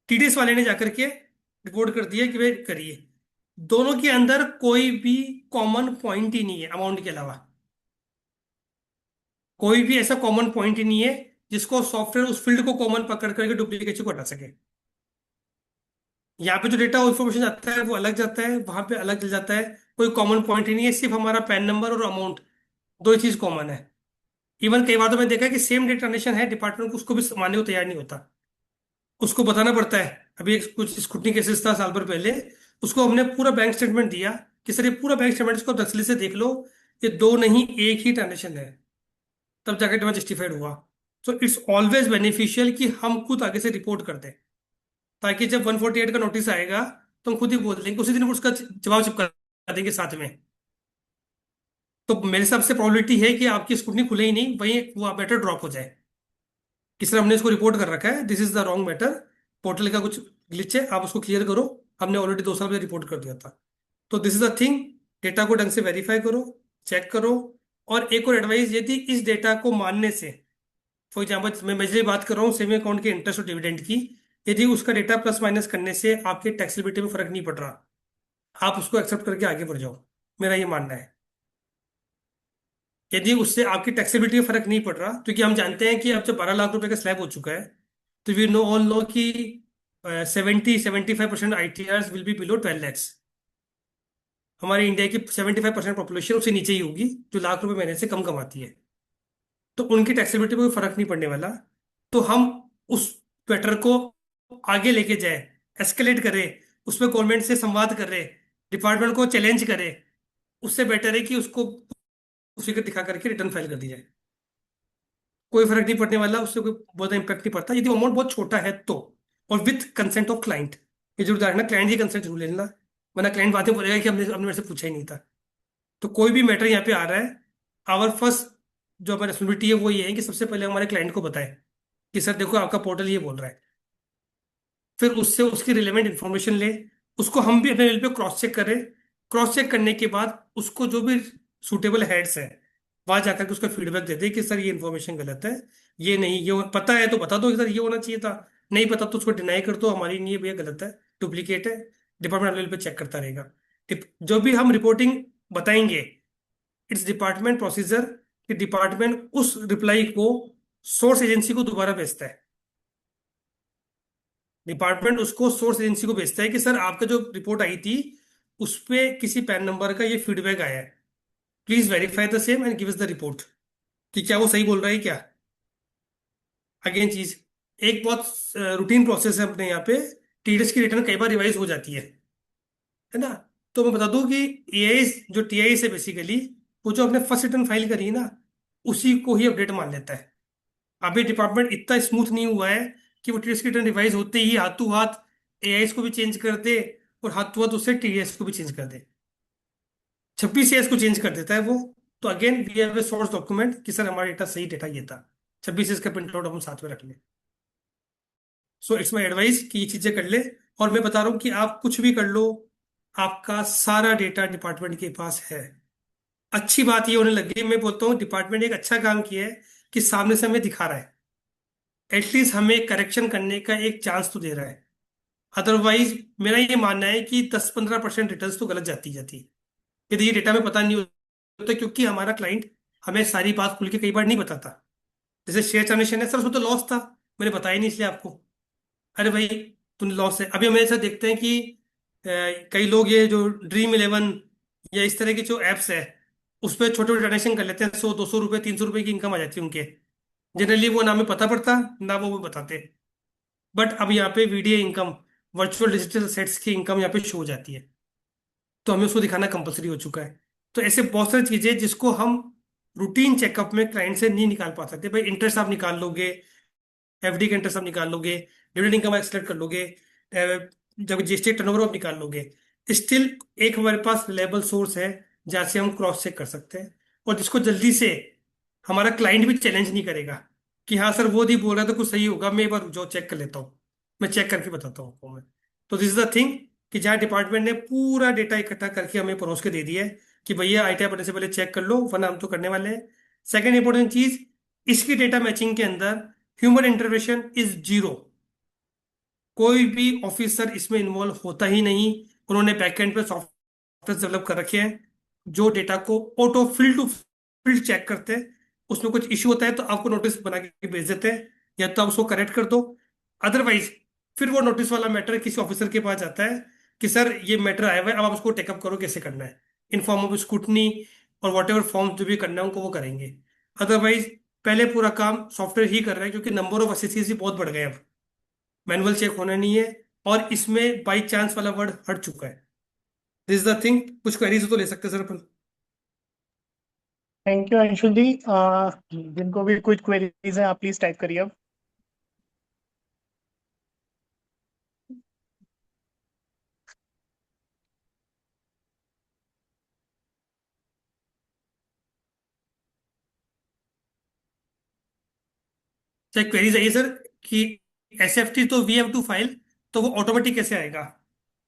[SPEAKER 4] टीडीएस वाले ने जाकर के रिपोर्ट कर दिया कि भाई करिए, दोनों के अंदर कोई भी कॉमन पॉइंट ही नहीं है अमाउंट के अलावा। कोई भी ऐसा कॉमन पॉइंट ही नहीं है जिसको सॉफ्टवेयर उस फील्ड को कॉमन पकड़ करके डुप्लीकेसी को हटा सके। यहाँ पे जो डेटा इन्फॉर्मेशन आता है वो अलग जाता है, वहां पे अलग चल जाता है। कोई कॉमन पॉइंट ही नहीं है, सिर्फ हमारा पैन नंबर और अमाउंट, दो ही चीज कॉमन है। इवन कई बार तो मैं देखा है कि सेम डेटा ट्रांजेक्शन है, डिपार्टमेंट को उसको भी मानने को तैयार नहीं होता। उसको बताना पड़ता है। अभी एक कुछ स्क्रूटनी केसेस था साल भर पहले, उसको हमने पूरा बैंक स्टेटमेंट दिया कि सर ये पूरा बैंक स्टेटमेंट इसको तसल्ली से देख लो, ये दो नहीं एक ही ट्रांजेक्शन है, तब जाके डिमांड जस्टिफाइड हुआ। सो इट्स ऑलवेज बेनिफिशियल कि हम खुद आगे से रिपोर्ट कर दें, ताकि जब 148 का नोटिस आएगा तो हम खुद ही बोल देंगे, उसी दिन उसका जवाब चिपका देंगे साथ में। तो मेरे हिसाब से प्रोबेबिलिटी है कि आपकी स्क्रूटनी खुले ही नहीं, वहीं वो मैटर ड्रॉप हो जाए कि सर हमने इसको रिपोर्ट कर रखा है, this is the wrong matter, portal का कुछ ग्लिच है, आप उसको क्लियर करो, हमने ऑलरेडी 2 साल पहले रिपोर्ट कर दिया था। तो this is the thing, data को ढंग से वेरीफाई करो, चेक करो। और एक और एडवाइस, यदि इस डेटा को मानने से, फॉर एग्जाम्पल मैं मेजरली बात कर रहा हूँ सेविंग अकाउंट के इंटरेस्ट और डिविडेंड की, यदि उसका डेटा प्लस माइनस करने से आपके टैक्सेबिलिटी में फर्क नहीं पड़ रहा, आप उसको एक्सेप्ट करके आगे बढ़ जाओ, मेरा ये मानना है। यदि उससे आपकी टैक्सेबिलिटी में फर्क नहीं पड़ रहा, क्योंकि हम जानते हैं कि अब जब 12 लाख रुपए का स्लैब हो चुका है, तो वी नो ऑल नो कि 70-75% ITRs will be below 12 lakhs। हमारे इंडिया की 75% पॉपुलेशन उससे नीचे ही होगी, जो लाख रुपए महीने से कम कमाती है। तो उनकी टैक्सेबिलिटी में कोई फर्क नहीं पड़ने वाला। तो हम उस मैटर को आगे लेके जाए, एस्केलेट करें, उसमें गवर्नमेंट से संवाद करें, डिपार्टमेंट को चैलेंज करें, उससे बेटर है कि उसको फिगर दिखा करके रिटर्न फाइल कर दी जाए। कोई फर्क नहीं पड़ने वाला, उससे कोई बहुत इम्पैक्ट नहीं पड़ता यदि अमाउंट बहुत छोटा है तो, और विथ कंसेंट ऑफ क्लाइंट। ये जरूर ध्यान रखना, क्लाइंट की कंसेंट जरूर ले लेना, वरना क्लाइंट बाद में बोलेगा कि हमने हमने मेरे से पूछा ही नहीं था। तो कोई भी मैटर यहाँ पे आ रहा है, आवर फर्स्ट जो हमारी रिस्पॉन्सिबिलिटी है वो ये है कि सबसे पहले हमारे क्लाइंट को बताएं कि सर देखो आपका पोर्टल ये बोल रहा है, फिर उससे उसकी रिलेवेंट इन्फॉर्मेशन ले, उसको हम भी अपने लेवल पे क्रॉस चेक करें। क्रॉस चेक करने के बाद उसको जो भी सूटेबल हेड्स है, वहां जाकर के उसका फीडबैक दे दे कि सर ये इन्फॉर्मेशन गलत है, ये नहीं, ये पता है तो बता दो कि सर ये होना चाहिए था, नहीं पता तो उसको डिनाई कर दो, हमारी नहीं है भैया, गलत है, डुप्लीकेट है, डिपार्टमेंट लेवल पे चेक करता रहेगा। जो भी हम रिपोर्टिंग बताएंगे, इट्स डिपार्टमेंट प्रोसीजर कि डिपार्टमेंट उस रिप्लाई को सोर्स एजेंसी को दोबारा भेजता है। डिपार्टमेंट उसको सोर्स एजेंसी को भेजता है कि सर आपका जो रिपोर्ट आई थी उस पे किसी पैन नंबर का ये फीडबैक आया है, please verify the same and give us the report, कि क्या वो सही बोल रहा है क्या। अगेन चीज, एक बहुत रूटीन प्रोसेस है अपने यहाँ पे, टीडीएस की रिटर्न कई बार रिवाइज हो जाती है ना। तो मैं बता दूं कि एआई जो टीआई है बेसिकली, वो जो अपने फर्स्ट रिटर्न फाइल करी है ना, उसी को ही अपडेट मान लेता है। अभी डिपार्टमेंट इतना स्मूथ नहीं हुआ है कि वो टीडीएस की रिटर्न रिवाइज होते ही हाथों हाथ एआई को भी चेंज कर दे, और हाथों हाथ उससे टीडीएस को भी चेंज कर दे, 26 एएस को चेंज कर देता है वो। तो again we have a source document कि सर हमारा डेटा सही डेटा ये था, 26 एएस का प्रिंट आउट हम साथ में रख लें। सो इट्स माई एडवाइस कि ये चीजें कर ले। और मैं बता रहा हूँ कि आप कुछ भी कर लो, आपका सारा डेटा डिपार्टमेंट के पास है। अच्छी बात ये होने लगी, मैं बोलता हूँ डिपार्टमेंट एक अच्छा काम किया है कि सामने से हमें दिखा रहा है, एटलीस्ट हमें करेक्शन करने का एक चांस तो दे रहा है। अदरवाइज मेरा ये मानना है कि 10-15% रिटर्न तो गलत जाती यदि ये डेटा में पता नहीं होता, क्योंकि हमारा क्लाइंट हमें सारी बात खुल के कई बार नहीं बताता। जैसे शेयर ट्रांजेक्शन है, सर उसमें तो लॉस था, मैंने बताया नहीं इसलिए आपको। अरे भाई, तुम लॉस है। अभी हम ऐसा देखते हैं कि कई लोग ये जो ड्रीम 11 या इस तरह की जो एप्स है, उस पर छोटे छोटे ट्रांजेक्शन कर लेते हैं, 100-200 रुपये 300 रुपये की इनकम आ जाती है उनके। जनरली वो ना में पता पड़ता, ना वो बताते। बट अब यहाँ पे video income, virtual digital sets की इनकम यहाँ पे शो हो जाती है, तो हमें उसको दिखाना कंपलसरी हो चुका है। तो ऐसे बहुत सारी चीजें जिसको हम रूटीन चेकअप में क्लाइंट से नहीं निकाल पा सकते। भाई इंटरेस्ट आप निकाल लोगे, एफडी का इंटरेस्ट आप निकाल लोगे, डिविडेंड इनकम आप एक्सट्रैक्ट कर लोगे, जब जीएसटी टर्नओवर आप निकाल लोगे, स्टिल एक हमारे पास रिलायबल सोर्स है जहाँ से हम क्रॉस चेक कर सकते हैं, और जिसको जल्दी से हमारा क्लाइंट भी चैलेंज नहीं करेगा कि हाँ सर वो नहीं बोल रहा है तो कुछ सही होगा, मैं एक बार जो चेक कर लेता हूँ, मैं चेक करके बताता हूँ आपको मैं। तो दिस इज द थिंग कि जहाँ डिपार्टमेंट ने पूरा डेटा इकट्ठा करके हमें परोस के दे दिया है कि भैया आईटीआर बनने से पहले चेक कर लो, वरना हम तो करने वाले हैं। सेकेंड इंपॉर्टेंट चीज, इसकी डेटा मैचिंग के अंदर ह्यूमन इंटरवेंशन इज जीरो। कोई भी ऑफिसर इसमें इन्वॉल्व होता ही नहीं। उन्होंने बैकएंड पे सॉफ्टवेयर डेवलप कर रखे हैं जो डेटा को auto field to field check करते हैं। उसमें कुछ इश्यू होता है तो आपको नोटिस बना के भेज देते हैं, या तो आप उसको करेक्ट कर दो। अदरवाइज फिर वो नोटिस वाला मैटर किसी ऑफिसर के पास जाता है कि सर ये मैटर आया हुआ है, अब आप उसको टेकअप करो, कैसे करना है, इन फॉर्म ऑफ स्क्रूटनी और वॉट एवर फॉर्म जो भी करना है उनको वो करेंगे। अदरवाइज पहले पूरा काम सॉफ्टवेयर ही कर रहा है, क्योंकि नंबर ऑफ असेसीज बहुत बढ़ गए हैं अब, मैनुअल चेक होना नहीं है, और इसमें बाई चांस वाला वर्ड हट चुका है। This is the thing. कुछ क्वेरीज तो ले सकते हैं सर अपन।
[SPEAKER 3] Thank you Anshul ji. जिनको भी कुछ क्वेरीज हैं आप प्लीज टाइप करिए अब।
[SPEAKER 4] चाहे क्वेरीज आई सर कि एसएफटी तो वी हैव टू फाइल, तो वो ऑटोमेटिक कैसे आएगा।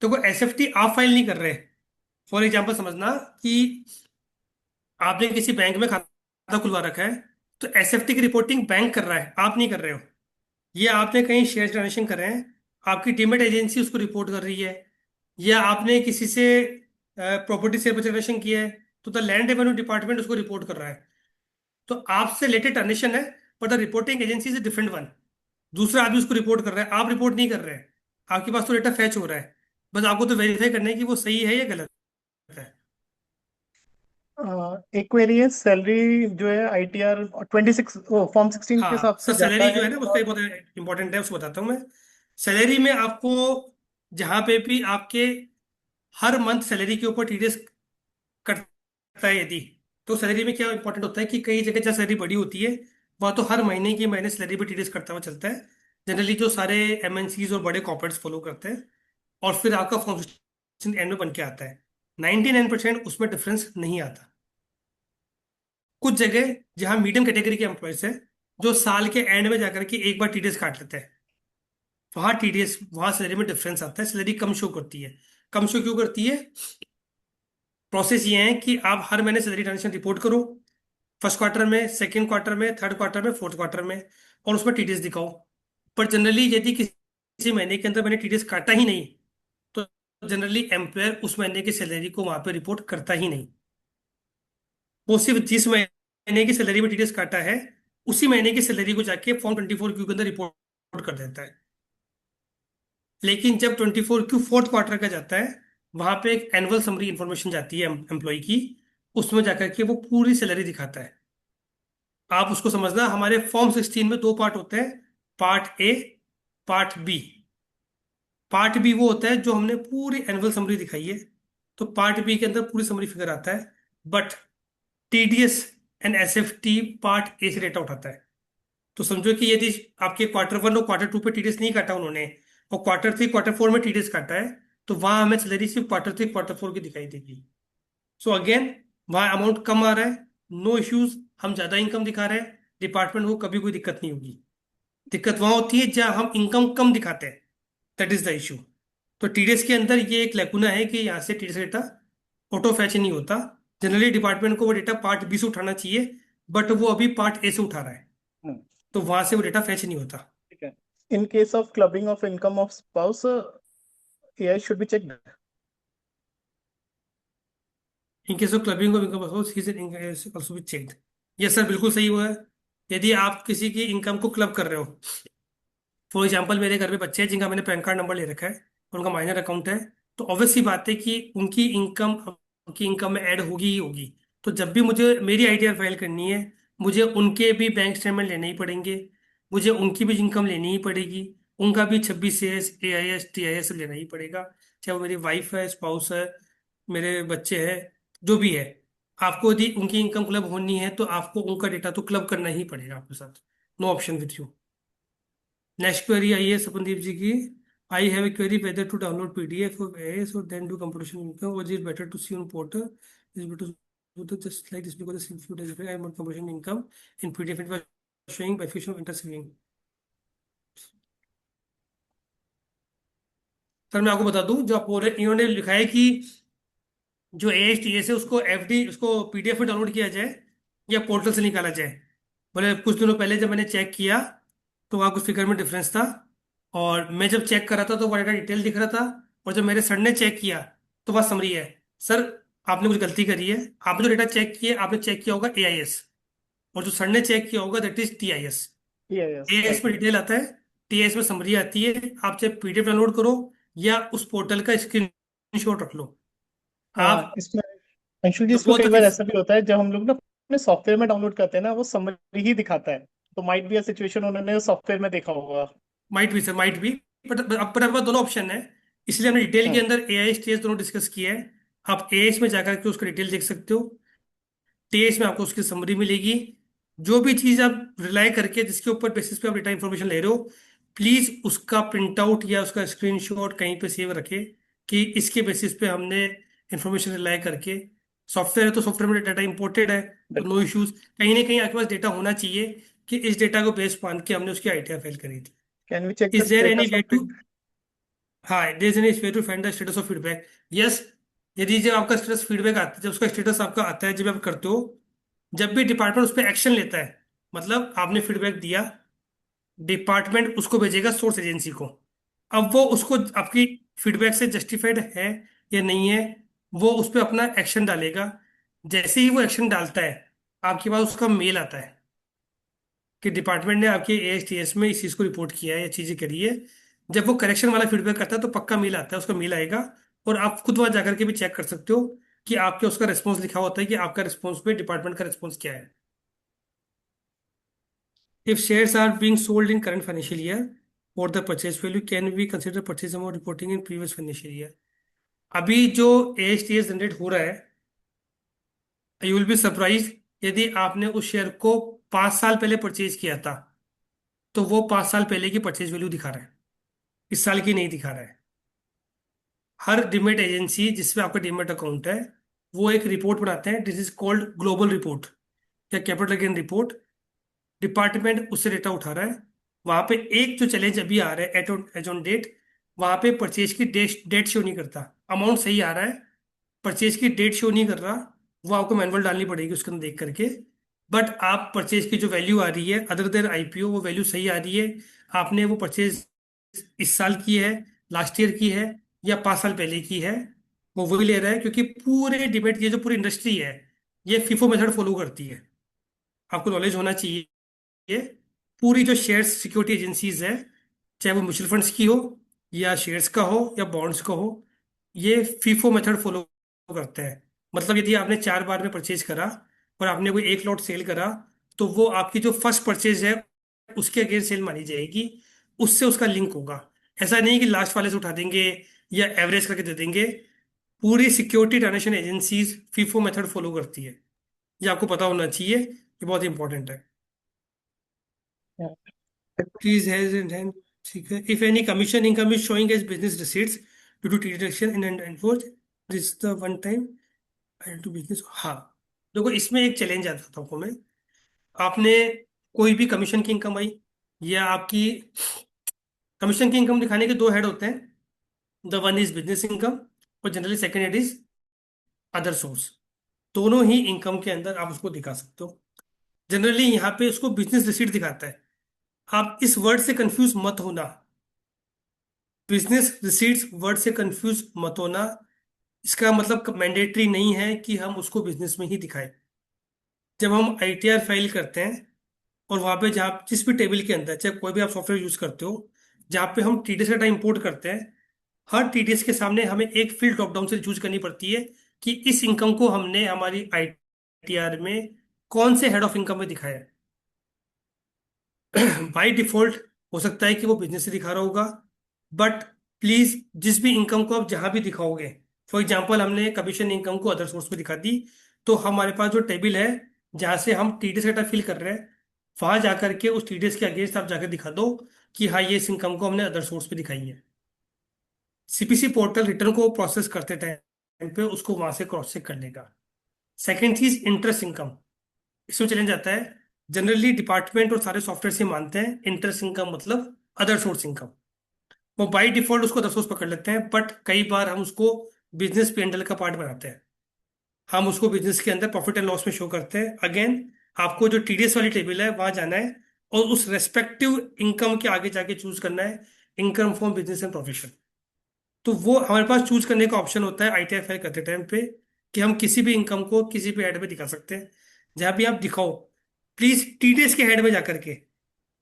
[SPEAKER 4] तो वो एसएफटी आप फाइल नहीं कर रहे। फॉर एग्जाम्पल समझना कि आपने किसी बैंक में खाता खुलवा रखा है, तो एसएफटी की रिपोर्टिंग बैंक कर रहा है, आप नहीं कर रहे हो। ये आपने कहीं शेयर ट्रांजेक्शन कर रहे हैं, आपकी डीमेट एजेंसी उसको रिपोर्ट कर रही है, या आपने किसी से प्रॉपर्टी सेल ट्रांजेक्शन किया है, तो द लैंड रेवेन्यू डिपार्टमेंट उसको रिपोर्ट कर रहा है। तो आपसे रिलेटेड ट्रांजेक्शन है, but the reporting agency is different one. दूसरा आदमी उसको रिपोर्ट कर रहा है, आप रिपोर्ट नहीं कर रहे हैं। आपके पास तो डेटा फैच हो रहा है, बस आपको तो वेरीफाई करना है कि वो सही है या गलत है।
[SPEAKER 3] एक क्वेरी है, सैलरी जो है आईटीआर 26 फॉर्म 16 के
[SPEAKER 4] हाँ
[SPEAKER 3] हिसाब से
[SPEAKER 4] सर,
[SPEAKER 3] जाता
[SPEAKER 4] सैलरी जो
[SPEAKER 3] है
[SPEAKER 4] है ना उसका
[SPEAKER 3] और
[SPEAKER 4] एक बहुत इंपॉर्टेंट है, उसको बताता हूँ मैं। सैलरी में आपको जहाँ पे भी आपके हर मंथ सैलरी के ऊपर टीडीएस कटता है यदि, तो सैलरी में क्या इंपॉर्टेंट होता है कि कई जगह जहाँ सैलरी बड़ी होती है वहाँ तो हर महीने की महीने सैलरी पे टीडीएस कटता हुआ चलता है। जनरली जो सारे एमएनसीज और बड़े कॉर्पोरेट्स फॉलो करते हैं, और फिर आपका फॉर्म एंड में बन के आता है। 99% उसमें डिफरेंस नहीं आता। कुछ जगह जहाँ मीडियम कैटेगरी के एम्प्लॉयज है, जो साल के एंड में जाकर के एक बार टीडीएस काट लेते हैं, वहां टीडीएस वहां सैलरी में डिफरेंस आता है, सैलरी कम शो करती है। कम शो क्यों करती है? प्रोसेस ये है कि आप हर महीने सैलरी ट्रांजेक्शन रिपोर्ट करो, फर्स्ट क्वार्टर में, सेकेंड क्वार्टर में, थर्ड क्वार्टर में, फोर्थ क्वार्टर में, और उसमें टीडीएस दिखाओ। पर जनरली यदि किसी महीने के अंदर मैंने टीडीएस काटा ही नहीं, तो जनरली एम्प्लॉयर उस महीने की सैलरी को वहां पे रिपोर्ट करता ही नहीं। वो सिर्फ जिस महीने की सैलरी में टीडीएस काटा है, उसी महीने की सैलरी को जाके फॉर्म 24Q के अंदर रिपोर्ट कर देता है। लेकिन जब 24Q फोर्थ क्वार्टर का जाता है, वहां पे एक एनुअल समरी इंफॉर्मेशन जाती है एम्प्लॉय की, उसमें जाकर के वो पूरी सैलरी दिखाता है। आप उसको समझना, हमारे फॉर्म 16 में दो पार्ट होते हैं, part A, part B. Part B वो होता है जो हमने पूरी एनुअल समरी दिखाई है, तो पार्ट बी के अंदर पूरी समरी फिगर आता है। But TDS and SFT part A से डेटा उठाता है। तो समझो कि यदि आपके क्वार्टर वन और क्वार्टर टू पे टीडीएस नहीं काटा उन्होंने, और क्वार्टर थ्री क्वार्टर फोर में टीडीएस काटा है, तो वहां हमें सैलरी सिर्फ क्वार्टर थ्री क्वार्टर फोर की दिखाई देगी। सो अगेन, वहां अमाउंट कम आ रहा है, नो इश्यूज, हम ज्यादा इनकम दिखा रहे हैं, डिपार्टमेंट को कभी कोई दिक्कत नहीं होगी। दिक्कत वहां होती है जहां हम इनकम कम दिखाते हैं, दैट इज द इशू। तो टीडीएस के अंदर ये एक लैकुना है कि यहाँ से टीडीएस डेटा ऑटो फैच नहीं होता। जनरली डिपार्टमेंट को वो डेटा पार्ट बी से उठाना चाहिए, बट वो अभी पार्ट ए से उठा रहा है,
[SPEAKER 3] हम्म,
[SPEAKER 4] तो वहां से वो डेटा फैच नहीं होता।
[SPEAKER 3] ठीक है। इन case of clubbing of income of spouse, AI should be checked.
[SPEAKER 4] In case of clubbing of income also be checked. Yes sir, बिल्कुल सही हुआ है। यदि आप किसी की इनकम को क्लब कर रहे हो, फॉर एग्जाम्पल मेरे घर में बच्चे हैं जिनका मैंने पैन कार्ड नंबर ले रखा है, उनका माइनर अकाउंट है, तो ऑब्वियस सी बात है कि उनकी इनकम में ऐड होगी ही होगी। तो जब भी मुझे मेरी आईटीआर फाइल करनी है, मुझे उनके भी बैंक स्टेटमेंट लेने ही पड़ेंगे, मुझे उनकी भी इनकम लेनी ही पड़ेगी, उनका भी 26 AIS TIS लेना ही पड़ेगा, चाहे वो मेरी वाइफ है, स्पाउस है, मेरे बच्चे हैं, जो भी है। आपको यदि उनकी इनकम क्लब होनी है तो आपको उनका डेटा तो क्लब करना ही पड़ेगा आपके साथ, no option with you. Next query आई है सपनदीप जी की। I have a query whether to download PDF of AS or then do computation income, or is it better to see on portal? Is it better to do just like this because the few days ago I am on computation income in PDF it was showing by function of inter-saving. Sir मैं आपको बता दूं, जो आप बोल रहे इन्होंने लिखा है कि जो ASTS है उसको FD उसको PDF में डाउनलोड किया जाए या पोर्टल से निकाला जाए। बोले कुछ दिनों पहले जब मैंने चेक किया तो वहाँ कुछ फिगर में डिफरेंस था, और मैं जब चेक कर रहा था तो वहाँ डेटा डिटेल दिख रहा था, और जब मेरे सर ने चेक किया तो वहाँ समरी है। सर आपने कुछ गलती करी है, आपने जो डेटा चेक किया आपने चेक किया होगा AIS, और जो सर ने चेक किया होगा that is TIS।
[SPEAKER 3] Yes,
[SPEAKER 4] AIS में डिटेल आता है, TIS में समरी आती है। आप चाहे PDF डाउनलोड करो या उस पोर्टल का स्क्रीनशॉट रख लो।
[SPEAKER 3] हाँ,
[SPEAKER 4] आप
[SPEAKER 3] इसमें अंशुल जी,
[SPEAKER 4] जो
[SPEAKER 3] इसमें
[SPEAKER 4] बहुत
[SPEAKER 3] कई बार ऐसा भी होता है जब हम लोग ना अपने सॉफ्टवेयर में डाउनलोड करते हैं ना, वो समरी ही दिखाता है। तो माइट बी अ सिचुएशन उन्होंने सॉफ्टवेयर में देखा होगा।
[SPEAKER 4] माइट भी सर, माइट भी, बट पर आपके पास दोनों ऑप्शन है, इसलिए हमने डिटेल के
[SPEAKER 3] हाँ,
[SPEAKER 4] अंदर AIS TIS दोनों डिस्कस किया है। आप AIS में जाकर के उसका डिटेल देख सकते हो, TIS में आपको उसकी समरी मिलेगी। जो भी चीज आप रिलाई करके जिसके ऊपर बेसिस पे आप डेटा इंफॉर्मेशन ले रहे हो, प्लीज उसका प्रिंट आउट या उसका स्क्रीनशॉट कहीं पे सेव रखें कि इसके बेसिस पे हमने इंफॉर्मेशन रिलाई करके। सॉफ्टवेयर है तो सॉफ्टवेयर में डाटा इंपोर्टेड है, तो नो
[SPEAKER 3] बिल्कुल।
[SPEAKER 4] इश्यूज। कहीं ना कहीं आपके पास डेटा होना चाहिए कि इस डेटा को बेस मान के हमने उसकी ITR फाइल करी थी।
[SPEAKER 3] Can we check the
[SPEAKER 4] is there any
[SPEAKER 3] status
[SPEAKER 4] way
[SPEAKER 3] of
[SPEAKER 4] to,
[SPEAKER 3] feed?
[SPEAKER 4] हाँ, there is any way to find the status of feedback? Yes. यदि जब आपका स्टेटस फीडबैक आता है, जब उसका स्टेटस आपका आता है, जब आप करते हो, जब भी डिपार्टमेंट उस पर एक्शन लेता है, मतलब आपने फीडबैक दिया, डिपार्टमेंट उसको भेजेगा सोर्स एजेंसी को। अब वो उसको आपकी फीडबैक से जस्टिफाइड है या नहीं है, वो उस पर अपना एक्शन डालेगा। जैसे ही वो एक्शन डालता है, आपके पास उसका मेल आता है कि डिपार्टमेंट ने आपके ASTS में इस चीज़ को रिपोर्ट किया है या चीज़ें करी है। जब वो करेक्शन वाला फीडबैक करता है तो पक्का मेल आता है, उसका मेल आएगा, और आप खुद वहां जाकर के भी चेक कर सकते हो कि आपके उसका रिस्पॉन्स लिखा होता है कि आपका रिस्पॉन्स पे डिपार्टमेंट का रिस्पॉन्स क्या है। If shares are being sold in current financial year or the purchase value, can we consider purchase amount reporting in previous financial year? अभी जो ASTS जनरेट हो रहा है, यू विल बी सरप्राइज, यदि आपने उस शेयर को 5 साल पहले परचेज किया था तो वो 5 साल पहले की परचेज वैल्यू दिखा रहा है, इस साल की नहीं दिखा रहा है। हर डीमेट एजेंसी जिसमें आपका डीमेट अकाउंट है, वो एक रिपोर्ट बनाते हैं, this is called global report या कैपिटल गेन रिपोर्ट। डिपार्टमेंट उससे डेटा उठा रहा है। वहां पे एक जो चैलेंज अभी आ रहा है एज ऑन डेट, वहां पे परचेज की डेट डेट शो नहीं करता। अमाउंट सही आ रहा है, परचेज की डेट शो नहीं कर रहा। वो आपको मैनुअल डालनी पड़ेगी उसके अंदर देख करके। बट आप परचेज की जो वैल्यू आ रही है अदर देन IPO, वो वैल्यू सही आ रही है। आपने वो परचेज इस साल की है, लास्ट ईयर की है, या 5 साल पहले की है, वो वही ले रहा है, क्योंकि पूरे डिबेट ये जो पूरी इंडस्ट्री है ये FIFO मेथड फॉलो करती है। आपको नॉलेज होना चाहिए। पूरी जो शेयर्स सिक्योरिटी एजेंसीज है, चाहे वो म्यूचुअल फंड्स की हो या शेयर्स का हो या बॉन्ड्स का हो, ये फीफो मेथड फॉलो करते हैं। मतलब यदि आपने 4 बार में परचेज करा और आपने कोई एक लॉट सेल करा, तो वो आपकी जो फर्स्ट परचेज है उसके अगेंस्ट सेल मानी जाएगी, उससे उसका लिंक होगा। ऐसा नहीं कि लास्ट वाले से उठा देंगे या एवरेज करके दे देंगे। पूरी security transaction agencies FIFO method follow करती है, ये आपको पता होना चाहिए, ये बहुत इंपॉर्टेंट है। प्लीज हैज इन हैंड, ठीक है। If any commission income is showing as business receipts due to deduction in and enforce, this the one time add to business. हाँ, देखो इसमें एक चैलेंज आता था आपको मैं। आपने कोई भी कमीशन की इनकम आई या आपकी कमीशन की इनकम दिखाने के दो हेड होते हैं। The one is business income और generally second head is other source. दोनों ही इनकम के अंदर आप उसको दिखा सकते हो। जनरली यहाँ पे उसको बिजनेस रिसीट दिखाता है। आप इस वर्ड से कंफ्यूज मत होना, बिजनेस रिसीट्स वर्ड से कंफ्यूज मत होना। इसका मतलब मैंडेटरी नहीं है कि हम उसको बिजनेस में ही दिखाएं। जब हम आईटीआर फाइल करते हैं और वहां पे जहाँ जिस भी टेबल के अंदर, चाहे कोई भी आप सॉफ्टवेयर यूज करते हो, जहाँ पे हम टीडीएस का डाटा इंपोर्ट करते हैं, हर टीडीएस के सामने हमें एक फील्ड ड्रॉप डाउन से चूज करनी पड़ती है कि इस इनकम को हमने हमारी आईटीआर में कौन से हेड ऑफ इनकम में दिखाया है। बाय डिफॉल्ट हो सकता है कि वो बिजनेस से दिखा रहा होगा, बट प्लीज जिस भी इनकम को आप जहां भी दिखाओगे, फॉर एग्जांपल हमने कमीशन इनकम को अदर सोर्स में दिखा दी, तो हमारे पास जो टेबल है जहां से हम टीडीएस डाटा फिल कर रहे हैं, वहां जाकर के उस टीडीएस के अगेंस्ट आप जाकर दिखा दो कि हाँ, ये इस इनकम को हमने अदर सोर्स पे दिखाई है। सीपीसी पोर्टल रिटर्न को प्रोसेस करते टाइम पे उसको वहां से क्रॉस चेक कर लेगा। सेकेंड चीज इंटरेस्ट इनकम, इसमें चैलेंज आता है। जनरली डिपार्टमेंट और सारे सॉफ्टवेयर से मानते हैं इंटरेस्ट इनकम मतलब अदर सोर्स इनकम। वो बाई डिफॉल्ट उसको अदर सोर्स पकड़ लेते हैं, बट कई बार हम उसको बिजनेस P&L का पार्ट बनाते हैं। हम उसको बिजनेस के अंदर प्रॉफिट एंड लॉस में शो करते हैं। अगेन, आपको जो टीडीएस वाली टेबल है वहां जाना है और उस रेस्पेक्टिव इनकम के आगे जाके चूज करना है income from business and profession. तो वो हमारे पास चूज करने का ऑप्शन होता है आईटीआर फाइल करते टाइम पे, कि हम किसी भी इनकम को किसी भी हेड में दिखा सकते हैं। जहां भी आप दिखाओ, प्लीज टीडीएस के हेड में जाकर के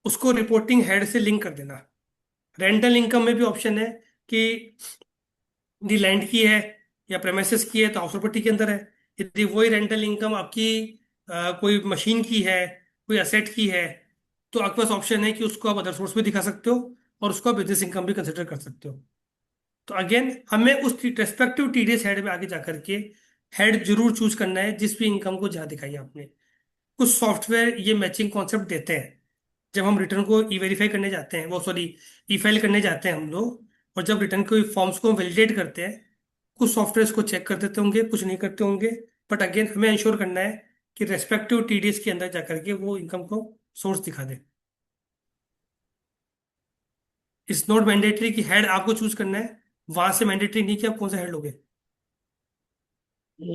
[SPEAKER 4] उसको रिपोर्टिंग हेड से लिंक कर देना। रेंटल इनकम में भी ऑप्शन है कि यदि लैंड की है या प्रेमिसेस की है तो हाउस प्रॉपर्टी के अंदर है। यदि वही रेंटल इनकम आपकी कोई मशीन की है, कोई असेट की है, तो आपके पास ऑप्शन है कि उसको आप अदर सोर्स में दिखा सकते हो और उसको आप बिजनेस इनकम भी कंसिडर कर सकते हो। तो अगेन, हमें उस रेस्पेक्टिव टीडीएस हेड में आगे जाकर के हेड जरूर चूज करना है जिस भी इनकम को जहाँ दिखाई आपने। कुछ सॉफ्टवेयर ये मैचिंग कॉन्सेप्ट देते हैं। जब हम रिटर्न को ई वेरीफाई करने जाते हैं, वो सॉरी, ई फाइल करने जाते हैं हम लोग, और जब रिटर्न के फॉर्म्स को वैलिडेट करते हैं, कुछ सॉफ्टवेयर को चेक कर देते होंगे, कुछ नहीं करते होंगे। बट अगेन, हमें इंश्योर करना है कि रेस्पेक्टिव टीडीएस के अंदर जाकर के वो इनकम को सोर्स दिखा दे। इट्स नॉट मैंडेटरी कि हेड आपको चूज करना है, वहां से मैंडेटरी नहीं कि आप कौन सा हेड लोगे।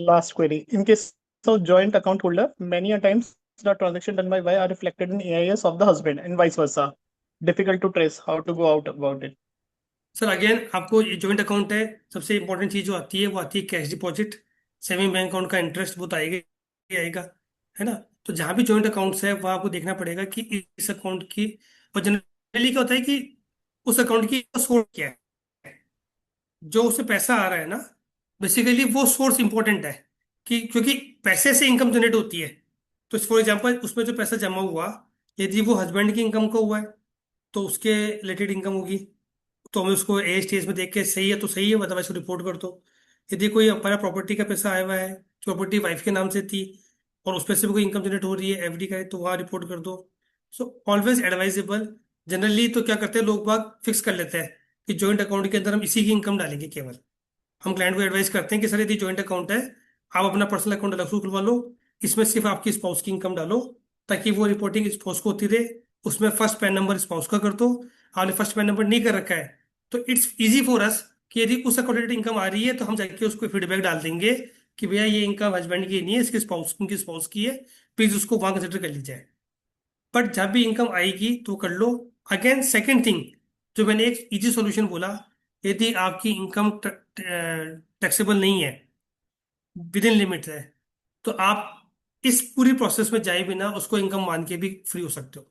[SPEAKER 3] Last query. In case of joint account holder, many a times the transaction done by Y are reflected in AIS of the husband and vice versa. Difficult to trace. How to go out about it?
[SPEAKER 4] Sir again, आपको ये joint account है, सबसे important चीज जो आती है वो आती है cash deposit. Saving bank account का इंटरेस्ट वो तो आएगा ही आएगा, है ना। तो जहां भी जॉइंट अकाउंट्स है वह आपको देखना पड़ेगा कि इस अकाउंट की, और जनरली क्या होता है कि उस अकाउंट की सोर्स क्या है, जो उसे पैसा आ रहा है ना, बेसिकली वो सोर्स इंपॉर्टेंट है। कि क्योंकि पैसे से इनकम जनरेट होती है। तो फॉर एग्जांपल, उसमें जो पैसा जमा हुआ, यदि वो हस्बैंड की इनकम का हुआ है तो उसके रिलेटेड इनकम होगी। तो हमें उसको ए स्टेज में देख के सही है तो सही है, अदरवाइज को रिपोर्ट कर दो। यदि कोई हमारा प्रॉपर्टी का पैसा आया हुआ है, प्रॉपर्टी वाइफ के नाम से थी और उस पैसे में कोई इनकम जनरेट हो रही है एफडी का है, तो वहाँ रिपोर्ट कर दो। So always advisable. जनरली तो क्या करते हैं लोग बाग, फिक्स कर लेते हैं कि जॉइंट अकाउंट के अंदर हम इसी की इनकम डालेंगे केवल। हम क्लाइंट को एडवाइस करते हैं कि सर यदि जॉइंट अकाउंट है, आप अपना पर्सनल अकाउंट अलग से खुलवा लो, इसमें सिर्फ आपकी स्पाउस की इनकम डालो, ताकि वो रिपोर्टिंग स्पाउस को होती रहे। उसमें फर्स्ट पैन नंबर स्पाउस का कर दो। आपने फर्स्ट पैन नंबर नहीं कर रखा है तो इट्स इजी फॉर अस कि यदि उस अकाउंटेड इनकम आ रही है तो हम जाके उसको फीडबैक डाल देंगे कि भैया ये इनकम हस्बैंड की नहीं है, इसके स्पाउस उनकी स्पाउस की है, प्लीज उसको वहां कंसिडर कर लीजिए। बट जब भी इनकम आएगी तो कर लो। अगेन, सेकेंड थिंग जो मैंने एक इजी सॉल्यूशन बोला, यदि आपकी इनकम टैक्सेबल नहीं है, विद इन लिमिट है, तो आप इस पूरी प्रोसेस में जाए बिना उसको इनकम मान के भी फ्री हो सकते हो।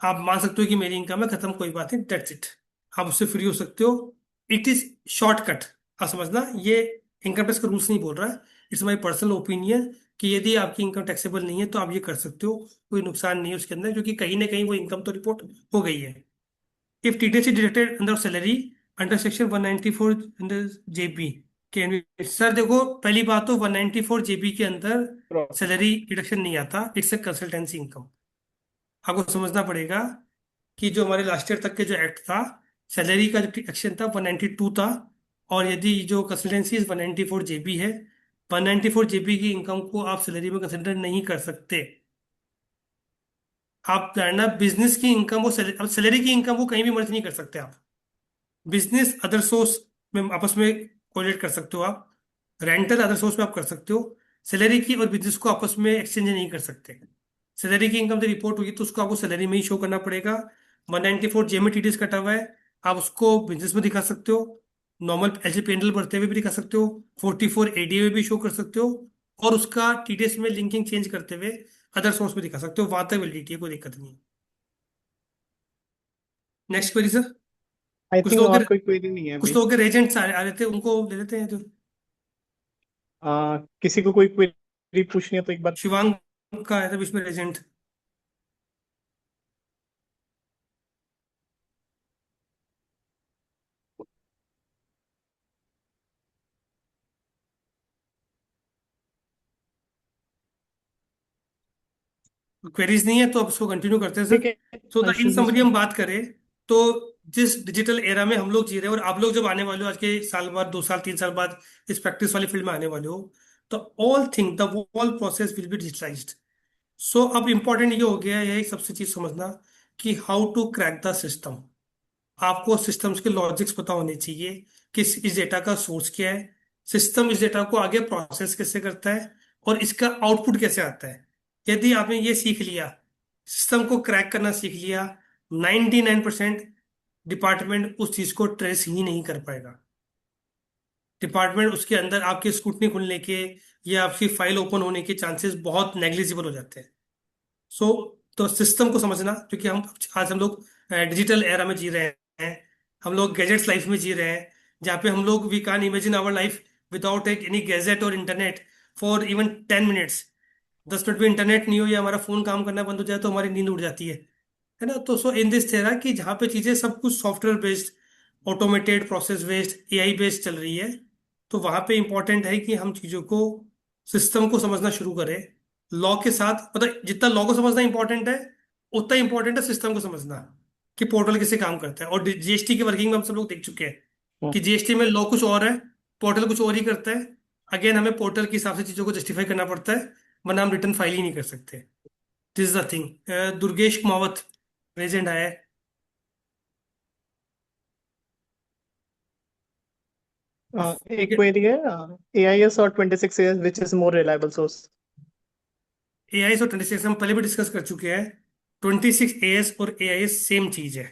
[SPEAKER 4] आप मान सकते हो कि मेरी इनकम है, खत्म, कोई बात नहीं, दैट्स इट। आप उससे फ्री हो सकते हो। It is shortcut. आप समझना, ये इनकम टैक्स का रूल्स नहीं बोल रहा है, इट्स माई पर्सनल ओपिनियन कि यदि आपकी इनकम टैक्सेबल नहीं है तो आप ये कर सकते हो, कोई नुकसान नहीं है उसके अंदर, क्योंकि कहीं ना कहीं वो इनकम तो रिपोर्ट हो गई है। If TDS is deducted under salary under section 194 under JB can be. Sir देखो, पहली बात तो 194 जेबी के अंदर सैलरी डिडक्शन नहीं आता, इट्स अ कंसल्टेंसी इनकम। आपको समझना पड़ेगा कि जो हमारे लास्ट ईयर तक के जो एक्ट था, सैलरी का जो एक्शन था 192 था, और यदि जो कंसल्टेंसी 194 जेबी है, 194 जेबी की इनकम को आप सैलरी में कंसिडर नहीं कर सकते। आप जानना, बिजनेस की इनकम वो सैलरी की इनकम वो कहीं भी मर्ज नहीं कर सकते आप। बिजनेस अदर सोर्स में आपस में कोरिलेट कर सकते हो आप, रेंटल अदर सोर्स में आप कर सकते हो, सैलरी की और बिजनेस को आपस में एक्सचेंज नहीं कर सकते। सैलरी की इनकम जब रिपोर्ट होगी तो उसको आपको सैलरी में ही शो करना पड़ेगा। 194 जे में टीडीएस कटा हुआ है, आप उसको बिजनेस में दिखा सकते हो, नॉर्मल एलसी पेंडल बढ़ते हुए भी दिखा सकते हो, 44 एडीए में भी शो कर सकते हो, और उसका टीडीएस में लिंकिंग चेंज करते हुए अदर सोर्स में दिखा सकते हो। वहां तक वैलिडिटी है, कोई दिक्कत नहीं है। Next query sir.
[SPEAKER 3] आई
[SPEAKER 4] कुछ
[SPEAKER 3] थिंक
[SPEAKER 4] लोग
[SPEAKER 3] और कोई क्वेरी नहीं है
[SPEAKER 4] कुछ
[SPEAKER 3] अभी।
[SPEAKER 4] लोगों के एजेंट्स आ रहे थे, उनको ले लेते हैं जो।
[SPEAKER 3] किसी को कोई क्वेरी पूछनी है तो एक बार।
[SPEAKER 4] शिवांग का है था बीच में एजेंट। क्वेरीज नहीं है तो अब इसको कंटिन्यू करते हैं सर।
[SPEAKER 3] ठीक है,
[SPEAKER 4] so the in
[SPEAKER 3] Anshul ji
[SPEAKER 4] summary
[SPEAKER 3] से।
[SPEAKER 4] हम बात करें तो, जिस डिजिटल एरा में हम लोग जी रहे हैं और आप लोग जब आने वाले हो आज के साल बाद, 2 साल 3 साल बाद इस प्रैक्टिस वाली फील्ड में आने वाले हो, तो all thing the whole process will be digitalized. So अब इंपॉर्टेंट ये हो गया है, यही सबसे चीज समझना कि how to crack the system. आपको सिस्टम्स के लॉजिक्स पता होने चाहिए कि इस डेटा का सोर्स क्या है, सिस्टम इस डेटा को आगे प्रोसेस कैसे करता है, और इसका आउटपुट कैसे आता है। यदि आपने ये सीख लिया, सिस्टम को क्रैक करना सीख लिया, 99% डिपार्टमेंट उस चीज को ट्रेस ही नहीं कर पाएगा। डिपार्टमेंट उसके अंदर आपके स्क्रूटनी खुलने के या आपकी फाइल ओपन होने के चांसेस बहुत नेग्लिजिबल हो जाते हैं। सो तो सिस्टम को समझना, क्योंकि हम लोग डिजिटल एरा में जी रहे हैं, हम लोग गैजेट्स लाइफ में जी रहे हैं, जहाँ पे हम लोग we can imagine our life without any gadget और internet for even 10 minutes. 10 minute भी इंटरनेट नहीं हो या हमारा फोन काम करना बंद हो जाए तो हमारी नींद उड़ जाती है ना। तो सो इन दिस थेरा कि जहाँ पे चीजें सब कुछ software based, automated, process based, AI based चल रही है, तो वहां पे इंपॉर्टेंट है कि हम चीजों को, सिस्टम को समझना शुरू करें। लॉ के साथ, मतलब जितना लॉ को समझना इंपॉर्टेंट है, उतना इंपॉर्टेंट है सिस्टम को समझना कि पोर्टल कैसे काम करता है। और जीएसटी की वर्किंग में हम सब लोग देख चुके हैं
[SPEAKER 3] हम्म,
[SPEAKER 4] कि जीएसटी में लॉ कुछ और है, पोर्टल कुछ और ही करता है। अगेन हमें पोर्टल के हिसाब से चीजों को जस्टिफाई करना पड़ता है, वरना हम रिटर्न फाइल ही नहीं कर सकते। This is the thing. Durgesh Kumawat present है।
[SPEAKER 3] एक क्वेरी है, AIS और 26AS which is more reliable source?
[SPEAKER 4] AI और 26 हम पहले भी डिस्कस कर चुके हैं। 26 एएस और एआईएस सेम चीज है।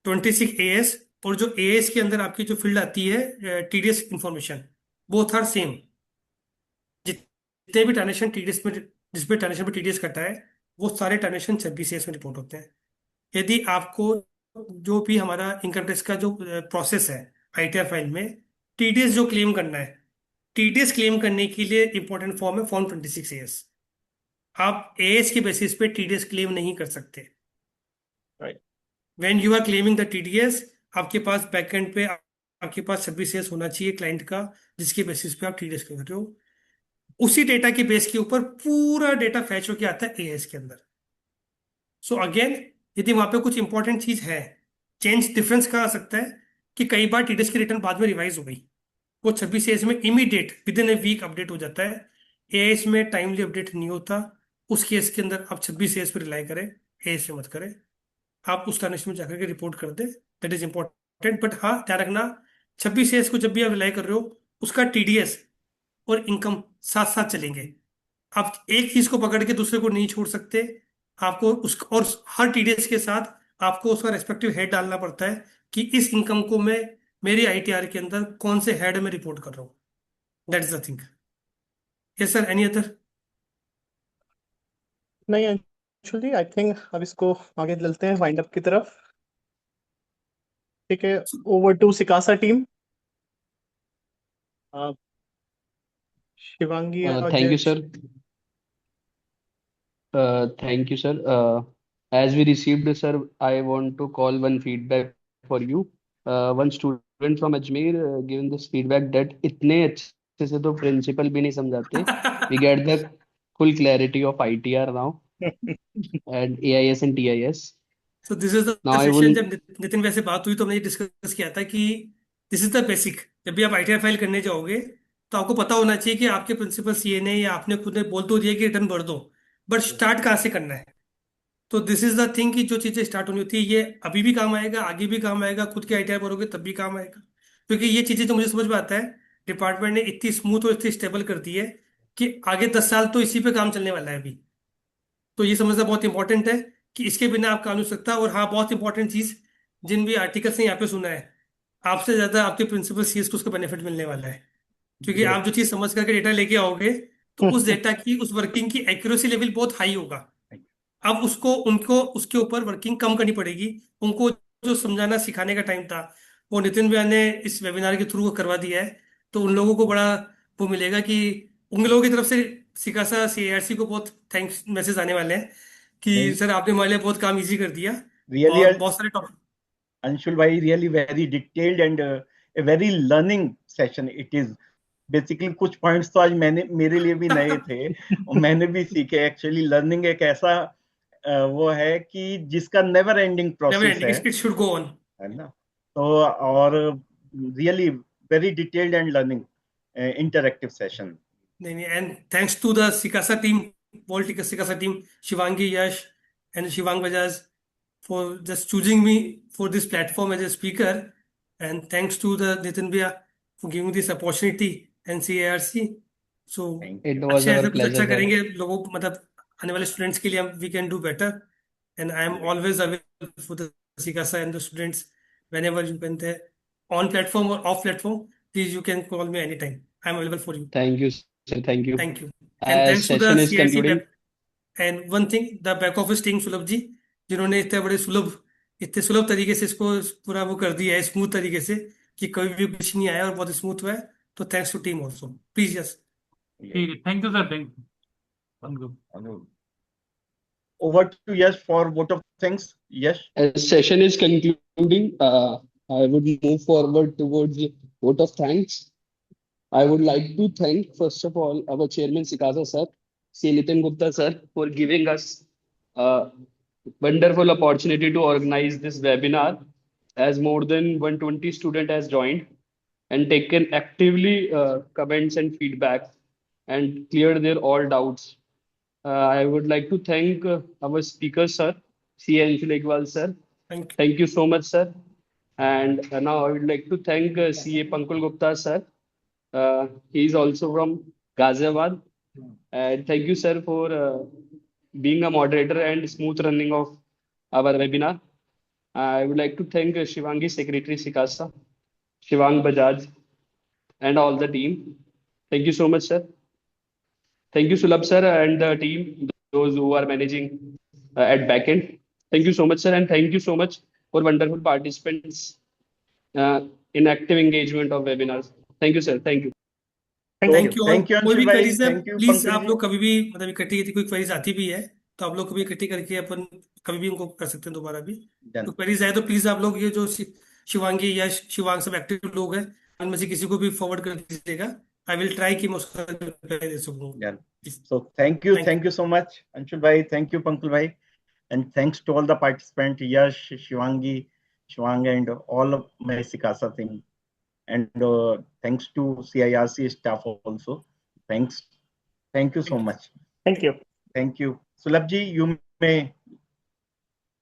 [SPEAKER 4] 26 एएस और जो एएस के अंदर आपकी जो फील्ड आती है TDS information, both are same. जितने भी ट्रांजेक्शन टीडीएस में, जिस पे ट्रांजेक्शन पे टीडीएस कटा है, वो सारे ट्रांजेक्शन 26 एएस में रिपोर्ट होते हैं। यदि आपको जो भी हमारा इनकम टैक्स का जो प्रोसेस है आईटीआर फाइल में, टीडीएस जो क्लेम करना है, टीडीएस क्लेम करने के लिए इंपॉर्टेंट फॉर्म है फॉर्म 26 एएस। आप एएस के बेसिस पे टीडीएस क्लेम नहीं कर सकते।
[SPEAKER 3] Right.
[SPEAKER 4] When you are claiming the TDS, आपके पास बैकएंड पे आपके पास 26 एएस होना चाहिए क्लाइंट का, जिसके बेसिस पे आप टीडीएस क्लेम कर रहे हो। उसी डेटा के बेस के ऊपर पूरा डेटा फैच होके आता है एएस के अंदर। सो अगेन, यदि वहां पे कुछ इंपॉर्टेंट चीज है, चेंज डिफरेंस कहा आ सकता है कि कई बार टीडीएस की रिटर्न बाद में रिवाइज हो गई, वो 26 एएस में immediate within a week update हो जाता है। एएस में टाइमली अपडेट नहीं होता। उस केस के अंदर आप 26 एएस पर रिलाई करें, एएस पे मत करें। आप उस ट्रांजेक्शन में जाकर के रिपोर्ट कर दें, दैट इज इंपॉर्टेंट। बट हाँ, ध्यान रखना, 26 एएस को जब भी आप रिलाई कर रहे हो, उसका टीडीएस और इनकम साथ साथ चलेंगे। आप एक चीज को पकड़ के दूसरे को नहीं छोड़ सकते। आपको उस और हर टीडीएस के साथ आपको उसका रेस्पेक्टिव हेड डालना पड़ता है कि इस इनकम को मैं मेरी आईटीआर के अंदर कौन से हेड में रिपोर्ट कर रहा हूँ। That is the thing. Yes sir, any other?
[SPEAKER 3] नहीं अंशुल जी, आई थिंक अब इसको आगे चलते हैं वाइंड अप की तरफ। ठीक है, ओवर टू सिकासा टीम। शिवांगी और
[SPEAKER 5] Thank you,
[SPEAKER 3] Jayesh.
[SPEAKER 5] sir. Thank you, sir. As we received, sir, I want to call one feedback for you. One student from Ajmer given this feedback that इतने अच्छे से तो principal भी नहीं समझाते. We get the full clarity of ITR now and AIS and TIS.
[SPEAKER 4] So this is
[SPEAKER 5] Now
[SPEAKER 4] the
[SPEAKER 5] I
[SPEAKER 4] session.
[SPEAKER 5] will.
[SPEAKER 4] जब नितिन वैसे बात हुई तो हमने ये डिस्कस किया था कि दिस इज द बेसिक। जब भी आप आईटीआर फाइल करने जाओगे तो आपको पता होना चाहिए कि आपके प्रिंसिपल सीए ने या आपने खुद ने बोल तो दिया कि रिटर्न भर दो, बट स्टार्ट कहाँ से करना है। तो दिस इज द थिंग कि जो चीजें स्टार्ट होनी होती है ये अभी भी काम आएगा, आगे भी काम आएगा, खुद के आईटीआर भरोगे तब भी काम आएगा। क्योंकि ये चीजें जो मुझे समझ में आता है, डिपार्टमेंट ने इतनी स्मूथ और इतनी स्टेबल कर दी है कि आगे 10 साल तो इसी पे काम चलने वाला है अभी। तो ये समझना बहुत इंपॉर्टेंट है कि इसके बिना आप काम नहीं हो सकता। और हाँ, बहुत इंपॉर्टेंट चीज, जिन भी आर्टिकल्स ने यहाँ पे सुना है, आपसे ज्यादा आपके प्रिंसिपल सीएस को उसका बेनिफिट मिलने वाला है। क्योंकि
[SPEAKER 2] Great.
[SPEAKER 4] आप जो चीज समझ करके डेटा लेके आओगे तो उस डेटा की, उस वर्किंग की एक्यूरेसी लेवल बहुत हाई होगा। अब उसको उनको उसके ऊपर वर्किंग कम करनी पड़ेगी। उनको जो समझाना सिखाने का टाइम था वो नितिन भैया ने इस वेबिनार के थ्रू करवा दिया है। तो उन लोगों को बड़ा वो मिलेगा कि उन लोगों की तरफ से सिकासा सीएआरसी को बहुत थैंक्स मैसेज आने वाले हैं कि
[SPEAKER 2] नहीं,
[SPEAKER 4] सर आपने हमारे लिए बहुत काम इजी कर दिया।
[SPEAKER 2] really,
[SPEAKER 4] और बहुत सारे topic.
[SPEAKER 2] Anshul bhai, really very detailed and a very learning session it is. Basically कुछ पॉइंट्स तो आज मैंने मेरे लिए भी नए थे और मैंने भी सीखे। एक्चुअली लर्निंग एक ऐसा वो है कि जिसका never ending
[SPEAKER 4] never
[SPEAKER 2] process
[SPEAKER 4] ending, it should go on.
[SPEAKER 2] है ना। तो और really very detailed and learning interactive session.
[SPEAKER 4] नहीं नहीं, and thanks to the Sicasa team, वॉल्ट Sicasa team, Shivangi, Yash and Shivang Bajaj for just choosing me for this platform as a speaker, and thanks to the Nitin Bhaiya for giving this opportunity and CARC. So
[SPEAKER 2] thank
[SPEAKER 5] It
[SPEAKER 2] you.
[SPEAKER 5] was
[SPEAKER 4] अच्छे
[SPEAKER 5] our
[SPEAKER 4] ऐसे कुछ
[SPEAKER 5] pleasure,
[SPEAKER 4] अच्छा
[SPEAKER 5] sir.
[SPEAKER 4] करेंगे लोगों को, मतलब आने वाले स्टूडेंट्स के लिए हम we can do better. And I am always available for the Sicasa and the students whenever you can there on platform or off platform. Please you can call me anytime. I am available for you.
[SPEAKER 5] Thank you, sir. Thank you.
[SPEAKER 4] Thank you. And
[SPEAKER 5] As
[SPEAKER 4] thanks to the
[SPEAKER 5] session is
[SPEAKER 4] CIC
[SPEAKER 5] concluding.
[SPEAKER 4] And one thing, the back office team सुलभ जी, जिन्होंने इतने सुलभ तरीके से इसको पूरा वो कर दिया है, स्मूथ तरीके से कि कभी भी कुछ नहीं आया और बहुत स्मूथ हुआ है। तो thanks to team also, please. Yes,
[SPEAKER 6] ठीक है, thank you sir, thank you.
[SPEAKER 2] Over to Yash for vote of thanks. Yash.
[SPEAKER 5] As session is concluding, I would move forward towards the vote of thanks. I would like to thank, first of all, our chairman Sikasa sir, C. Nitin Gupta sir, for giving us a wonderful opportunity to organize this webinar, as more than 120 student has joined and taken actively comments and feedback and cleared their all doubts. I would like to thank our speaker, sir, C. Anshul Egwal, sir.
[SPEAKER 4] Thank you.
[SPEAKER 5] Thank you so much, sir. And now I would like to thank CA Pankaj Gupta, sir. He is also from Ghaziabad. And thank you, sir, for being a moderator and smooth running of our webinar. I would like to thank Shivangi, Secretary Sikasa, Shivang Bajaj, and all the team. Thank you so much, sir. Thank you, Sulabh, sir, and the team, those who are managing at backend. Thank you so much, sir, and thank you so much for wonderful participants in active engagement of webinars. Thank you, sir. Thank you.
[SPEAKER 4] Thank you all.
[SPEAKER 2] Thank you,
[SPEAKER 4] कोई भी
[SPEAKER 2] Anshul bhai.
[SPEAKER 4] Queries है,
[SPEAKER 2] Thank you,
[SPEAKER 4] please
[SPEAKER 2] Pankaj
[SPEAKER 4] आप
[SPEAKER 2] ji.
[SPEAKER 4] लोग कभी भी, मतलब इकट्ठी यदि कोई क्वेरीज आती भी है तो आप लोग कभी इकट्ठी करके अपन कभी भी उनको कर सकते हैं दोबारा भी।
[SPEAKER 2] Done.
[SPEAKER 4] तो क्वेरीज आए तो प्लीज आप लोग, ये जो शिवांगी या शिवांग सब एक्टिव लोग हैं, उनमें से किसी को भी फॉरवर्ड कर दीजिएगा। आई विल ट्राई कि मैं उसका रिप्लाई दे सकूँ।
[SPEAKER 2] Done. So thank you,
[SPEAKER 4] Thank
[SPEAKER 2] thank you so much, Anshul bhai. Thank you, Pankaj bhai, and thanks to all the participants, Yash, Shivangi, Shivang, and all of my Sikasa team, and thanks to CIRC staff also. Thanks, thank you so much.
[SPEAKER 3] Thank you.
[SPEAKER 2] Thank you, Sulabh ji. You may